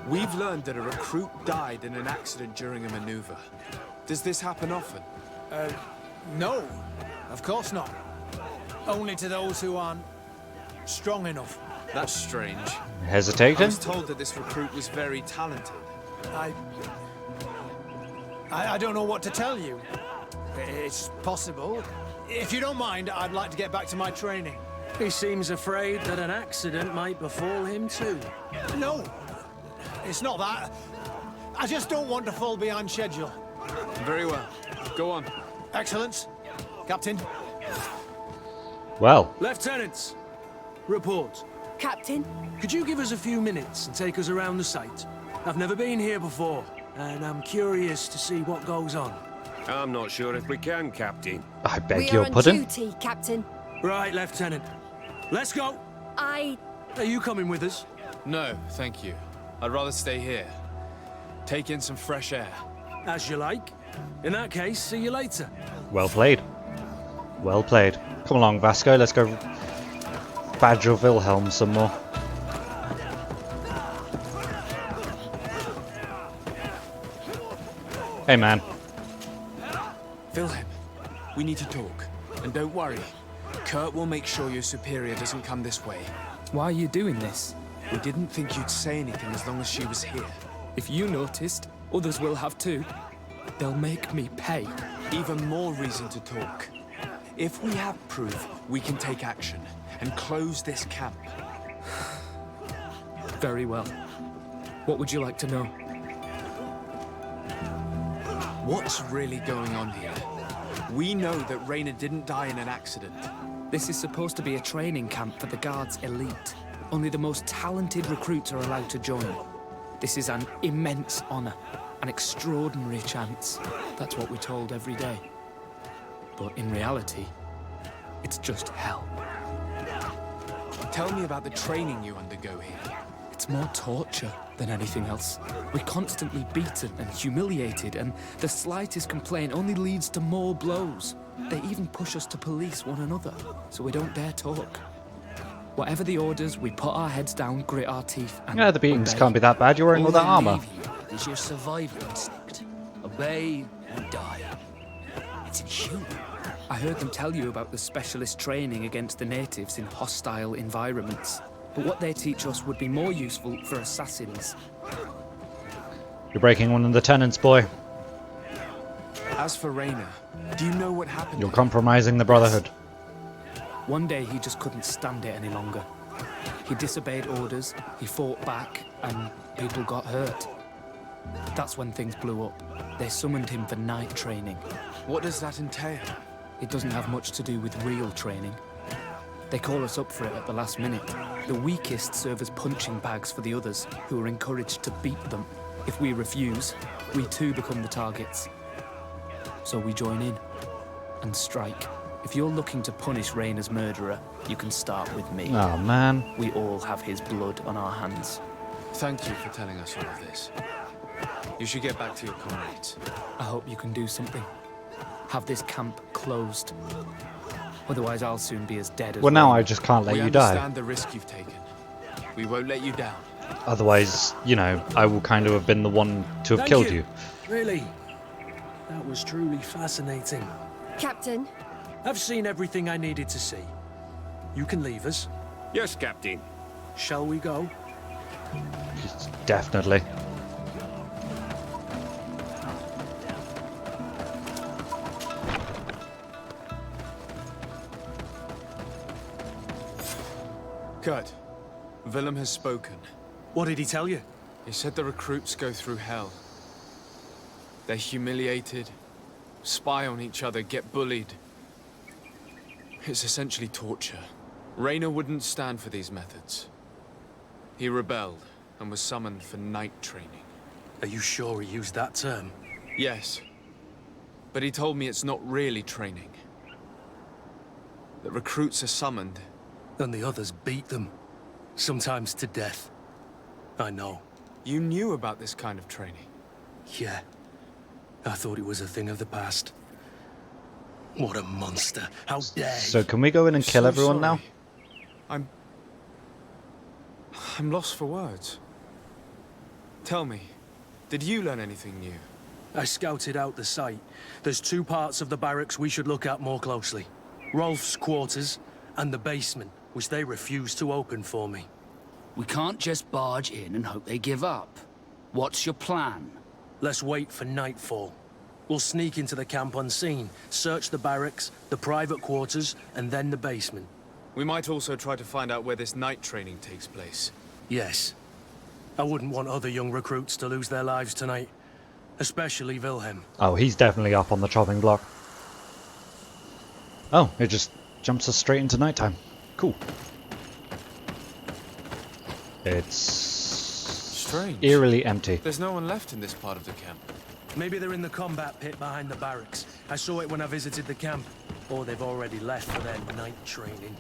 We've learned that a recruit died in an accident during a maneuver. Does this happen often? No. Of course not. Only to those who aren't strong enough. That's strange. I Hesitating? was told that this recruit was very talented. I don't know what to tell you. It's possible. If you don't mind, I'd like to get back to my training. He seems afraid that an accident might befall him too. No, it's not that. I just don't want to fall behind schedule. Very well. Go on. Excellence. Captain. Well. Lieutenants, report. Captain? Could you give us a few minutes and take us around the site? I've never been here before, and I'm curious to see what goes on. I'm not sure if we can, Captain. I beg We your are on pardon? duty, Captain. Right, Lieutenant. Let's go. Are you coming with us? No, thank you. I'd rather stay here. Take in some fresh air. As you like. In that case, see you later. Well played. Well played. Come along, Vasco. Let's go badger Wilhelm some more. Hey, man. Wilhelm, we need to talk. And don't worry. Kurt will make sure your superior doesn't come this way. Why are you doing this? We didn't think you'd say anything as long as she was here. If you noticed, others will have too. They'll make me pay. Even more reason to talk. If we have proof, we can take action and close this camp. Very well. What would you like to know? What's really going on here? We know that Rainer didn't die in an accident. This is supposed to be a training camp for the Guard's elite. Only the most talented recruits are allowed to join. This is an immense honor, an extraordinary chance. That's what we're told every day. But in reality, it's just hell. Tell me about the training you undergo here. It's more torture than anything else. We're constantly beaten and humiliated, and the slightest complaint only leads to more blows. They even push us to police one another, so we don't dare talk. Whatever the orders, we put our heads down, grit our teeth, and Yeah, the beatings obey. can't be that bad. You're wearing all that armor. Is your survival instinct. Obey or die. It's inhuman. I heard them tell you about the specialist training against the natives in hostile environments. But what they teach us would be more useful for assassins. You're breaking one of the tenants, boy. As for Rainer, do you know what happened? You're compromising the Brotherhood. One day he just couldn't stand it any longer. He disobeyed orders, he fought back, and people got hurt. That's when things blew up. They summoned him for night training. What does that entail? It doesn't have much to do with real training. They call us up for it at the last minute. The weakest serve as punching bags for the others, who are encouraged to beat them. If we refuse, we too become the targets. So we join in and strike If you're looking to punish Rayna's murderer, you can start with me. Oh, man. We all have his blood on our hands. Thank you for telling us all of this. You should get back to your comrades. I hope you can do something. Have this camp closed. Otherwise, I'll soon be as dead as Well, now Rayna. I just can't let We you die. understand the risk you've taken. We won't let you down. Otherwise, you know, I will kind of have been the one to have Thank killed you. you. Really? That was truly fascinating. Captain? I've seen everything I needed to see. You can leave us. Yes, Captain. Shall we go? Definitely. Kurt, Willem has spoken. What did he tell you? He said the recruits go through hell. They're humiliated, spy on each other, get bullied. It's essentially torture. Rayna wouldn't stand for these methods. He rebelled and was summoned for night training. Are you sure he used that term? Yes. But he told me it's not really training. That recruits are summoned. And the others beat them. Sometimes to death. I know. You knew about this kind of training? Yeah. I thought it was a thing of the past. What a monster. How dare he? So can we go in and kill everyone now? I'm lost for words. Tell me, did you learn anything new? I scouted out the site. There's 2 parts of the barracks we should look at more closely. Rolf's quarters and the basement, which they refused to open for me. We can't just barge in and hope they give up. What's your plan? Let's wait for nightfall. We'll sneak into the camp unseen, search the barracks, the private quarters, and then the basement. We might also try to find out where this night training takes place. Yes. I wouldn't want other young recruits to lose their lives tonight. Especially Wilhelm. Oh, he's definitely up on the chopping block. Oh, it just jumps us straight into nighttime. Cool. It's strange. Eerily empty. There's no one left in this part of the camp. Maybe they're in the combat pit behind the barracks. I saw it when I visited the camp. Or they've already left for their night training.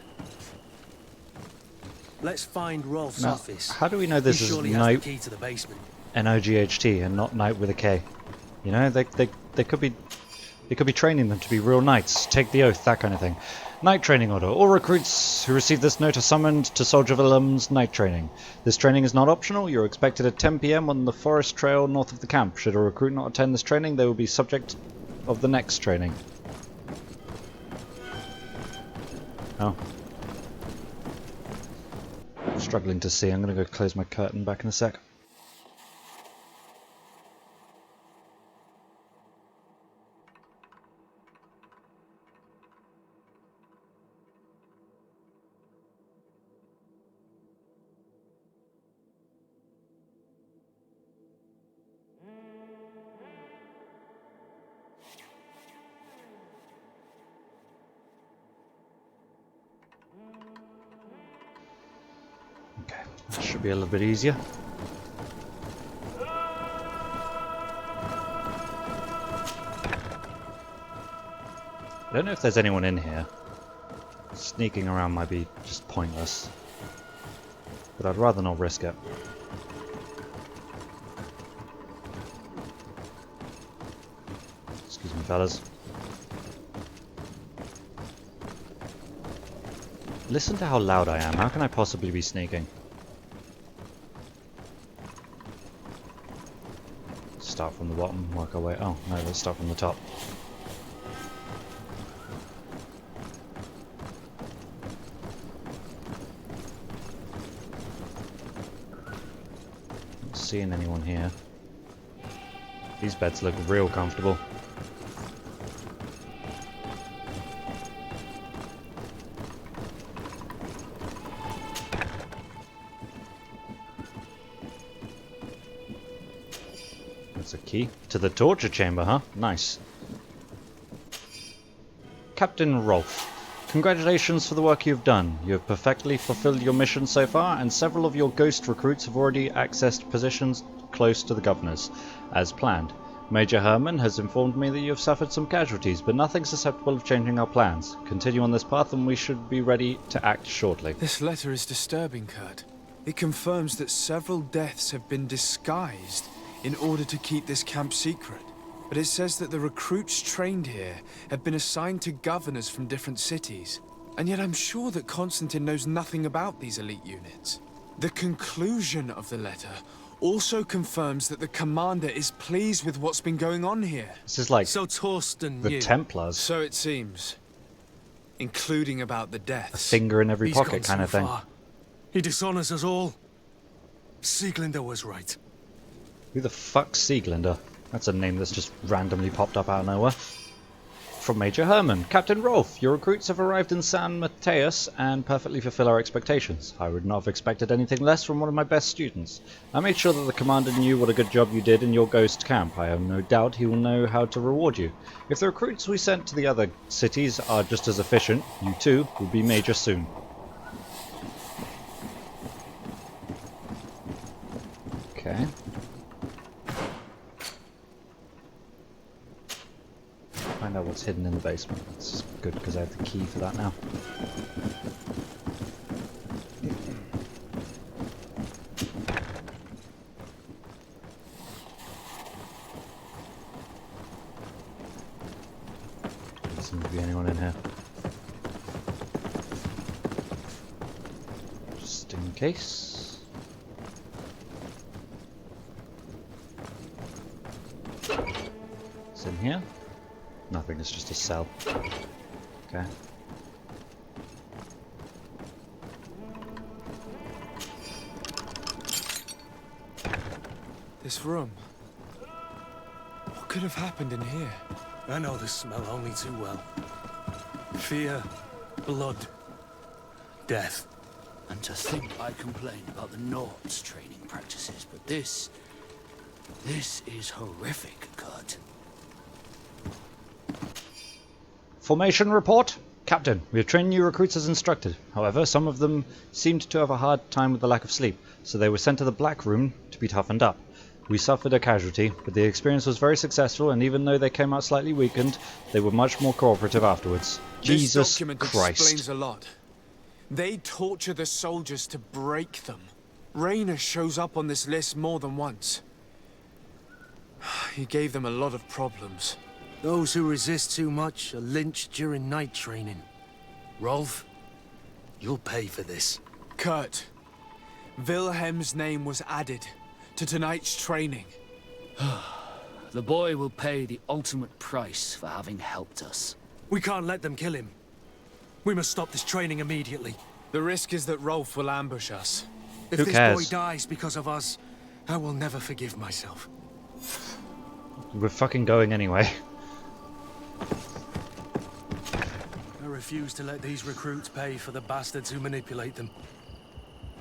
Let's find Rolf's Now, office. how do we know this He is surely has night the key to the basement. N-O-G-H-T and not night with a K? You know, they could be training them to be real knights, take the oath, that kind of thing. Night training order. All recruits who receive this note are summoned to Soldier Willem's night training. This training is not optional. You're expected at 10 PM on the forest trail north of the camp. Should a recruit not attend this training, they will be subject of the next training. Oh. Struggling to see. I'm going to go close my curtain back in a sec. Okay, that should be a little bit easier. I don't know if there's anyone in here. Sneaking around might be just pointless. But I'd rather not risk it. Excuse me, fellas. Listen to how loud I am. How can I possibly be sneaking? Start from the bottom, work our way. Oh, no, let's start from the top. Not seeing anyone here. These beds look real comfortable. That's a key to the torture chamber, huh? Nice. Captain Rolf, congratulations for the work you've done. You have perfectly fulfilled your mission so far, and several of your ghost recruits have already accessed positions close to the governors, as planned. Major Herman has informed me that you have suffered some casualties, but nothing susceptible of changing our plans. Continue on this path and we should be ready to act shortly. This letter is disturbing, Kurt. It confirms that several deaths have been disguised in order to keep this camp secret. But it says that the recruits trained here have been assigned to governors from different cities. And yet I'm sure that Constantine knows nothing about these elite units. The conclusion of the letter also confirms that the commander is pleased with what's been going on here. This is like so Torsten the knew. Templars. So it seems. Including about the deaths. A finger in every He's pocket gone kind too of thing. far. He dishonors us all. Sieglinder was right. Who the fuck's Sieglinder? That's a name that's just randomly popped up out of nowhere. From Major Herman. Captain Rolf, your recruits have arrived in San Mateus and perfectly fulfill our expectations. I would not have expected anything less from one of my best students. I made sure that the commander knew what a good job you did in your ghost camp. I have no doubt he will know how to reward you. If the recruits we sent to the other cities are just as efficient, you too will be major soon. Okay. Find out what's hidden in the basement. That's good because I have the key for that now. Doesn't seem to be anyone in here. Just in case. It's in here. Nothing, it's just a cell. Okay. This room. What could have happened in here? I know this smell only too well. Fear, blood, death. And to think I complain about the Nords' training practices, but this is horrific, Kurt. Formation report. Captain, we have trained new recruits as instructed. However, some of them seemed to have a hard time with the lack of sleep, so they were sent to the Black Room to be toughened up. We suffered a casualty, but the experience was very successful, and even though they came out slightly weakened, they were much more cooperative afterwards. Jesus This document Christ. explains a lot. They torture the soldiers to break them. Raynor shows up on this list more than once. He gave them a lot of problems. Those who resist too much are lynched during night training. Rolf, you'll pay for this. Kurt, Wilhelm's name was added to tonight's training. The boy will pay the ultimate price for having helped us. We can't let them kill him. We must stop this training immediately. The risk is that Rolf will ambush us. If Who this cares? boy dies because of us, I will never forgive myself. We're fucking going anyway. I refuse to let these recruits pay for the bastards who manipulate them.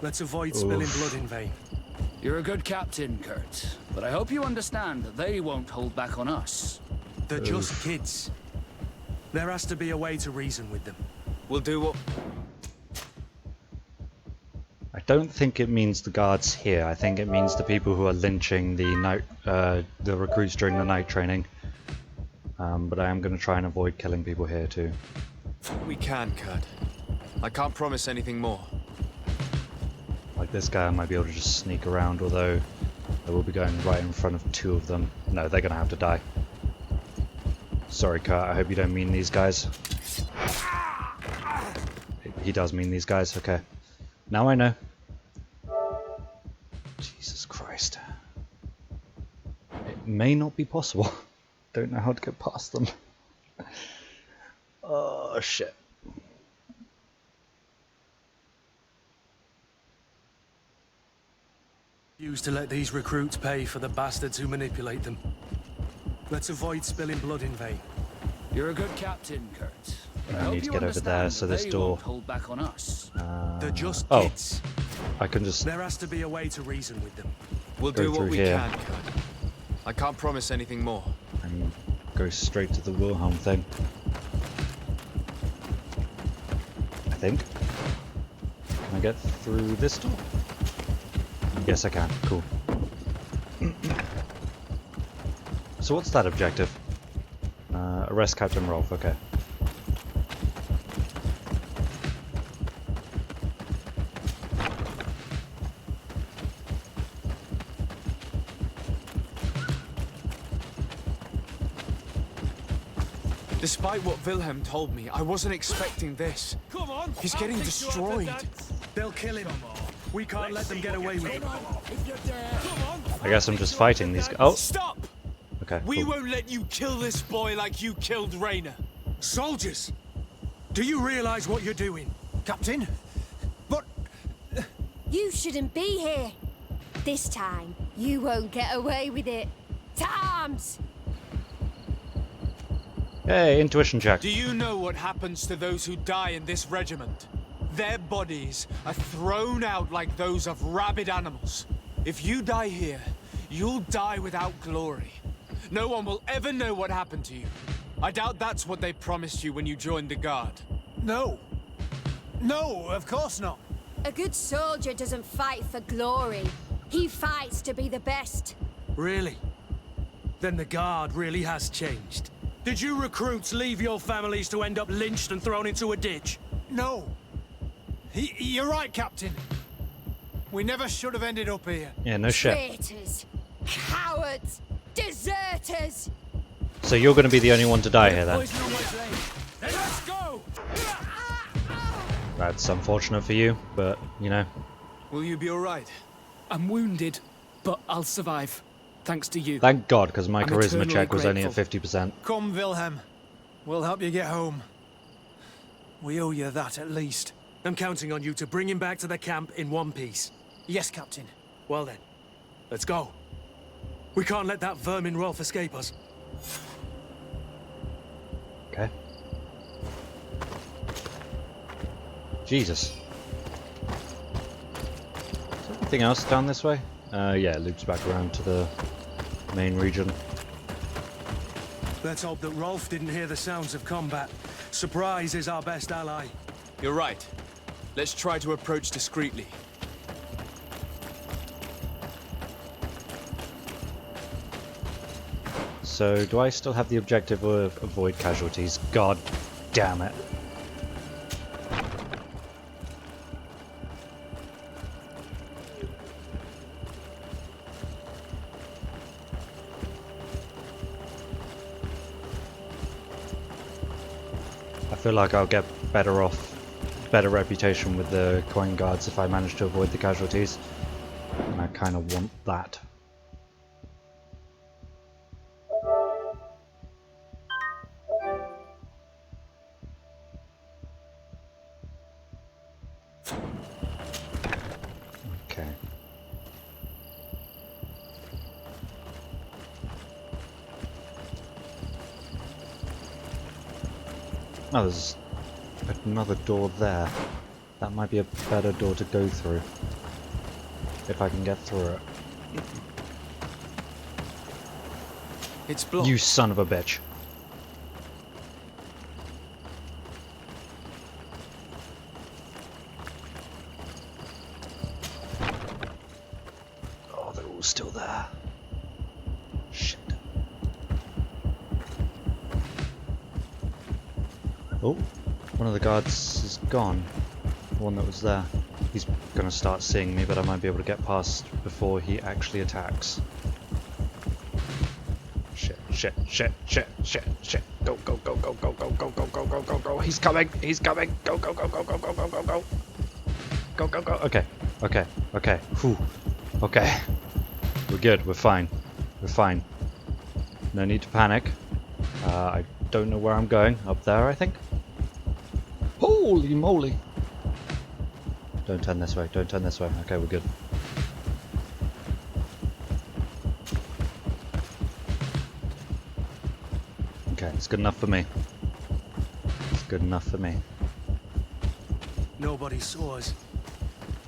Let's avoid spilling blood in vain. You're a good captain, Kurt, but I hope you understand that they won't hold back on us. They're just kids. There has to be a way to reason with them. We'll do what... I don't think it means the guards here. I think it means the people who are lynching the recruits during the night training. But I am going to try and avoid killing people here too. We can, Kurt. I can't promise anything more. Like this guy, I might be able to just sneak around, although I will be going right in front of two of them. No, they're going to have to die. Sorry, Kurt, I hope you don't mean these guys. He does mean these guys, okay. Now I know. Jesus Christ. It may not be possible. Don't know how to get past them. Oh, shit. Refuse to let these recruits pay for the bastards who manipulate them. Let's avoid spilling blood in vain. You're a good captain, Kurt. I need to get over there, so this door... hold back on us. They're just kids. I can just... There has to be a way to reason with them. We'll Go do what through we here. can, Kurt. I can't promise anything more. And go straight to the Wilhelm thing. I think. Can I get through this door? Yes, I can. Cool. So what's that objective? Arrest Captain Rolf, okay. Despite what Wilhelm told me, I wasn't expecting this. Come on! He's getting destroyed. They'll kill him. We can't let them get away with it. I guess I'm just fighting these guys. Oh! Stop! Okay, We cool. won't let you kill this boy like you killed Rainer. Soldiers! Do you realize what you're doing? Captain? But... You shouldn't be here. This time, you won't get away with it. To arms! Hey, intuition check. Do you know what happens to those who die in this regiment? Their bodies are thrown out like those of rabid animals. If you die here, you'll die without glory. No one will ever know what happened to you. I doubt that's what they promised you when you joined the Guard. No. No, of course not. A good soldier doesn't fight for glory. He fights to be the best. Really? Then the Guard really has changed. Did you recruits leave your families to end up lynched and thrown into a ditch? No. You're right, Captain. We never should have ended up here. Yeah, no shit. Traitors, cowards, deserters. So you're going to be the only one to die here then? Let's go! That's unfortunate for you, but, you know. Will you be alright? I'm wounded, but I'll survive. Thanks to you. Thank God, because my I'm charisma eternally check was only at grateful. 50%. Come, Wilhelm. We'll help you get home. We owe you that at least. I'm counting on you to bring him back to the camp in one piece. Yes, Captain. Well then, let's go. We can't let that vermin Rolf escape us. Okay. Jesus. Is there anything else down this way? Yeah, it loops back around to the main region. Let's hope that Rolf didn't hear the sounds of combat. Surprise is our best ally. You're right. Let's try to approach discreetly. So, do I still have the objective of avoid casualties? God damn it. I feel like I'll get better reputation with the coin guards if I manage to avoid the casualties. And I kind of want that. Okay. Oh, there's another door there. That might be a better door to go through. If I can get through it. It's blocked. You son of a bitch. Oh, they're all still there. Shit. Oh, one of the guards is gone. The one that was there. He's gonna start seeing me, but I might be able to get past before he actually attacks. Shit, shit, shit, shit, shit, shit. Go, go, go, go, go, go, go, go, go, go, go, go. He's coming, he's coming. Go, go, go, go, go, go, go, go, go. Go, go, go. Okay, okay, okay. Whew. Okay. We're good, we're fine. We're fine. No need to panic. I don't know where I'm going. Up there, I think. Holy moly! Don't turn this way, don't turn this way. Okay, we're good. Okay, it's good enough for me. It's good enough for me. Nobody saw us.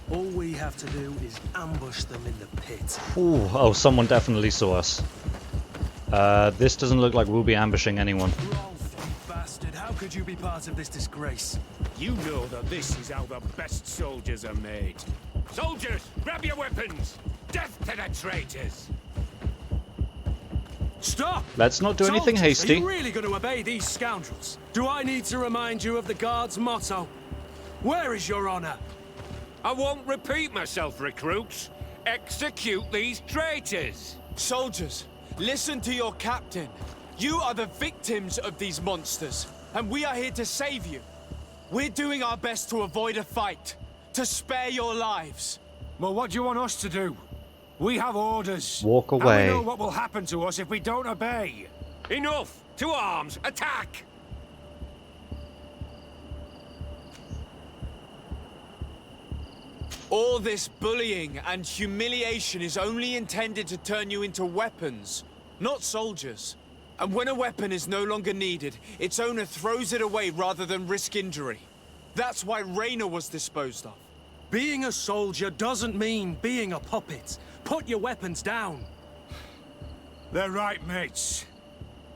All we have to do is ambush them in the pit. Ooh, oh, someone definitely saw us. This doesn't look like we'll be ambushing anyone. Rolf, you bastard, how could you be part of this disgrace? You know that this is how the best soldiers are made. Soldiers, grab your weapons! Death to the traitors! Stop! Let's not do anything Soldiers, hasty. Are you really going to obey these scoundrels? Do I need to remind you of the Guard's motto? Where is your honor? I won't repeat myself, recruits. Execute these traitors! Soldiers, listen to your captain. You are the victims of these monsters, and we are here to save you. We're doing our best to avoid a fight, to spare your lives. Well, what do you want us to do? We have orders. Walk And away. we know what will happen to us if we don't obey. Enough! To arms! Attack! All this bullying and humiliation is only intended to turn you into weapons, not soldiers. And when a weapon is no longer needed, its owner throws it away rather than risk injury. That's why Raina was disposed of. Being a soldier doesn't mean being a puppet. Put your weapons down. They're right, mates.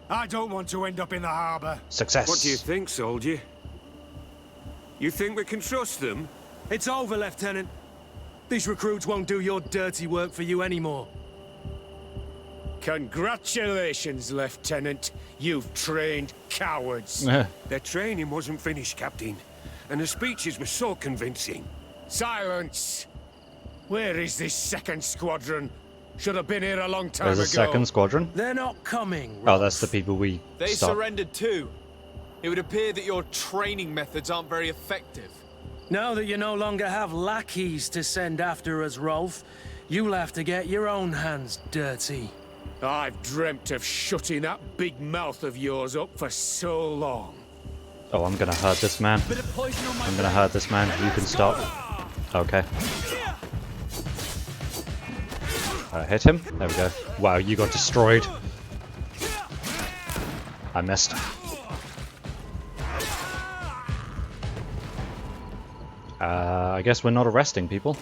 I don't want to end up in the harbor. Success. What do you think, soldier? You think we can trust them? It's over, Lieutenant. These recruits won't do your dirty work for you anymore. Congratulations, Lieutenant. You've trained cowards. Their training wasn't finished, Captain. And the speeches were so convincing. Silence! Where is this second squadron? Should have been here a long time There's a ago. second squadron. They're not coming. Oh, that's the people we They stopped. surrendered too. It would appear that your training methods aren't very effective. Now that you no longer have lackeys to send after us, Rolf, you'll have to get your own hands dirty. I've dreamt of shutting that big mouth of yours up for so long. Oh, I'm gonna hurt this man. I'm gonna hurt this man. You can stop. Okay. Hit him. There we go. Wow, you got destroyed. I missed. I guess we're not arresting people.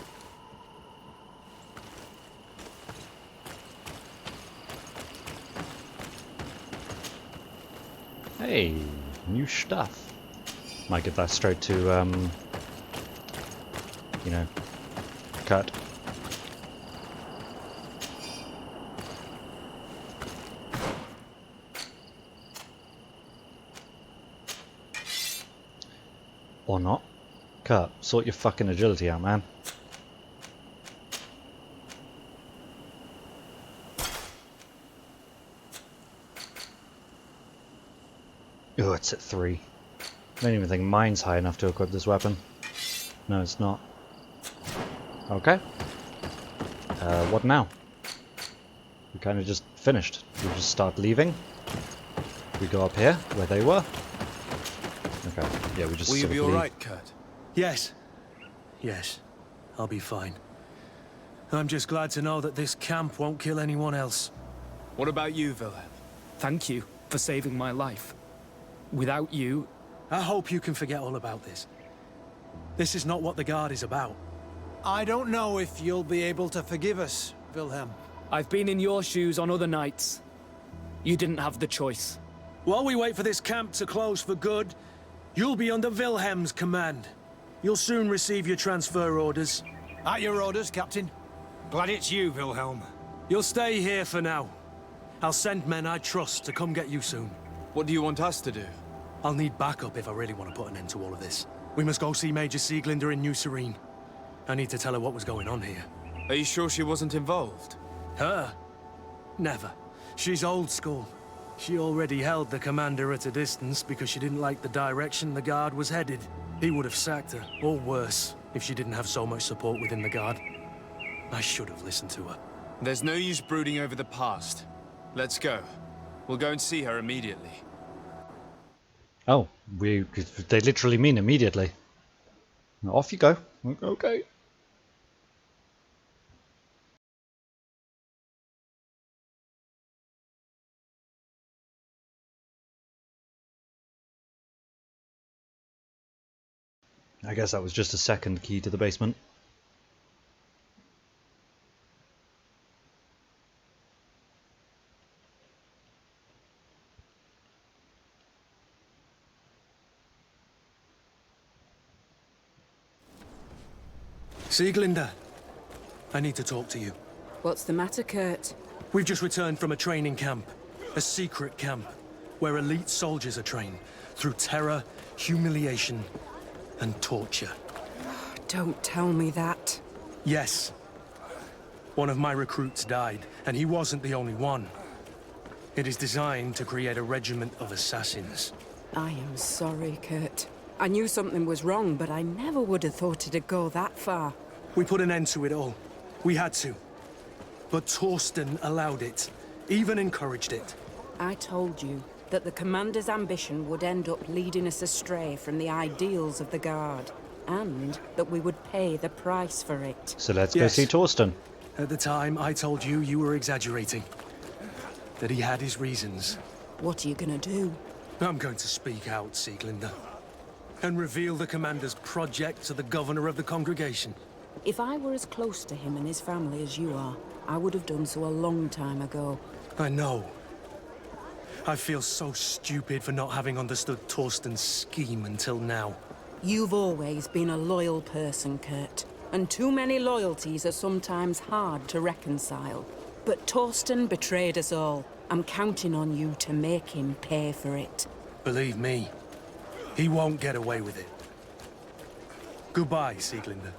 Hey, new stuff. Might give that straight to, you know, cut. Or not. Cut. Sort your fucking agility out, man. Oh, it's at 3. I don't even think mine's high enough to equip this weapon. No, it's not. Okay. What now? We kind of just finished. We just start leaving. We go up here, where they were. Okay, yeah, we just Will you sort be of leave. alright, Kurt? Yes. Yes. I'll be fine. I'm just glad to know that this camp won't kill anyone else. What about you, Wilhelm? Thank you for saving my life. Without you... I hope you can forget all about this. This is not what the Guard is about. I don't know if you'll be able to forgive us, Wilhelm. I've been in your shoes on other nights. You didn't have the choice. While we wait for this camp to close for good, you'll be under Wilhelm's command. You'll soon receive your transfer orders. At your orders, Captain. Glad it's you, Wilhelm. You'll stay here for now. I'll send men I trust to come get you soon. What do you want us to do? I'll need backup if I really want to put an end to all of this. We must go see Major Sieglinder in New Serene. I need to tell her what was going on here. Are you sure she wasn't involved? Her? Never. She's old school. She already held the commander at a distance because she didn't like the direction the Guard was headed. He would have sacked her, or worse, if she didn't have so much support within the Guard. I should have listened to her. There's no use brooding over the past. Let's go. We'll go and see her immediately. Oh, they literally mean immediately. Off you go. Okay. I guess that was just a second key to the basement. Sieglinder, I need to talk to you. What's the matter, Kurt? We've just returned from a training camp. A secret camp where elite soldiers are trained through terror, humiliation, and torture. Don't tell me that. Yes. One of my recruits died, and he wasn't the only one. It is designed to create a regiment of assassins. I am sorry, Kurt. I knew something was wrong, but I never would have thought it'd go that far. We put an end to it all. We had to. But Torsten allowed it, even encouraged it. I told you that the commander's ambition would end up leading us astray from the ideals of the Guard, and that we would pay the price for it. So let's go see Torsten. At the time, I told you you were exaggerating. That he had his reasons. What are you gonna do? I'm going to speak out, Sieglinde. And reveal the commander's project to the governor of the congregation. If I were as close to him and his family as you are, I would have done so a long time ago. I know. I feel so stupid for not having understood Torsten's scheme until now. You've always been a loyal person, Kurt. And too many loyalties are sometimes hard to reconcile. But Torsten betrayed us all. I'm counting on you to make him pay for it. Believe me, he won't get away with it. Goodbye, Sieglinde.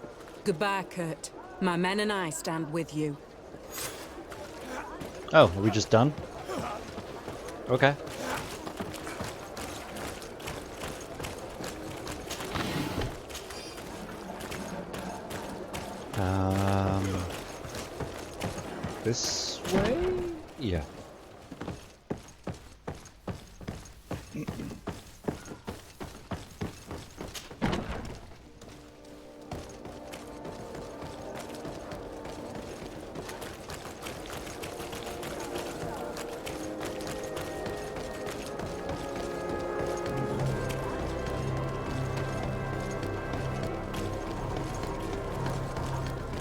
Goodbye, Kurt. My men and I stand with you. Oh, are we just done? Okay. This way? Yeah.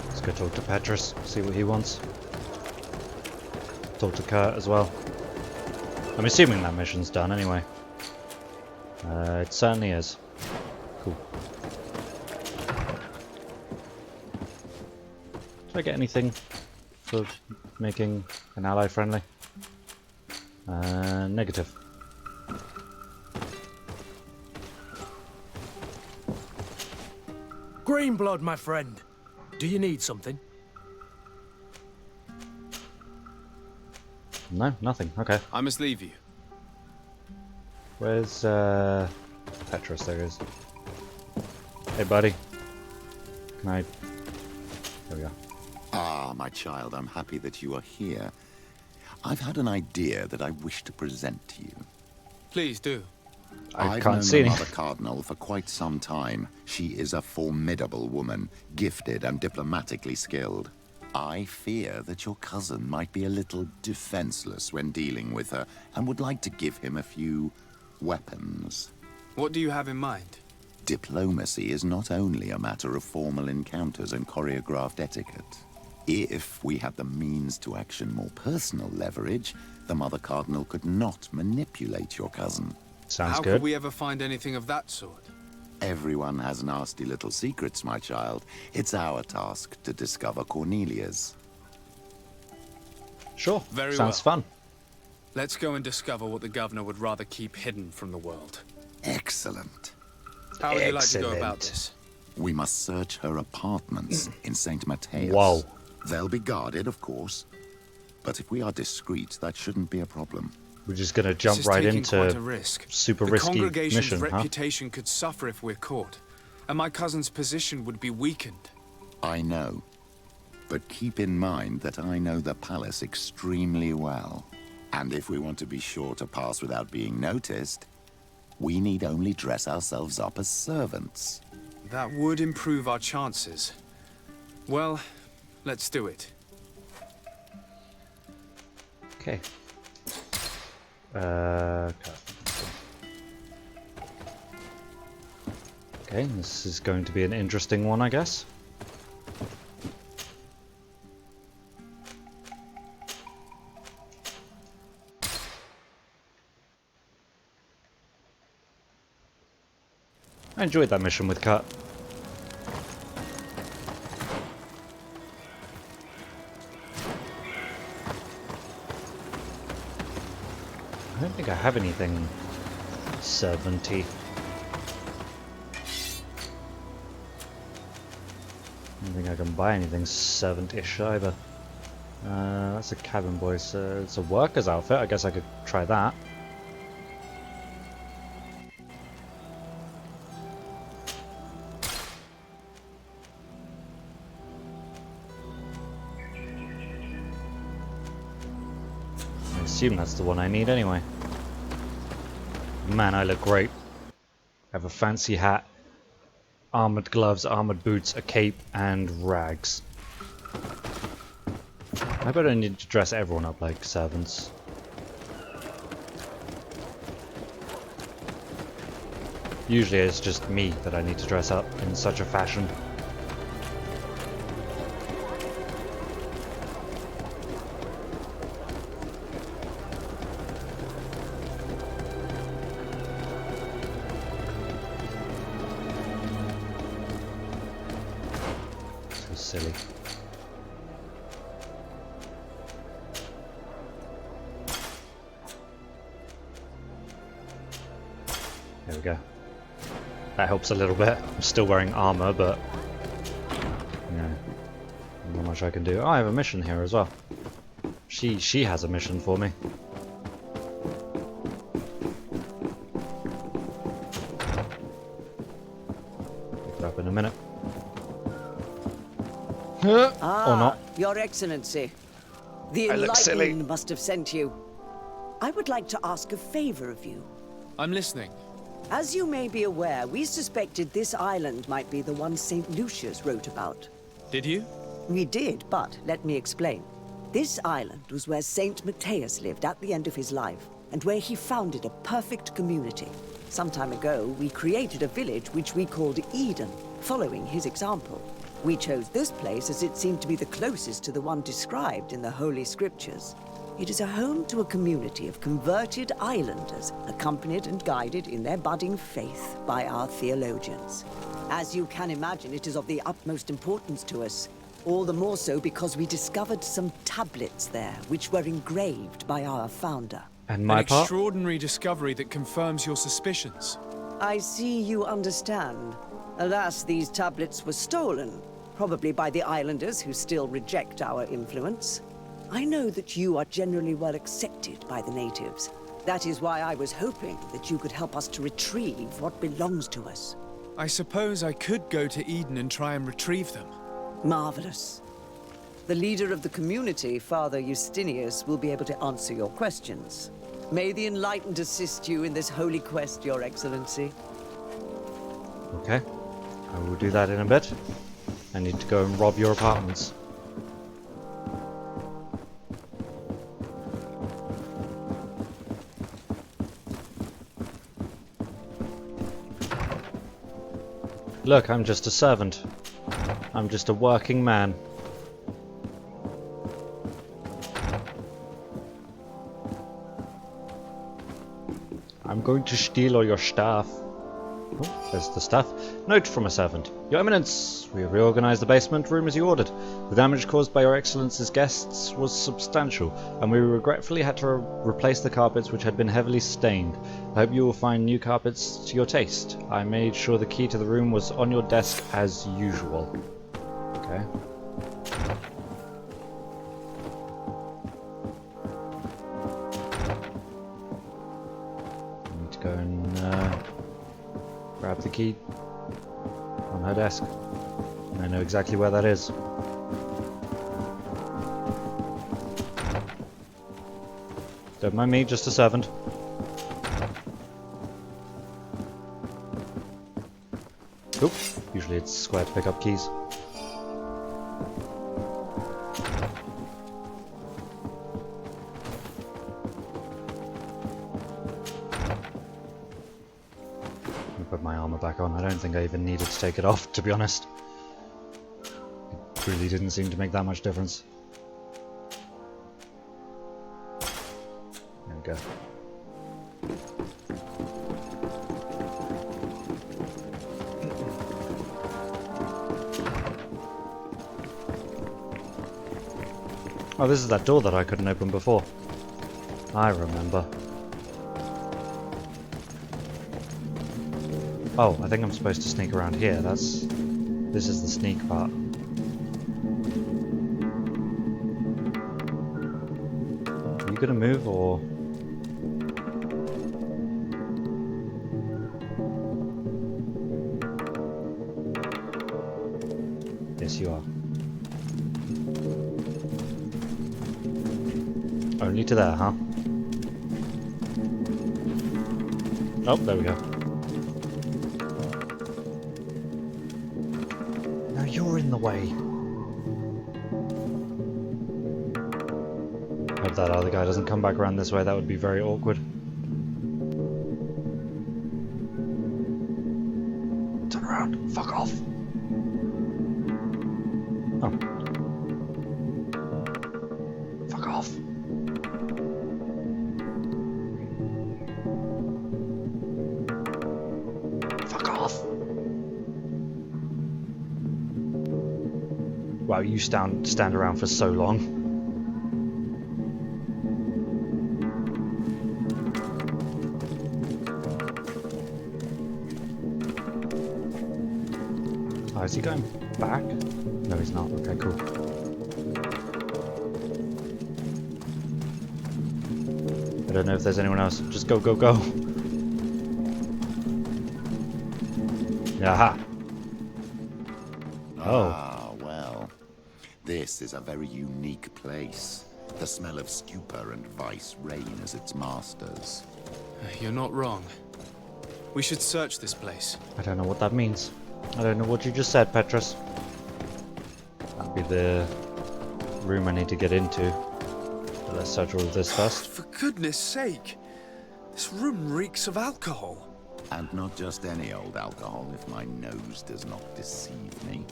Let's go talk to Petrus, see what he wants. Talk to Kurt as well. I'm assuming that mission's done anyway. It certainly is. Cool. Did I get anything for making an ally friendly? Negative. Greenblood, my friend. Do you need something? No, nothing. Okay. I must leave you. Where's Petrus? There he is. Hey, buddy. Can I? There we go. Ah, my child, I'm happy that you are here. I've had an idea that I wish to present to you. Please do. I've known the Mother Cardinal for quite some time. She is a formidable woman, gifted and diplomatically skilled. I fear that your cousin might be a little defenseless when dealing with her, and would like to give him a few weapons. What do you have in mind? Diplomacy is not only a matter of formal encounters and choreographed etiquette. If we had the means to action more personal leverage, the Mother Cardinal could not manipulate your cousin. Sounds good. How could we ever find anything of that sort? Everyone has nasty little secrets, my child. It's our task to discover Cornelia's. Sure. Very Sounds fun. Let's go and discover what the governor would rather keep hidden from the world. Excellent. How would you like to go about this? We must search her apartments in St. Mateus. Whoa. They'll be guarded, of course. But if we are discreet, that shouldn't be a problem. We're just going to jump right into quite a risk. super the risky congregation's mission, reputation could suffer if we're caught, and my cousin's position would be weakened. I know. But keep in mind that I know the palace extremely well. And if we want to be sure to pass without being noticed, we need only dress ourselves up as servants. That would improve our chances. Well, let's do it. Okay. Okay, this is going to be an interesting one, I guess. I enjoyed that mission with Kat. don't think I have anything servanty. I don't think I can buy anything servant-ish either. That's a cabin boy, so it's a worker's outfit. I guess I could try that. I assume that's the one I need anyway. Man, I look great. I have a fancy hat, armored gloves, armored boots, a cape, and rags. I bet I need to dress everyone up like servants. Usually it's just me that I need to dress up in such a fashion. So silly. There we go. That helps a little bit. I'm still wearing armor, but you know, not much I can do. Oh, I have a mission here as well. She has a mission for me. Pick it up in a minute. Or not. Your Excellency. The Enlightened must have sent you. I would like to ask a favor of you. I'm listening. As you may be aware, we suspected this island might be the one St. Lucius wrote about. Did you? We did, but let me explain. This island was where St. Matthias lived at the end of his life, and where he founded a perfect community. Some time ago, we created a village which we called Eden, following his example. We chose this place as it seemed to be the closest to the one described in the Holy Scriptures. It is a home to a community of converted islanders, accompanied and guided in their budding faith by our theologians. As you can imagine, it is of the utmost importance to us, all the more so because we discovered some tablets there, which were engraved by our founder. And my An part? extraordinary discovery that confirms your suspicions. I see you understand. Alas, these tablets were stolen, probably by the islanders who still reject our influence. I know that you are generally well accepted by the natives. That is why I was hoping that you could help us to retrieve what belongs to us. I suppose I could go to Eden and try and retrieve them. Marvelous. The leader of the community, Father Justinius, will be able to answer your questions. May the Enlightened assist you in this holy quest, Your Excellency. Okay. I will do that in a bit. I need to go and rob your apartments. Look, I'm just a servant. I'm just a working man. I'm going to steal all your stuff. Oh, there's the stuff. Note from a servant. Your Eminence, we have reorganized the basement room as you ordered. The damage caused by your Excellence's guests was substantial, and we regretfully had to replace the carpets which had been heavily stained. I hope you will find new carpets to your taste. I made sure the key to the room was on your desk as usual. Okay. I need to go and grab the key on her desk. And I know exactly where that is. Don't mind me, just a servant. Oop, usually it's square to pick up keys. Put my armor back on. I don't think I even needed to take it off, to be honest. It really didn't seem to make that much difference. There we go. Oh, this is that door that I couldn't open before. I remember. Oh, I think I'm supposed to sneak around here. This is the sneak part. Are you gonna move or? Yes, you are. Only to there, huh? Oh, there we go. No, you're in the way. Hope that other guy doesn't come back around this way. That would be very awkward. Turn around. Fuck off. Oh. Fuck off. Fuck off. Wow, you stand around for so long. Oh, is he going back? No, he's not. Okay, cool. I don't know if there's anyone else. Just go, go, go. Aha. Oh. Ah, well. This is a very unique place. The smell of stupor and vice reign as its masters. You're not wrong. We should search this place. I don't know what that means. I don't know what you just said, Petrus. That'd be the room I need to get into. But let's search all of this first. For goodness sake! This room reeks of alcohol. And not just any old alcohol, if my nose does not deceive me.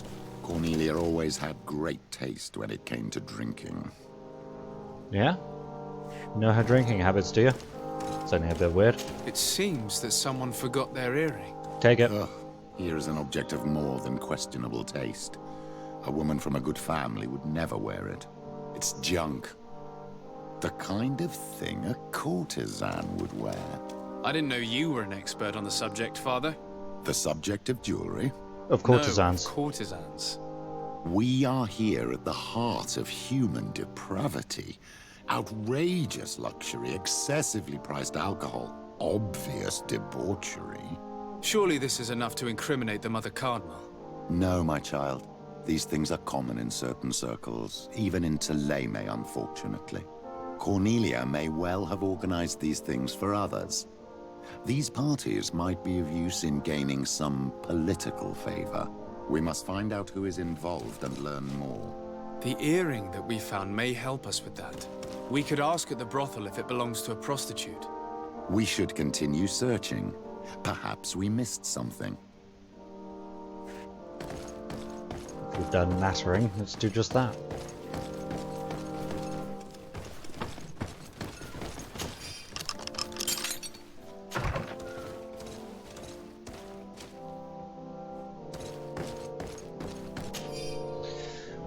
Cornelia always had great taste when it came to drinking. Yeah? You know her drinking habits, do you? It's only a bit weird. It seems that someone forgot their earring. Take it. Ugh, here is an object of more than questionable taste. A woman from a good family would never wear it. It's junk. The kind of thing a courtesan would wear. I didn't know you were an expert on the subject, Father. The subject of jewelry? Of courtesans. No, courtesans. We are here at the heart of human depravity. Outrageous luxury, excessively priced alcohol, obvious debauchery. Surely this is enough to incriminate the Mother Cardinal. No, my child. These things are common in certain circles, even in Theleme, unfortunately. Cornelia may well have organized these things for others. These parties might be of use in gaining some political favor. We must find out who is involved and learn more. The earring that we found may help us with that. We could ask at the brothel if it belongs to a prostitute. We should continue searching. Perhaps we missed something. If we've done nattering, let's do just that.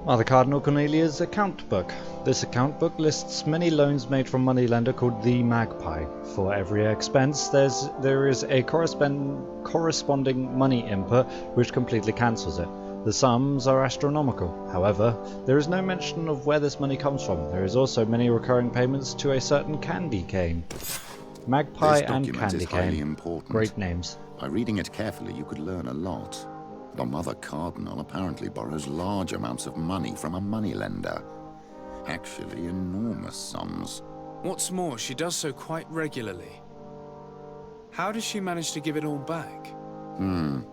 Mother Cardinal Cornelia's account book. This account book lists many loans made from moneylender called the Magpie. For every expense, there is a corresponding money input which completely cancels it. The sums are astronomical. However, there is no mention of where this money comes from. There is also many recurring payments to a certain candy cane. Magpie and candy cane. Important. Great names. By reading it carefully, you could learn a lot. The Mother Cardinal apparently borrows large amounts of money from a moneylender. Actually, enormous sums. What's more, she does so quite regularly. How does she manage to give it all back? And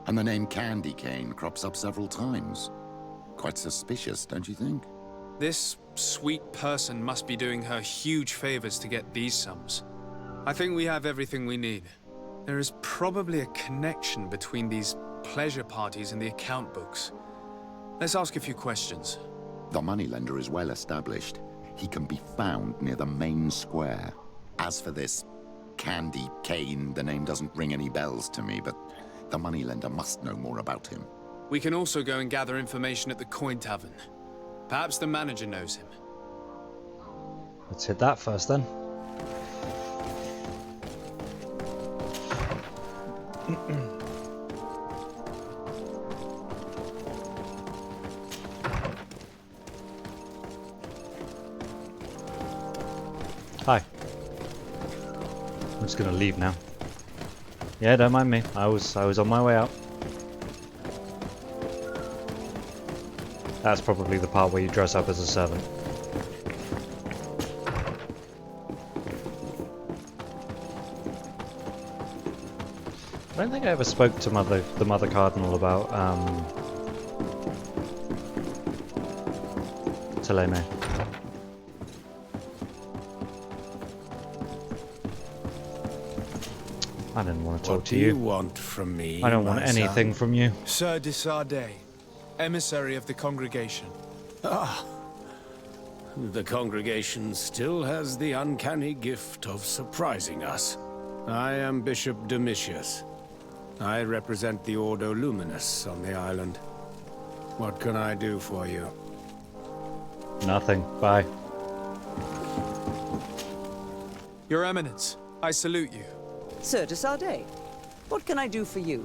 the name Candy Cane crops up several times. Quite suspicious, don't you think? This sweet person must be doing her huge favors to get these sums. I think we have everything we need. There is probably a connection between these pleasure parties and the account books. Let's ask a few questions. The moneylender is well established. He can be found near the main square. As for this Candy Cane, the name doesn't ring any bells to me, but the moneylender must know more about him. We can also go and gather information at the Coin Tavern. Perhaps the manager knows him. Let's hit that first then. Hi. I'm just gonna leave now. Yeah, don't mind me. I was on my way out. That's probably the part where you dress up as a servant. I don't think I ever spoke to the Mother Cardinal about Teleme. I didn't want to talk to you. What do you want from me? I don't want my anything son? from you. Sir de Sardet, emissary of the congregation. Ah. The congregation still has the uncanny gift of surprising us. I am Bishop Domitius. I represent the Ordo Luminous on the island. What can I do for you? Nothing. Bye. Your Eminence, I salute you. Sir de Sardet, what can I do for you?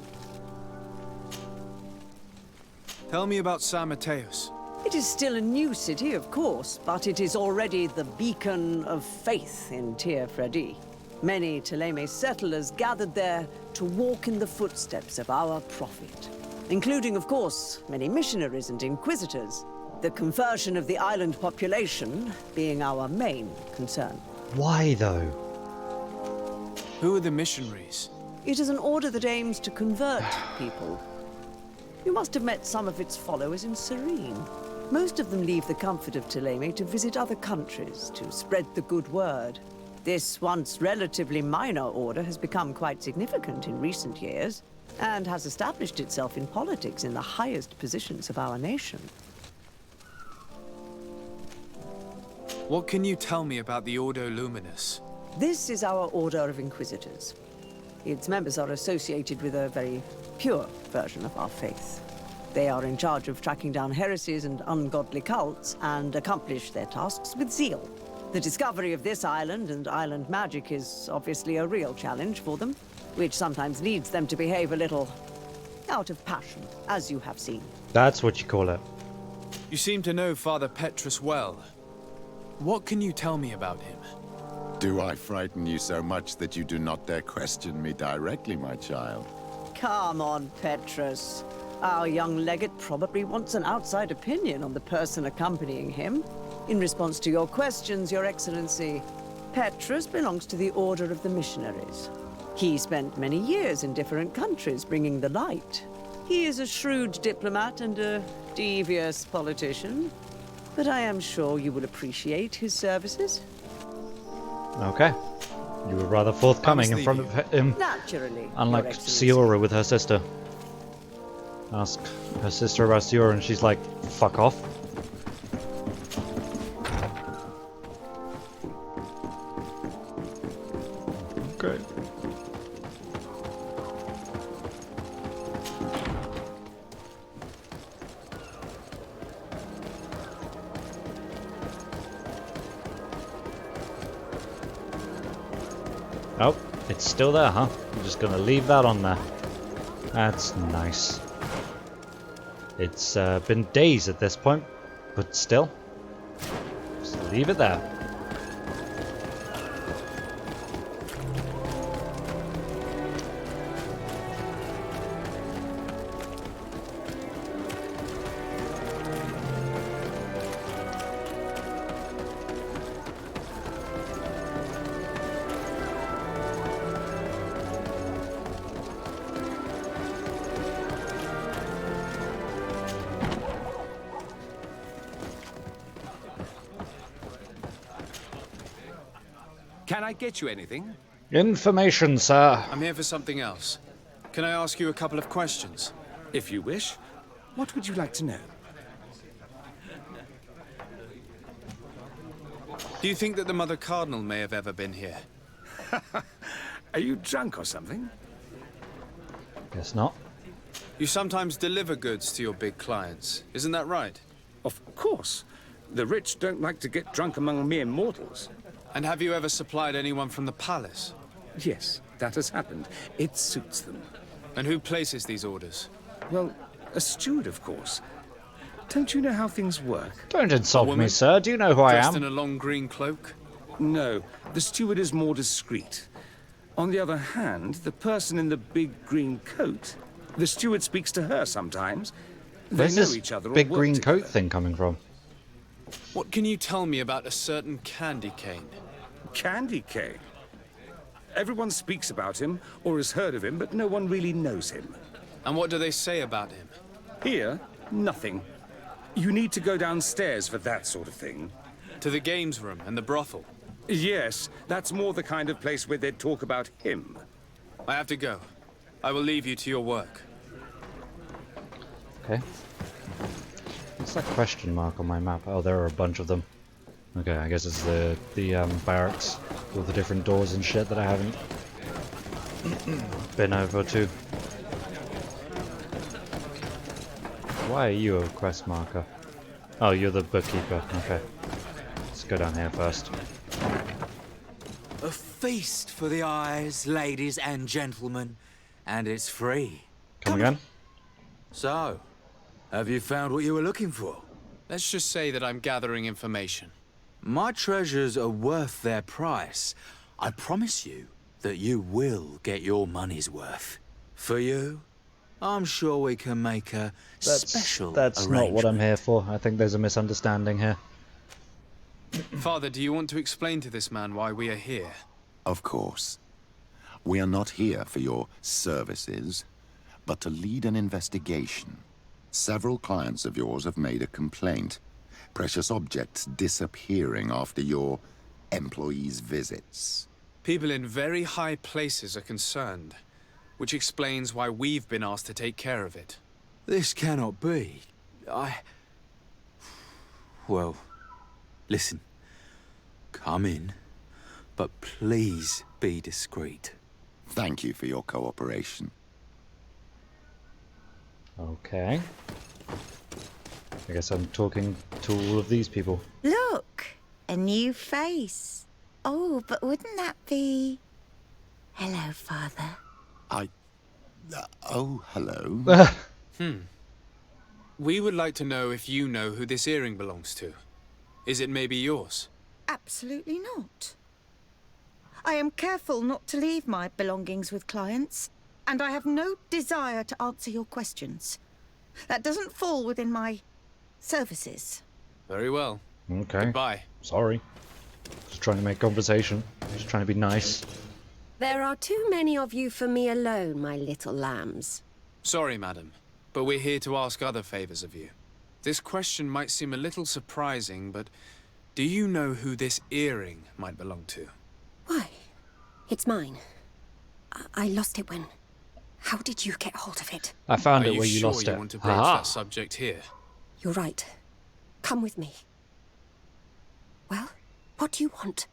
Tell me about San Mateus. It is still a new city, of course, but it is already the beacon of faith in Tir Fredi. Many Teleme settlers gathered there to walk in the footsteps of our prophet, including, of course, many missionaries and inquisitors, the conversion of the island population being our main concern. Why, though? Who are the missionaries? It is an order that aims to convert people. You must have met some of its followers in Serene. Most of them leave the comfort of Teleme to visit other countries, to spread the good word. This once relatively minor order has become quite significant in recent years, and has established itself in politics in the highest positions of our nation. What can you tell me about the Ordo Luminous? This is our Order of Inquisitors. Its members are associated with a very pure version of our faith. They are in charge of tracking down heresies and ungodly cults, and accomplish their tasks with zeal. The discovery of this island and island magic is obviously a real challenge for them, which sometimes leads them to behave a little out of passion, as you have seen. That's what you call it. You seem to know Father Petrus well. What can you tell me about him? Do I frighten you so much that you do not dare question me directly, my child? Come on, Petrus. Our young legate probably wants an outside opinion on the person accompanying him. In response to your questions, Your Excellency, Petrus belongs to the Order of the Missionaries. He spent many years in different countries bringing the light. He is a shrewd diplomat and a devious politician, but I am sure you will appreciate his services. Okay. You were rather forthcoming in front of him. Naturally, Unlike Your Excellency. Siora with her sister. Ask her sister about Siora and she's like, fuck off. Okay. Oh, it's still there, huh? I'm just gonna leave that on there. That's nice. It's been days at this point, but still. Just leave it there. Can I get you anything? Information, sir. I'm here for something else. Can I ask you a couple of questions? If you wish. What would you like to know? Do you think that the Mother Cardinal may have ever been here? Are you drunk or something? Guess not. You sometimes deliver goods to your big clients, isn't that right? Of course. The rich don't like to get drunk among mere mortals. And have you ever supplied anyone from the palace? Yes, that has happened. It suits them. And who places these orders? Well, a steward, of course. Don't you know how things work? Don't insult me, sir. Do you know who I Dressed am? in a long green cloak? No, the steward is more discreet. On the other hand, the person in the big green coat, the steward speaks to her sometimes. They Where's know this each other or big work green together. coat thing coming from? What can you tell me about a certain candy cane? Candy cane? Everyone speaks about him, or has heard of him, but no one really knows him. And what do they say about him? Here, nothing. You need to go downstairs for that sort of thing. To the games room and the brothel? Yes, that's more the kind of place where they'd talk about him. I have to go. I will leave you to your work. Okay. What's that question mark on my map? Oh, there are a bunch of them. Okay, I guess it's the barracks with the different doors and shit that I haven't been over to. Why are you a quest marker? Oh, you're the bookkeeper. Okay. Let's go down here first. A feast for the eyes, ladies and gentlemen, and it's free. Come again? So, have you found what you were looking for? Let's just say that I'm gathering information. My treasures are worth their price. I promise you that you will get your money's worth. For you, I'm sure we can make a special That's not what I'm here for. I think there's a misunderstanding here. Father, do you want to explain to this man why we are here? Of course. We are not here for your services, but to lead an investigation. Several clients of yours have made a complaint. Precious objects disappearing after your employees' visits. People in very high places are concerned, which explains why we've been asked to take care of it. This cannot be. Well, listen. Come in, but please be discreet. Thank you for your cooperation. Okay. I guess I'm talking to all of these people. Look, a new face. Oh, but wouldn't that be... Hello, Father. Oh, hello. We would like to know if you know who this earring belongs to. Is it maybe yours? Absolutely not. I am careful not to leave my belongings with clients, and I have no desire to answer your questions. That doesn't fall within my services. Very well. Okay. Goodbye. Sorry. Just trying to make conversation. Just trying to be nice. There are too many of you for me alone, my little lambs. Sorry, madam, but we're here to ask other favors of you. This question might seem a little surprising, but do you know who this earring might belong to? Why? It's mine. I lost it when... How did you get hold of it? I found it where Are you you lost sure it. you want to broach that subject here? You're right. Come with me. Well, what do you want?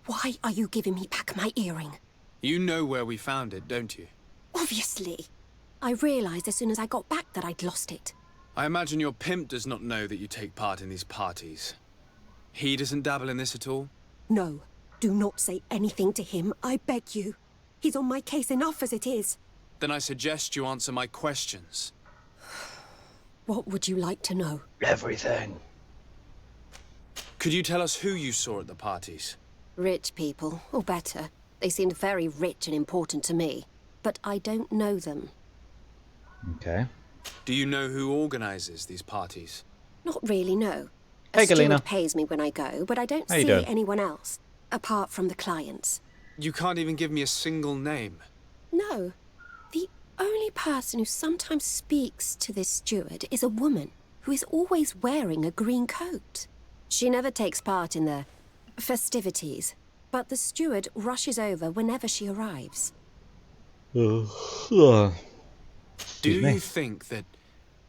Why are you giving me back my earring? You know where we found it, don't you? Obviously. I realized as soon as I got back that I'd lost it. I imagine your pimp does not know that you take part in these parties. He doesn't dabble in this at all? No. Do not say anything to him, I beg you. He's on my case enough as it is. Then I suggest you answer my questions. What would you like to know? Everything. Could you tell us who you saw at the parties? Rich people, or better. They seemed very rich and important to me. But I don't know them. Okay. Do you know who organizes these parties? Not really, no. Hey, A steward Galena. pays me when I go, but I don't How you see doing? anyone else, apart from the clients. You can't even give me a single name. No. The only person who sometimes speaks to this steward is a woman who is always wearing a green coat. She never takes part in the festivities, but the steward rushes over whenever she arrives. Do Excuse me. you think that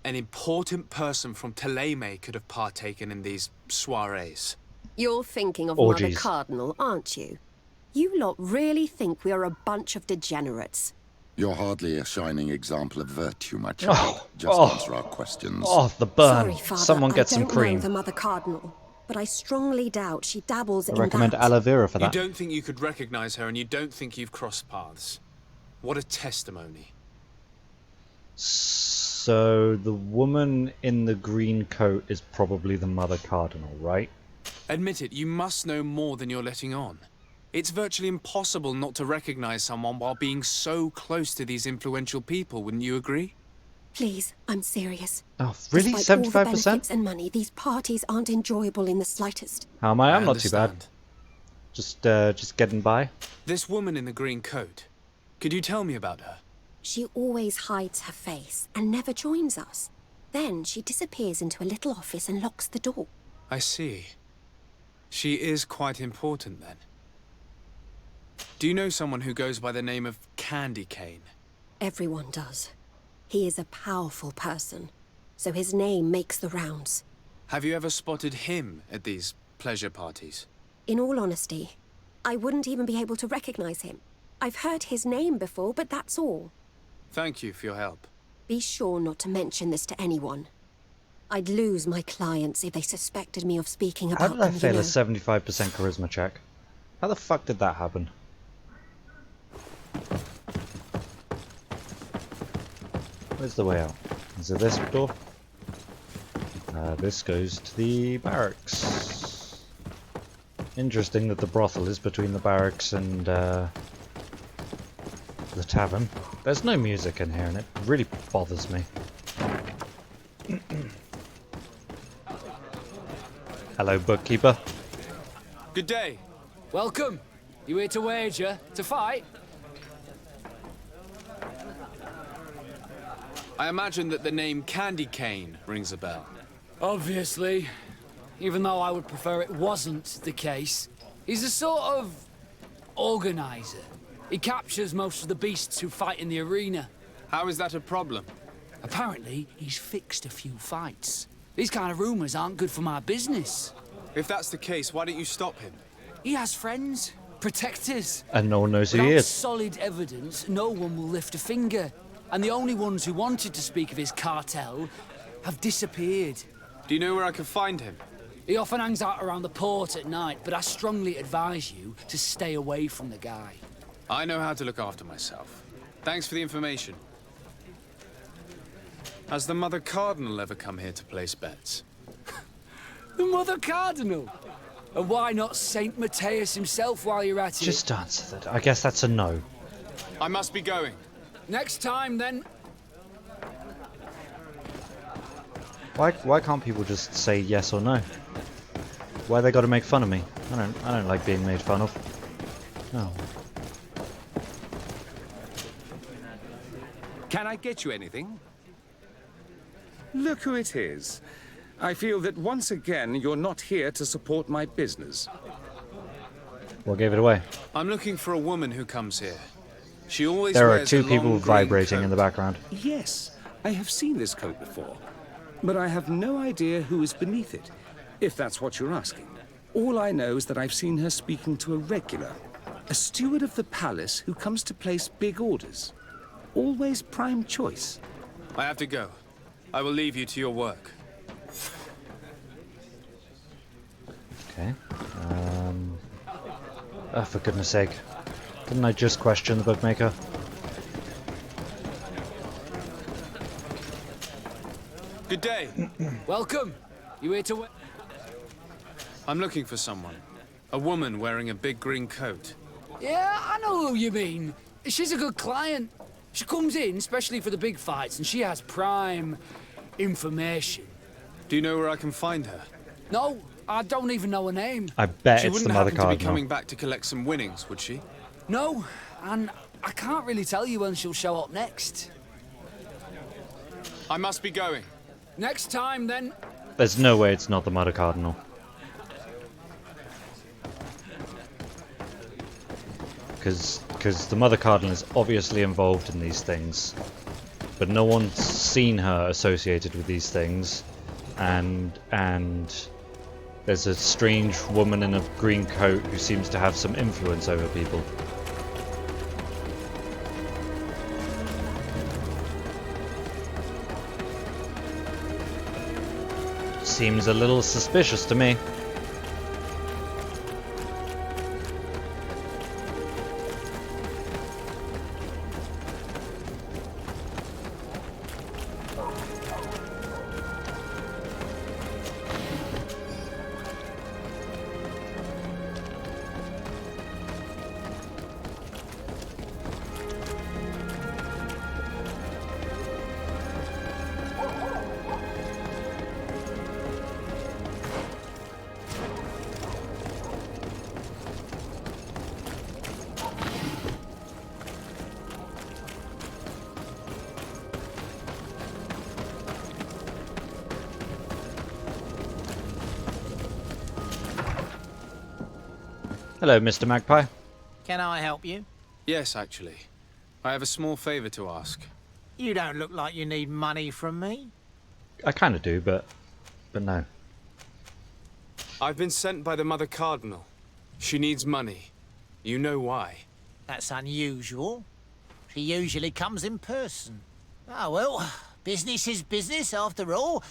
an important person from Teleme could have partaken in these soirees? You're thinking of Orgies. Mother Cardinal, aren't you? You lot really think we are a bunch of degenerates. You're hardly a shining example of virtue, my child. Just answer our questions. Oh, the burn. Sorry, Father, Someone get some I don't cream. know the Mother Cardinal, but I strongly doubt she dabbles I in recommend that. aloe vera for You that. don't think you could recognize her, and you don't think you've crossed paths. What a testimony. So the woman in the green coat is probably the Mother Cardinal, right? Admit it, you must know more than you're letting on. It's virtually impossible not to recognize someone while being so close to these influential people, wouldn't you agree? Please, I'm serious. Oh, really? Despite all the 75%? benefits and money, these parties aren't enjoyable in the slightest. How am I? I'm I not too bad. understand. Just getting by. This woman in the green coat, could you tell me about her? She always hides her face and never joins us. Then she disappears into a little office and locks the door. I see. She is quite important then. Do you know someone who goes by the name of Candy Cane? Everyone does. He is a powerful person, so his name makes the rounds. Have you ever spotted him at these pleasure parties? In all honesty, I wouldn't even be able to recognize him. I've heard his name before, but that's all. Thank you for your help. Be sure not to mention this to anyone. I'd lose my clients if they suspected me of speaking How about did I them, fail you a know. 75% charisma check? How the fuck did that happen? Where's the way out? Is it this door? This goes to the barracks. Interesting that the brothel is between the barracks and the tavern. There's no music in here and it really bothers me. Hello, bookkeeper. Good day. Welcome. You here to wager? To fight? I imagine that the name Candy Cane rings a bell. Obviously. Even though I would prefer it wasn't the case. He's a sort of organizer. He captures most of the beasts who fight in the arena. How is that a problem? Apparently, he's fixed a few fights. These kind of rumors aren't good for my business. If that's the case, why don't you stop him? He has friends, protectors. And no one knows who Without he is. solid evidence, no one will lift a finger. And the only ones who wanted to speak of his cartel have disappeared. Do you know where I can find him? He often hangs out around the port at night, but I strongly advise you to stay away from the guy. I know how to look after myself. Thanks for the information. Has the Mother Cardinal ever come here to place bets? The Mother Cardinal? And why not Saint Matthias himself while you're at it? Just answer that. I guess that's a no. I must be going. Next time, then. Why can't people just say yes or no? Why they got to make fun of me? I don't like being made fun of. No. Can I get you anything? Look who it is. I feel that once again you're not here to support my business. What gave it away? I'm looking for a woman who comes here. She always There are wears two a long people green vibrating coat. in the background. Yes, I have seen this coat before, but I have no idea who is beneath it, if that's what you're asking. All I know is that I've seen her speaking to a regular, a steward of the palace who comes to place big orders. Always prime choice. I have to go. I will leave you to your work. Okay. Oh, for goodness sake. Didn't I just question the bookmaker? Good day. Welcome. You here to... I'm looking for someone. A woman wearing a big green coat. Yeah, I know who you mean. She's a good client. She comes in, especially for the big fights, and she has prime information. Do you know where I can find her? No, I don't even know her name. I bet She it's the wouldn't Mother happen to be Cardinal. coming back to collect some winnings, would she? No, and I can't really tell you when she'll show up next. I must be going. Next time, then. There's no way it's not the Mother Cardinal. Because the Mother Cardinal is obviously involved in these things, but no one's seen her associated with these things, and there's a strange woman in a green coat who seems to have some influence over people. Seems a little suspicious to me. Hello, Mr. Magpie. Can I help you? Yes, actually. I have a small favor to ask. You don't look like you need money from me. I kind of do, but no. I've been sent by the Mother Cardinal. She needs money. You know why. That's unusual. She usually comes in person. Oh, well, business is business after all.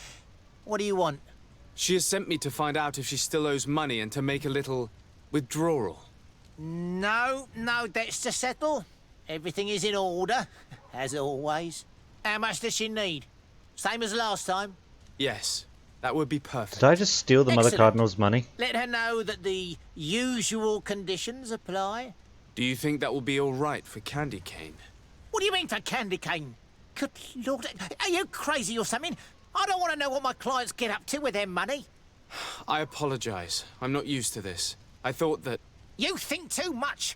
What do you want? She has sent me to find out if she still owes money and to make a little withdrawal. No debts to settle. Everything is in order, as always. How much does she need? Same as last time? Yes, that would be perfect. Did I just steal the Mother Excellent. Cardinal's money? Let her know that the usual conditions apply. Do you think that will be all right for Candy Cane? What do you mean for Candy Cane? Good Lord, are you crazy or something? I don't want to know what my clients get up to with their money. I apologize. I'm not used to this. I thought that... You think too much.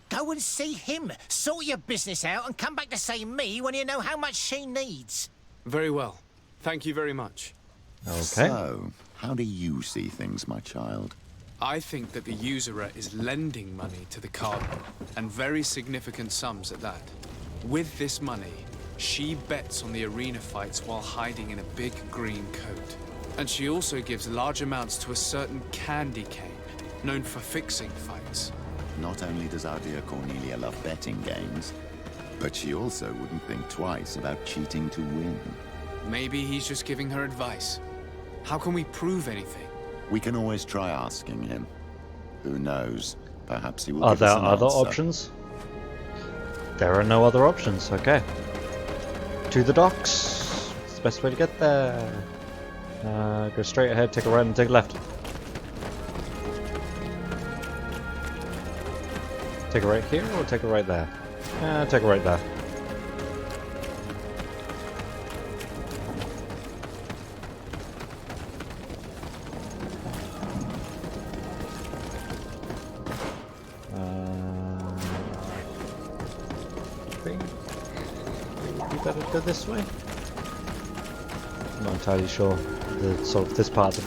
Go and see him, sort your business out, and come back to see me when you know how much she needs. Very well. Thank you very much. Okay. So, how do you see things, my child? I think that the usurer is lending money to the Cardinal, and very significant sums at that. With this money, she bets on the arena fights while hiding in a big green coat. And she also gives large amounts to a certain Candy Cane, known for fixing fights. Not only does our dear Cornelia love betting games, but she also wouldn't think twice about cheating to win. Maybe he's just giving her advice. How can we prove anything? We can always try asking him. Who knows? Perhaps he will Are give there us an other answer. options? There are no other options, okay. To the docks. It's the best way to get there. Go straight ahead, take a right and take a left. Take a right here or take a right there? Take a right there. I think we better go this way. I'm not entirely sure. This part of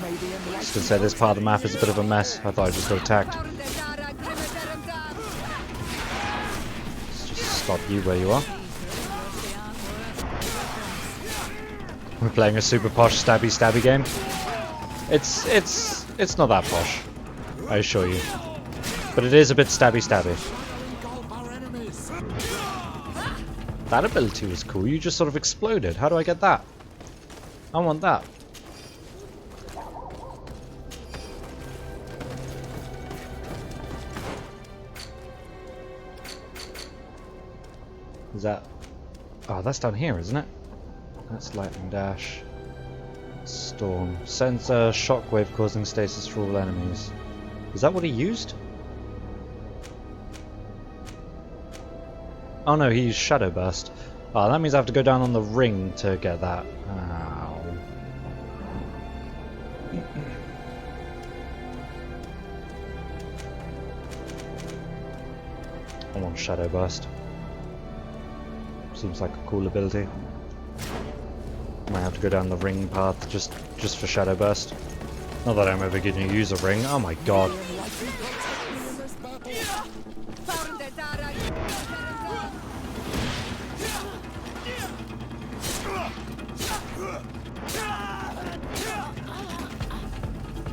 I was gonna say this part of the map is a bit of a mess. I thought I just got attacked. Let's just stop you where you are. We're playing a super posh stabby game. It's not that posh, I assure you. But it is a bit stabby. That ability was cool. You just sort of exploded. How do I get that? I want that. Is that... Oh, that's down here, isn't it? That's lightning dash. Storm. Sends a shockwave causing stasis for all enemies. Is that what he used? Oh no, he used Shadow Burst. Oh, that means I have to go down on the ring to get that. Ow. I want Shadow Burst. Seems like a cool ability. Might have to go down the ring path just for Shadow Burst. Not that I'm ever going to use a ring. Oh my god.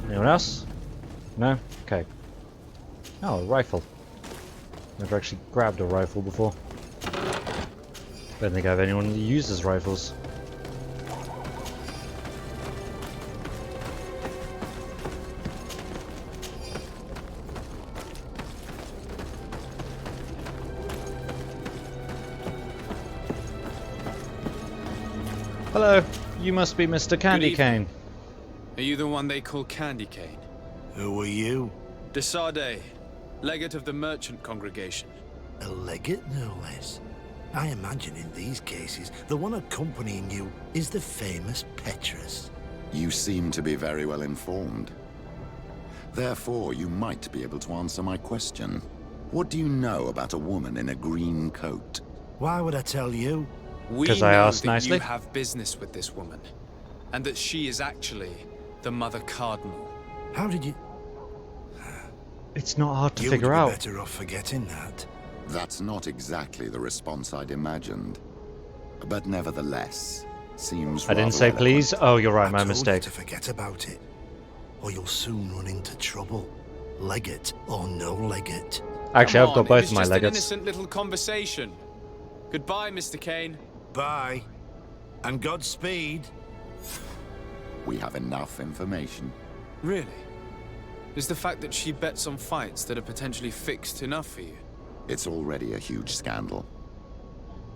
Anyone else? No? Okay. Oh, a rifle. Never actually grabbed a rifle before. Don't think I have anyone that uses rifles. Hello, you must be Mr. Candy Cane. Are you the one they call Candy Cane? Who are you? De Sardet, legate of the merchant congregation. A legate, no less. I imagine in these cases, the one accompanying you is the famous Petrus. You seem to be very well informed. Therefore, you might be able to answer my question. What do you know about a woman in a green coat? Why would I tell you? We know that you have business with this woman, and that she is actually the Mother Cardinal. How did you... It's not hard to You figure would be out. better off forgetting that. That's not exactly the response I'd imagined. But nevertheless, seems I didn't rather say eloquent. please. Oh, you're right, I my told mistake. you to forget about it, or you'll soon run into trouble. Leg it or no leg it. Actually, I've got Come on, both it was my just legates. an innocent little conversation. Goodbye, Mr. Kane. Bye. And Godspeed. We have enough information. Really? Is the fact that she bets on fights that are potentially fixed enough for you? It's already a huge scandal.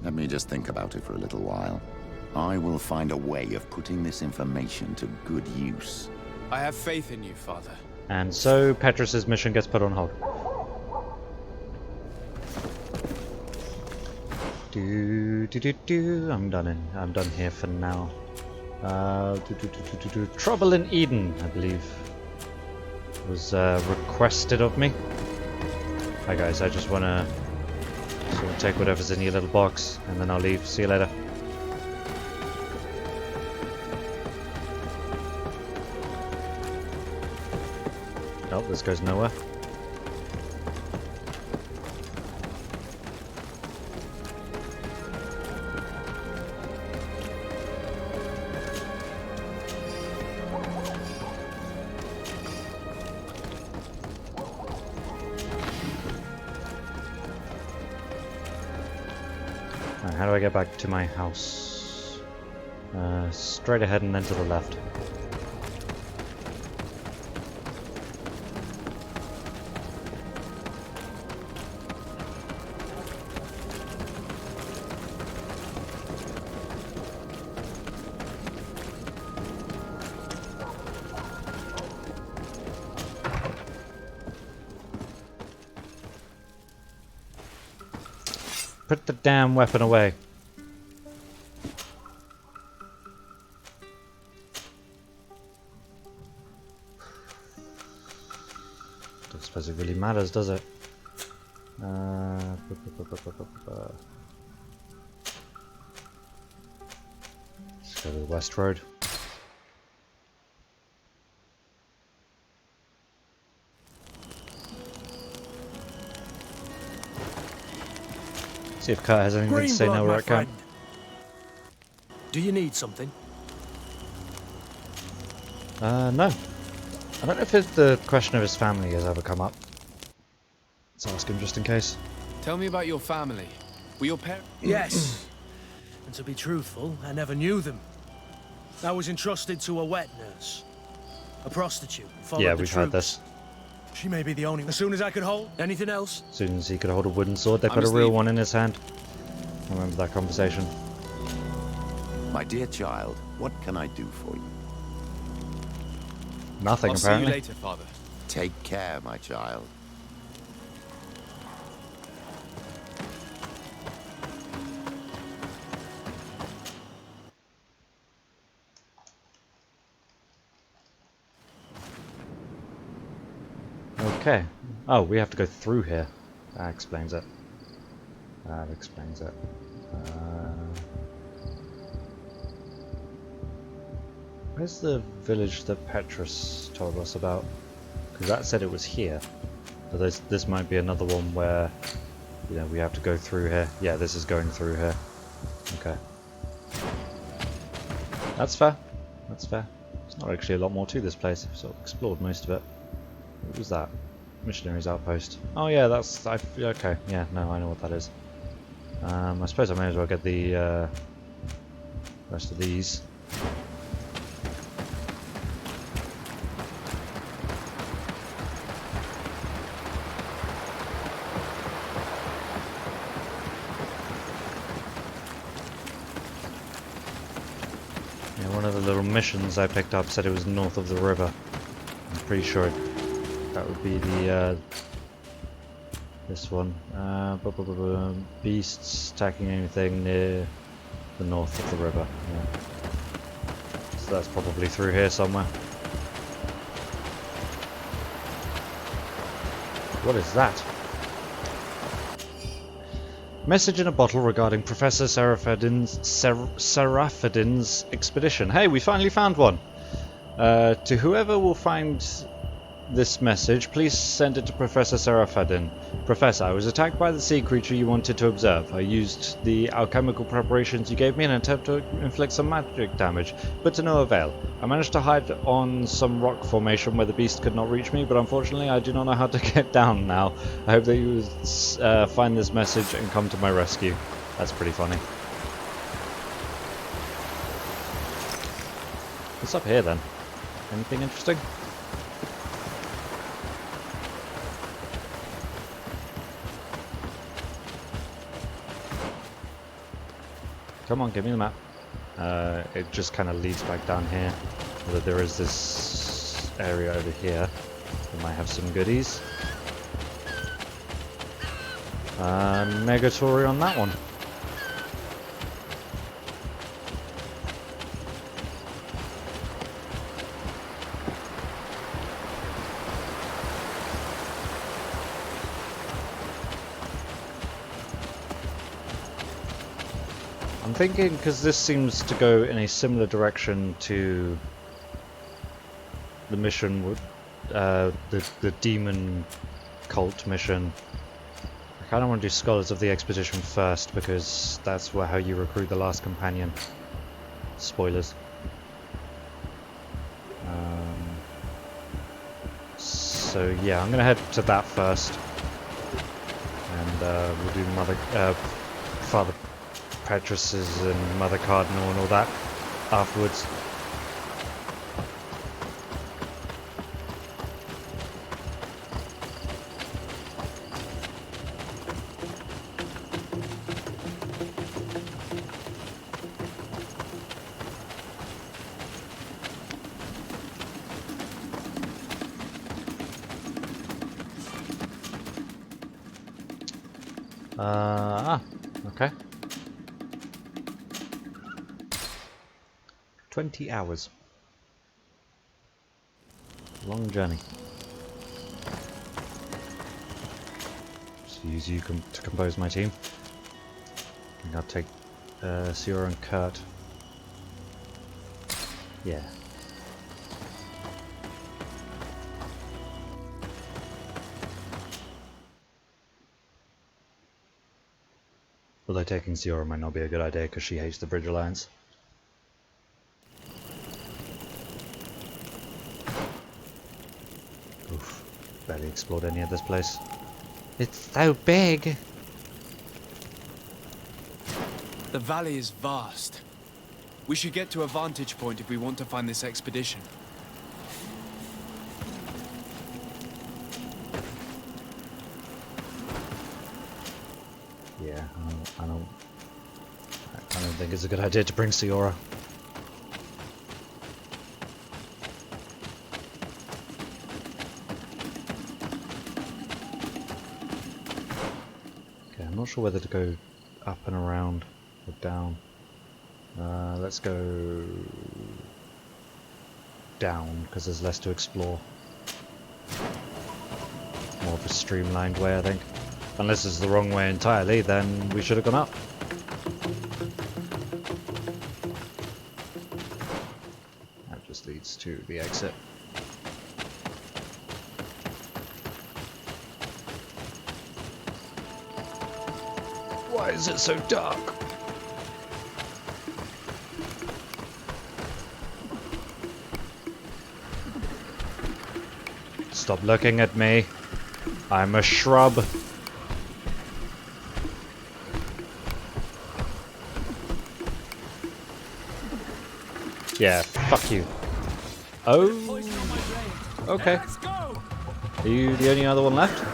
Let me just think about it for a little while. I will find a way of putting this information to good use. I have faith in you, Father. And so Petrus's mission gets put on hold. I'm done here for now. Trouble in Eden, I believe, was requested of me. Hi guys, I just want to sort of take whatever's in your little box, and then I'll leave. See you later. Nope, this goes nowhere. How do I get back to my house? Straight ahead and then to the left. Put the damn weapon away. Don't suppose it really matters, does it? Let's go to the West Road. See if Kurt has anything to say now where it can. Do you need something? No. I don't know if the question of his family has ever come up. Let's ask him just in case. Tell me about your family. Were your parents... Yes. And to be truthful, I never knew them. I was entrusted to a wet nurse. A prostitute. Yeah, we've heard this. She may be the only one. As soon as I could hold. Anything else? As soon as he could hold a wooden sword, they put a real one in his hand. I remember that conversation. My dear child, what can I do for you? Nothing, I'll apparently. see you later, Father. Take care, my child. Okay. Oh, we have to go through here. That explains it. That explains it. Where's the village that Petrus told us about? Because that said it was here. But this might be another one where, you know, we have to go through here. Yeah, this is going through here. Okay. That's fair. That's fair. There's not actually a lot more to this place. I've sort of explored most of it. What was that? Missionaries outpost. Oh yeah, that's... okay, yeah, no, I know what that is. I suppose I may as well get the rest of these. Yeah, one of the little missions I picked up said it was north of the river. I'm pretty sure that would be the this one. Beasts attacking anything near the north of the river. Yeah. So that's probably through here somewhere. What is that? Message in a bottle regarding Professor Serafadin's expedition. Hey, we finally found one. To whoever will find this message, please send it to Professor Serafadin. Professor, I was attacked by the sea creature you wanted to observe. I used the alchemical preparations you gave me in an attempt to inflict some magic damage, but to no avail. I managed to hide on some rock formation where the beast could not reach me, but unfortunately I do not know how to get down now. I hope that you find this message and come to my rescue. That's pretty funny. What's up here then? Anything interesting? Come on, give me the map. It just kind of leads back down here. Although there is this area over here that might have some goodies. Negatory on that one. I'm thinking, because this seems to go in a similar direction to the mission with the demon cult mission. I kind of want to do Scholars of the Expedition first, because that's how you recruit the last companion. Spoilers. So yeah, I'm gonna head to that first, and we'll do Father Petrus's and Mother Cardinal and all that afterwards. Okay. 20 hours. Long journey. Just use you to compose my team. I think I'll take Sierra and Kurt. Yeah. Although taking Sierra might not be a good idea because she hates the Bridge Alliance. Oof, barely explored any of this place. It's so big! The valley is vast. We should get to a vantage point if we want to find this expedition. Yeah, I don't think it's a good idea to bring Siora. Okay, I'm not sure whether to go up and around or down. Let's go down because there's less to explore. More of a streamlined way, I think. Unless it's the wrong way entirely, then we should have gone up. That just leads to the exit. Why is it so dark? Stop looking at me. I'm a shrub. Yeah, fuck you. Oh, okay. Are you the only other one left?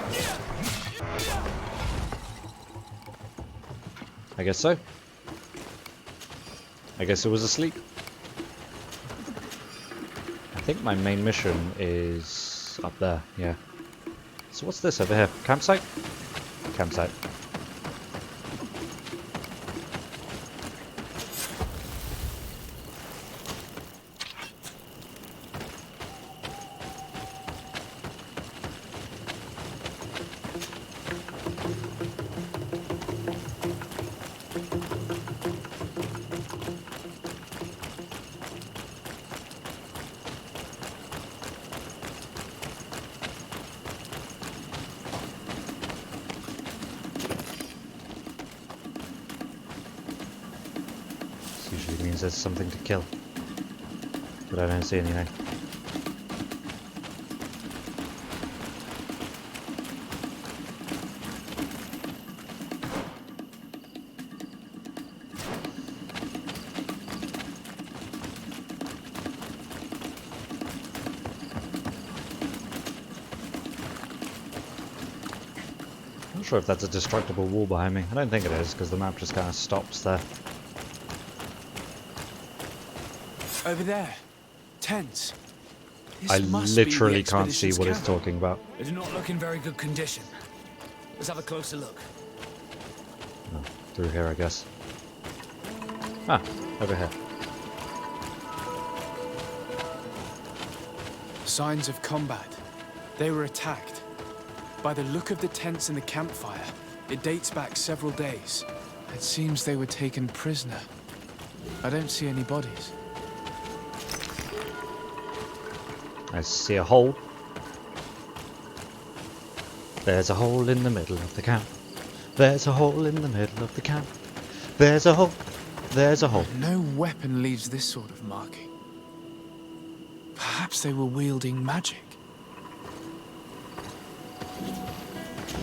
I guess so. I guess it was asleep. I think my main mission is up there, yeah. So what's this over here? Campsite? Campsite. means there's something to kill. But I don't see anything. Not sure if that's a destructible wall behind me. I don't think it is, because the map just kind of stops there. Over there. Tents. I literally can't see what it's talking about. They do not look in very good condition. Let's have a closer look. Oh, through here, I guess. Ah, over here. Signs of combat. They were attacked. By the look of the tents and the campfire, it dates back several days. It seems they were taken prisoner. I don't see any bodies. I see a hole. There's a hole in the middle of the camp. There's a hole in the middle of the camp. There's a hole. There's a hole. No weapon leaves this sort of marking. Perhaps they were wielding magic.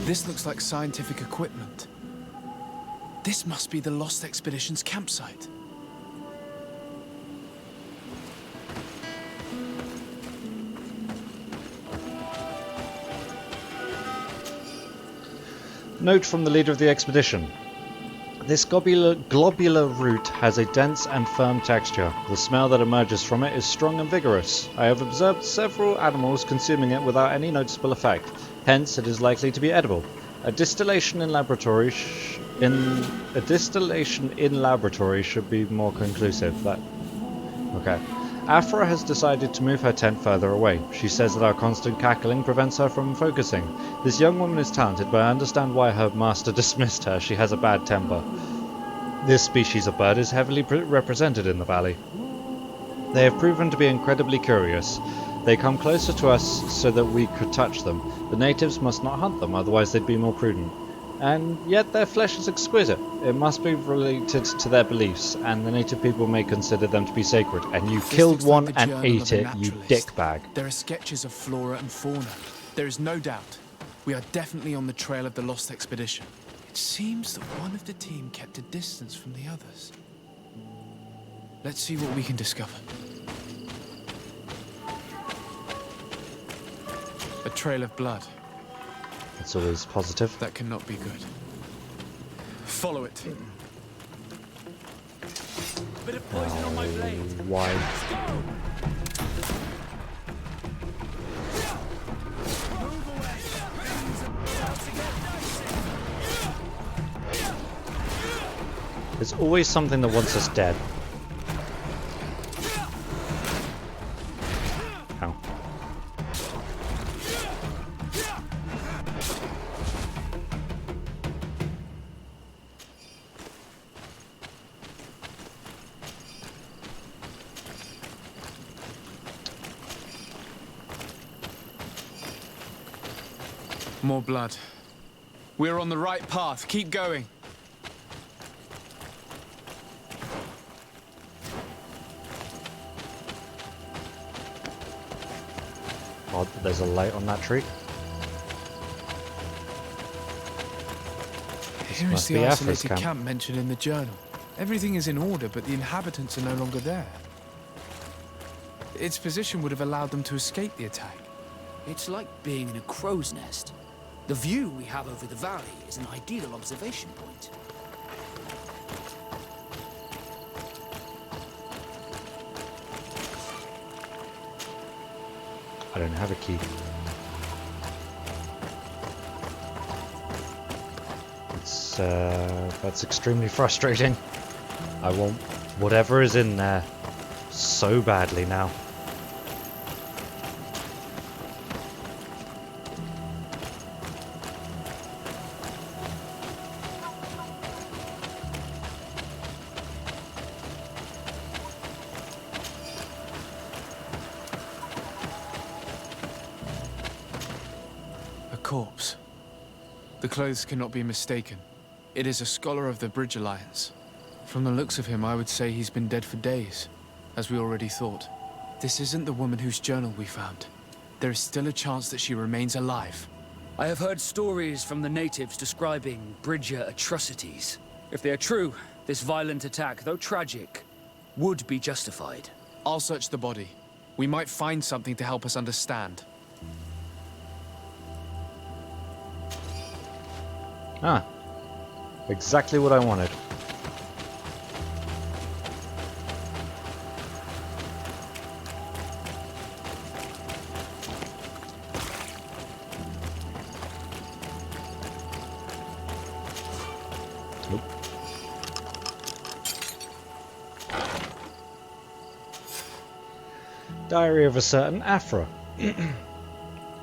This looks like scientific equipment. This must be the Lost Expedition's campsite. Note from the leader of the expedition. This globular root has a dense and firm texture. The smell that emerges from it is strong and vigorous. I have observed several animals consuming it without any noticeable effect. Hence, it is likely to be edible. A distillation in laboratory should be more conclusive. Okay. Afra has decided to move her tent further away. She says that our constant cackling prevents her from focusing. This young woman is talented, but I understand why her master dismissed her. She has a bad temper. This species of bird is heavily represented in the valley. They have proven to be incredibly curious. They come closer to us so that we could touch them. The natives must not hunt them, otherwise they'd be more prudent. And yet their flesh is exquisite. It must be related to their beliefs, and the native people may consider them to be sacred. And you killed one and ate it, you dickbag. There are sketches of flora and fauna. There is no doubt. We are definitely on the trail of the Lost Expedition. It seems that one of the team kept a distance from the others. Let's see what we can discover. A trail of blood. That's always positive. That cannot be good. Follow it. Bit of poison on my blade. Why? There's always something that wants us dead. Ow. More blood. We're on the right path. Keep going. Odd that there's a light on that tree. Here is the isolated camp mentioned in the journal. Everything is in order, but the inhabitants are no longer there. Its position would have allowed them to escape the attack. It's like being in a crow's nest. The view we have over the valley is an ideal observation point. I don't have a key. That's extremely frustrating. I want whatever is in there so badly now. Corpse. The clothes cannot be mistaken. It is a scholar of the Bridge Alliance. From the looks of him, I would say he's been dead for days, as we already thought. This isn't the woman whose journal we found. There is still a chance that she remains alive. I have heard stories from the natives describing Bridger atrocities. If they are true, this violent attack, though tragic, would be justified. I'll search the body. We might find something to help us understand. Ah. Exactly what I wanted. Diary of a certain Afra.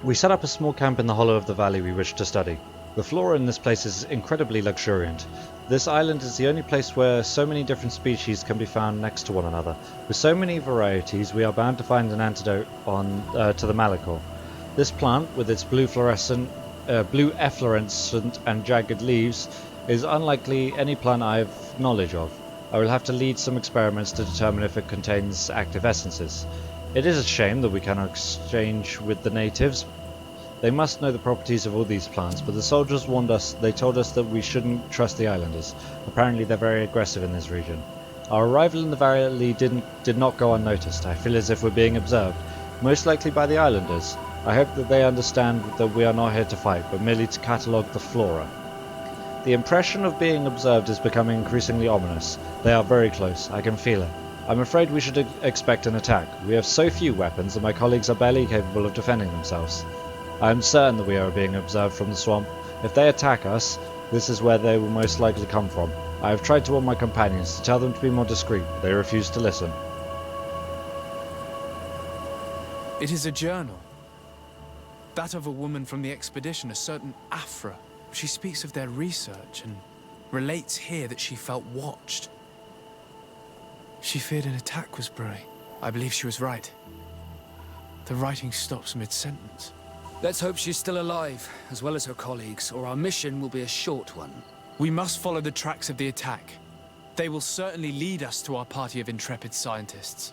We set up a small camp in the hollow of the valley we wished to study. The flora in this place is incredibly luxuriant. This island is the only place where so many different species can be found next to one another. With so many varieties, we are bound to find an antidote to the Malachor. This plant, with its blue efflorescent and jagged leaves, is unlikely any plant I have knowledge of. I will have to lead some experiments to determine if it contains active essences. It is a shame that we cannot exchange with the natives. They must know the properties of all these plants, but the soldiers warned us. They told us that we shouldn't trust the islanders. Apparently they're very aggressive in this region. Our arrival in the valley did not go unnoticed. I feel as if we're being observed, most likely by the islanders. I hope that they understand that we are not here to fight, but merely to catalogue the flora. The impression of being observed is becoming increasingly ominous. They are very close. I can feel it. I'm afraid we should expect an attack. We have so few weapons and my colleagues are barely capable of defending themselves. I am certain that we are being observed from the swamp. If they attack us, this is where they will most likely come from. I have tried to warn my companions to tell them to be more discreet, but they refuse to listen. It is a journal. That of a woman from the expedition, a certain Afra. She speaks of their research and relates here that she felt watched. She feared an attack was brewing. I believe she was right. The writing stops mid-sentence. Let's hope she's still alive, as well as her colleagues, or our mission will be a short one. We must follow the tracks of the attack. They will certainly lead us to our party of intrepid scientists.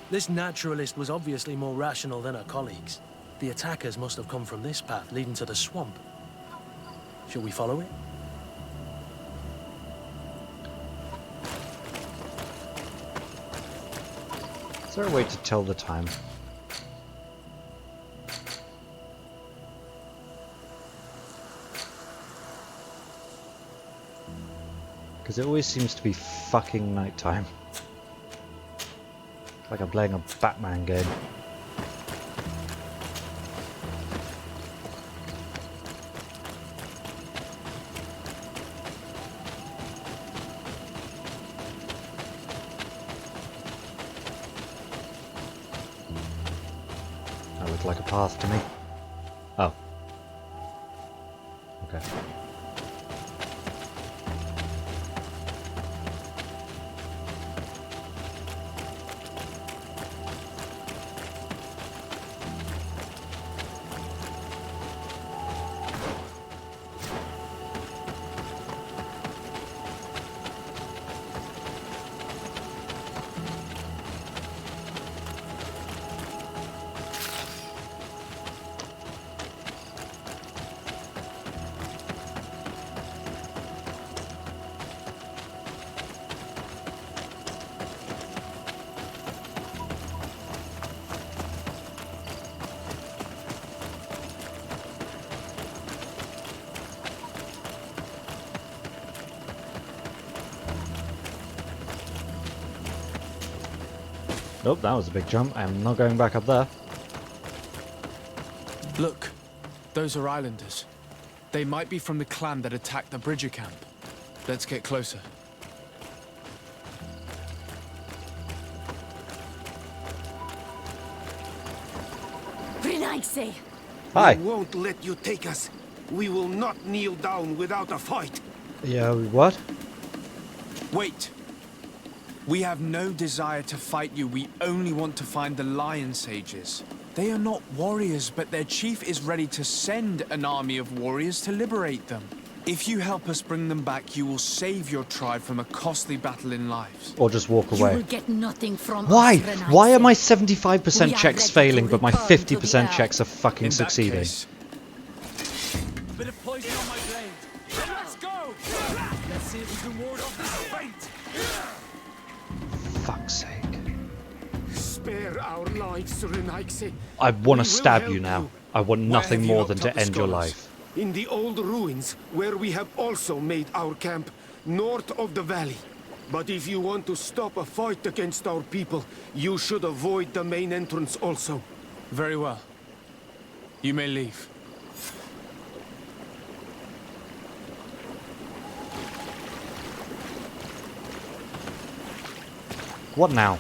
This naturalist was obviously more rational than her colleagues. The attackers must have come from this path leading to the swamp. Shall we follow it? Is there a way to tell the time? Because it always seems to be fucking nighttime. Like I'm playing a Batman game. That looked like a path to me. Oh. Okay. Nope, that was a big jump. I'm not going back up there. Look, those are islanders. They might be from the clan that attacked the Bridger camp. Let's get closer. Renaigse! Hi. We won't let you take us. We will not kneel down without a fight. Yeah, what? Wait. We have no desire to fight you. We only want to find the Lion Sages. They are not warriors, but their chief is ready to send an army of warriors to liberate them. If you help us bring them back, you will save your tribe from a costly battle in lives. Or just walk You away. will get nothing from Why? us, Renaise. Why are my 75% We are checks ready failing, to but my return to the 50% earth. checks are fucking In that succeeding? case, Bit of poison on my blade. Let's go! Let's see if we can ward off this fate. Fuck's sake. Spare our lives, Renaise. I want to stab you now. I want nothing more than to end your life. In the old ruins, where we have also made our camp, north of the valley. But if you want to stop a fight against our people, you should avoid the main entrance also. very well. You may leave. What now?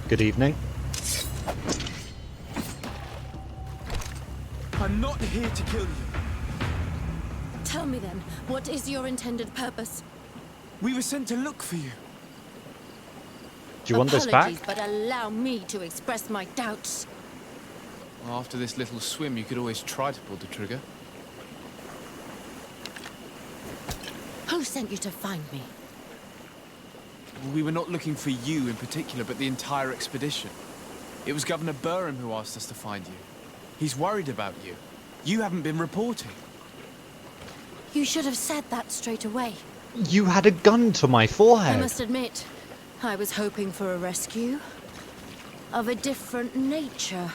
Good evening. I'm not here to kill you. Tell me then, what is your intended purpose? We were sent to look for you. Do you want this back? Apologies, but allow me to express my doubts. Well, after this little swim, you could always try to pull the trigger. Who sent you to find me? We were not looking for you in particular, but the entire expedition. It was Governor Burham who asked us to find you. He's worried about you. You haven't been reporting. You should have said that straight away. You had a gun to my forehead. I must admit, I was hoping for a rescue. Of a different nature.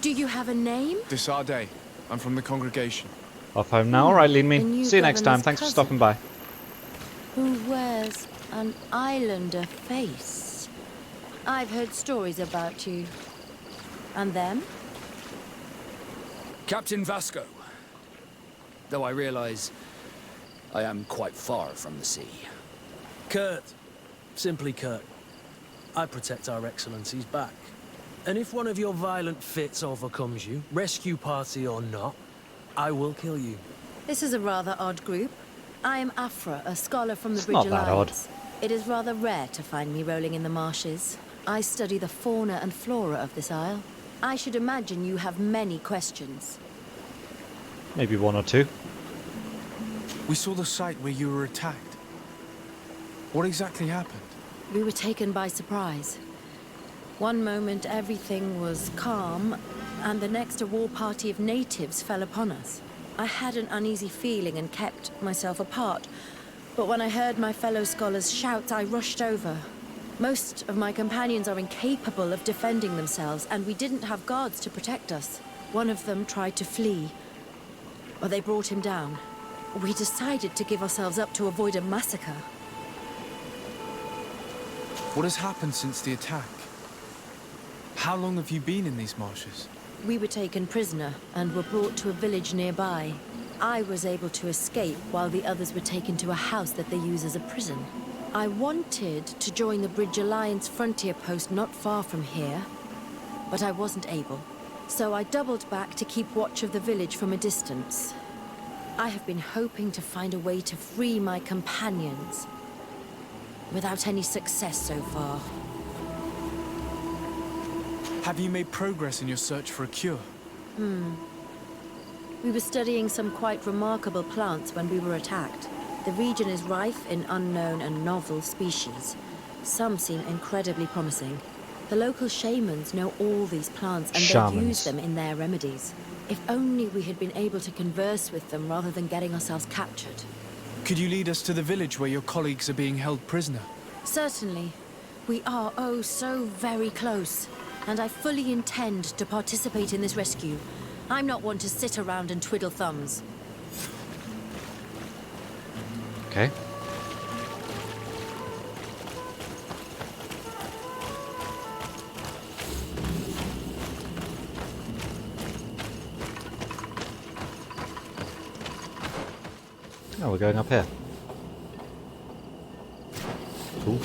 Do you have a name? De Sardet. I'm from the congregation. Off home now. All right, lead The me. new See you next time. governor's Thanks for cousin. stopping by. Who wears an islander face. I've heard stories about you. And them? Captain Vasco. Though I realize I am quite far from the sea. Kurt. Simply Kurt. I protect our excellency's back. And if one of your violent fits overcomes you, rescue party or not, I will kill you. This is a rather odd group. I am Afra, a scholar from the It's Bridge not that odd. Alliance. It is rather rare to find me rolling in the marshes. I study the fauna and flora of this isle. I should imagine you have many questions. Maybe one or two. We saw the site where you were attacked. What exactly happened? We were taken by surprise. One moment everything was calm, and the next a war party of natives fell upon us. I had an uneasy feeling and kept myself apart, but when I heard my fellow scholars' shouts, I rushed over. Most of my companions are incapable of defending themselves, and we didn't have guards to protect us. One of them tried to flee, but they brought him down. We decided to give ourselves up to avoid a massacre. What has happened since the attack? How long have you been in these marshes? We were taken prisoner and were brought to a village nearby. I was able to escape while the others were taken to a house that they use as a prison. I wanted to join the Bridge Alliance frontier post not far from here, but I wasn't able. So I doubled back to keep watch of the village from a distance. I have been hoping to find a way to free my companions, without any success so far. Have you made progress in your search for a cure? We were studying some quite remarkable plants when we were attacked. The region is rife in unknown and novel species. Some seem incredibly promising. The local shamans know all these plants and they use them in their remedies. If only we had been able to converse with them rather than getting ourselves captured. Could you lead us to the village where your colleagues are being held prisoner? Certainly. We are, oh, so very close. And I fully intend to participate in this rescue. I'm not one to sit around and twiddle thumbs. Okay. Oh, we're going up here. Cool.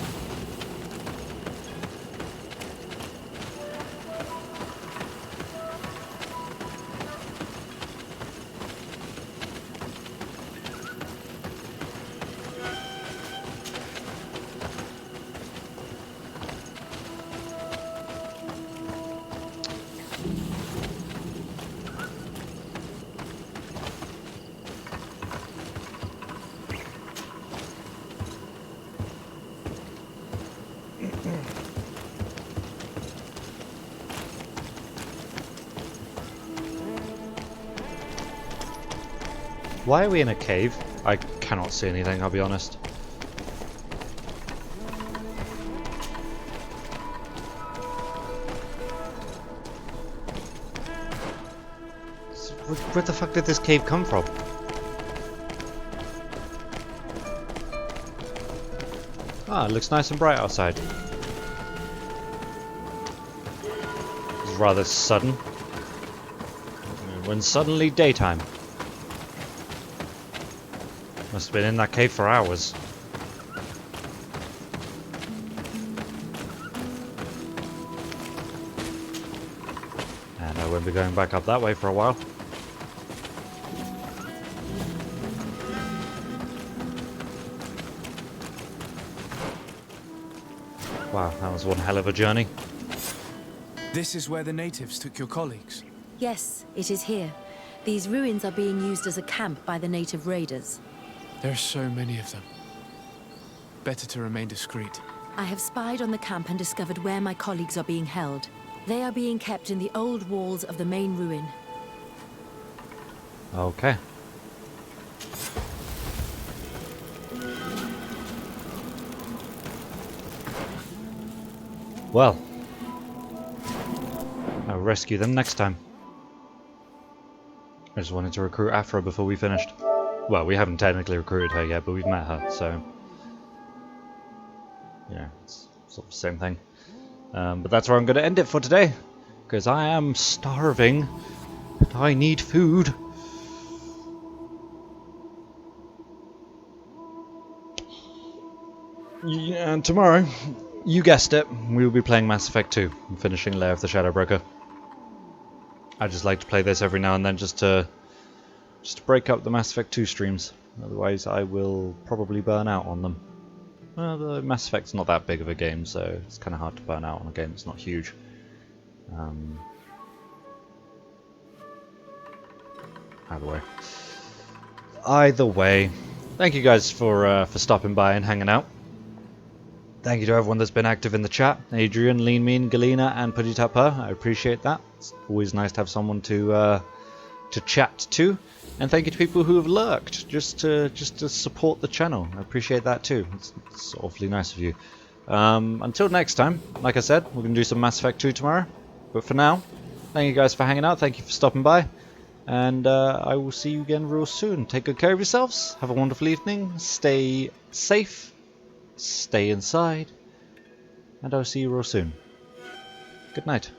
Why are we in a cave? I cannot see anything, I'll be honest. Where the fuck did this cave come from? Ah, it looks nice and bright outside. It's rather sudden. When suddenly daytime. Must have been in that cave for hours. And I won't be going back up that way for a while. Wow, that was one hell of a journey. This is where the natives took your colleagues? Yes, it is here. These ruins are being used as a camp by the native raiders. There are so many of them. Better to remain discreet. I have spied on the camp and discovered where my colleagues are being held. They are being kept in the old walls of the main ruin. Okay. Well, I'll rescue them next time. I just wanted to recruit Afra before we finished. Well, we haven't technically recruited her yet, but we've met her, so... yeah, it's sort of the same thing. But that's where I'm going to end it for today, because I am starving, and I need food. Yeah, and tomorrow, you guessed it, we will be playing Mass Effect 2 and finishing Lair of the Shadowbroker. I just like to play this every now and then just to break up the Mass Effect 2 streams. Otherwise I will probably burn out on them. Well, the Mass Effect's not that big of a game, so it's kind of hard to burn out on a game that's not huge. Either way, thank you guys for stopping by and hanging out. Thank you to everyone that's been active in the chat. Adrian, Lean Mean, Galena, and Puddy Tapper. I appreciate that. It's always nice to have someone to chat to. And thank you to people who have lurked just to support the channel. I appreciate that too. It's awfully nice of you. Until next time, like I said, we're going to do some Mass Effect 2 tomorrow. But for now, thank you guys for hanging out. Thank you for stopping by. And I will see you again real soon. Take good care of yourselves. Have a wonderful evening. Stay safe. Stay inside, and I'll see you real soon. Good night.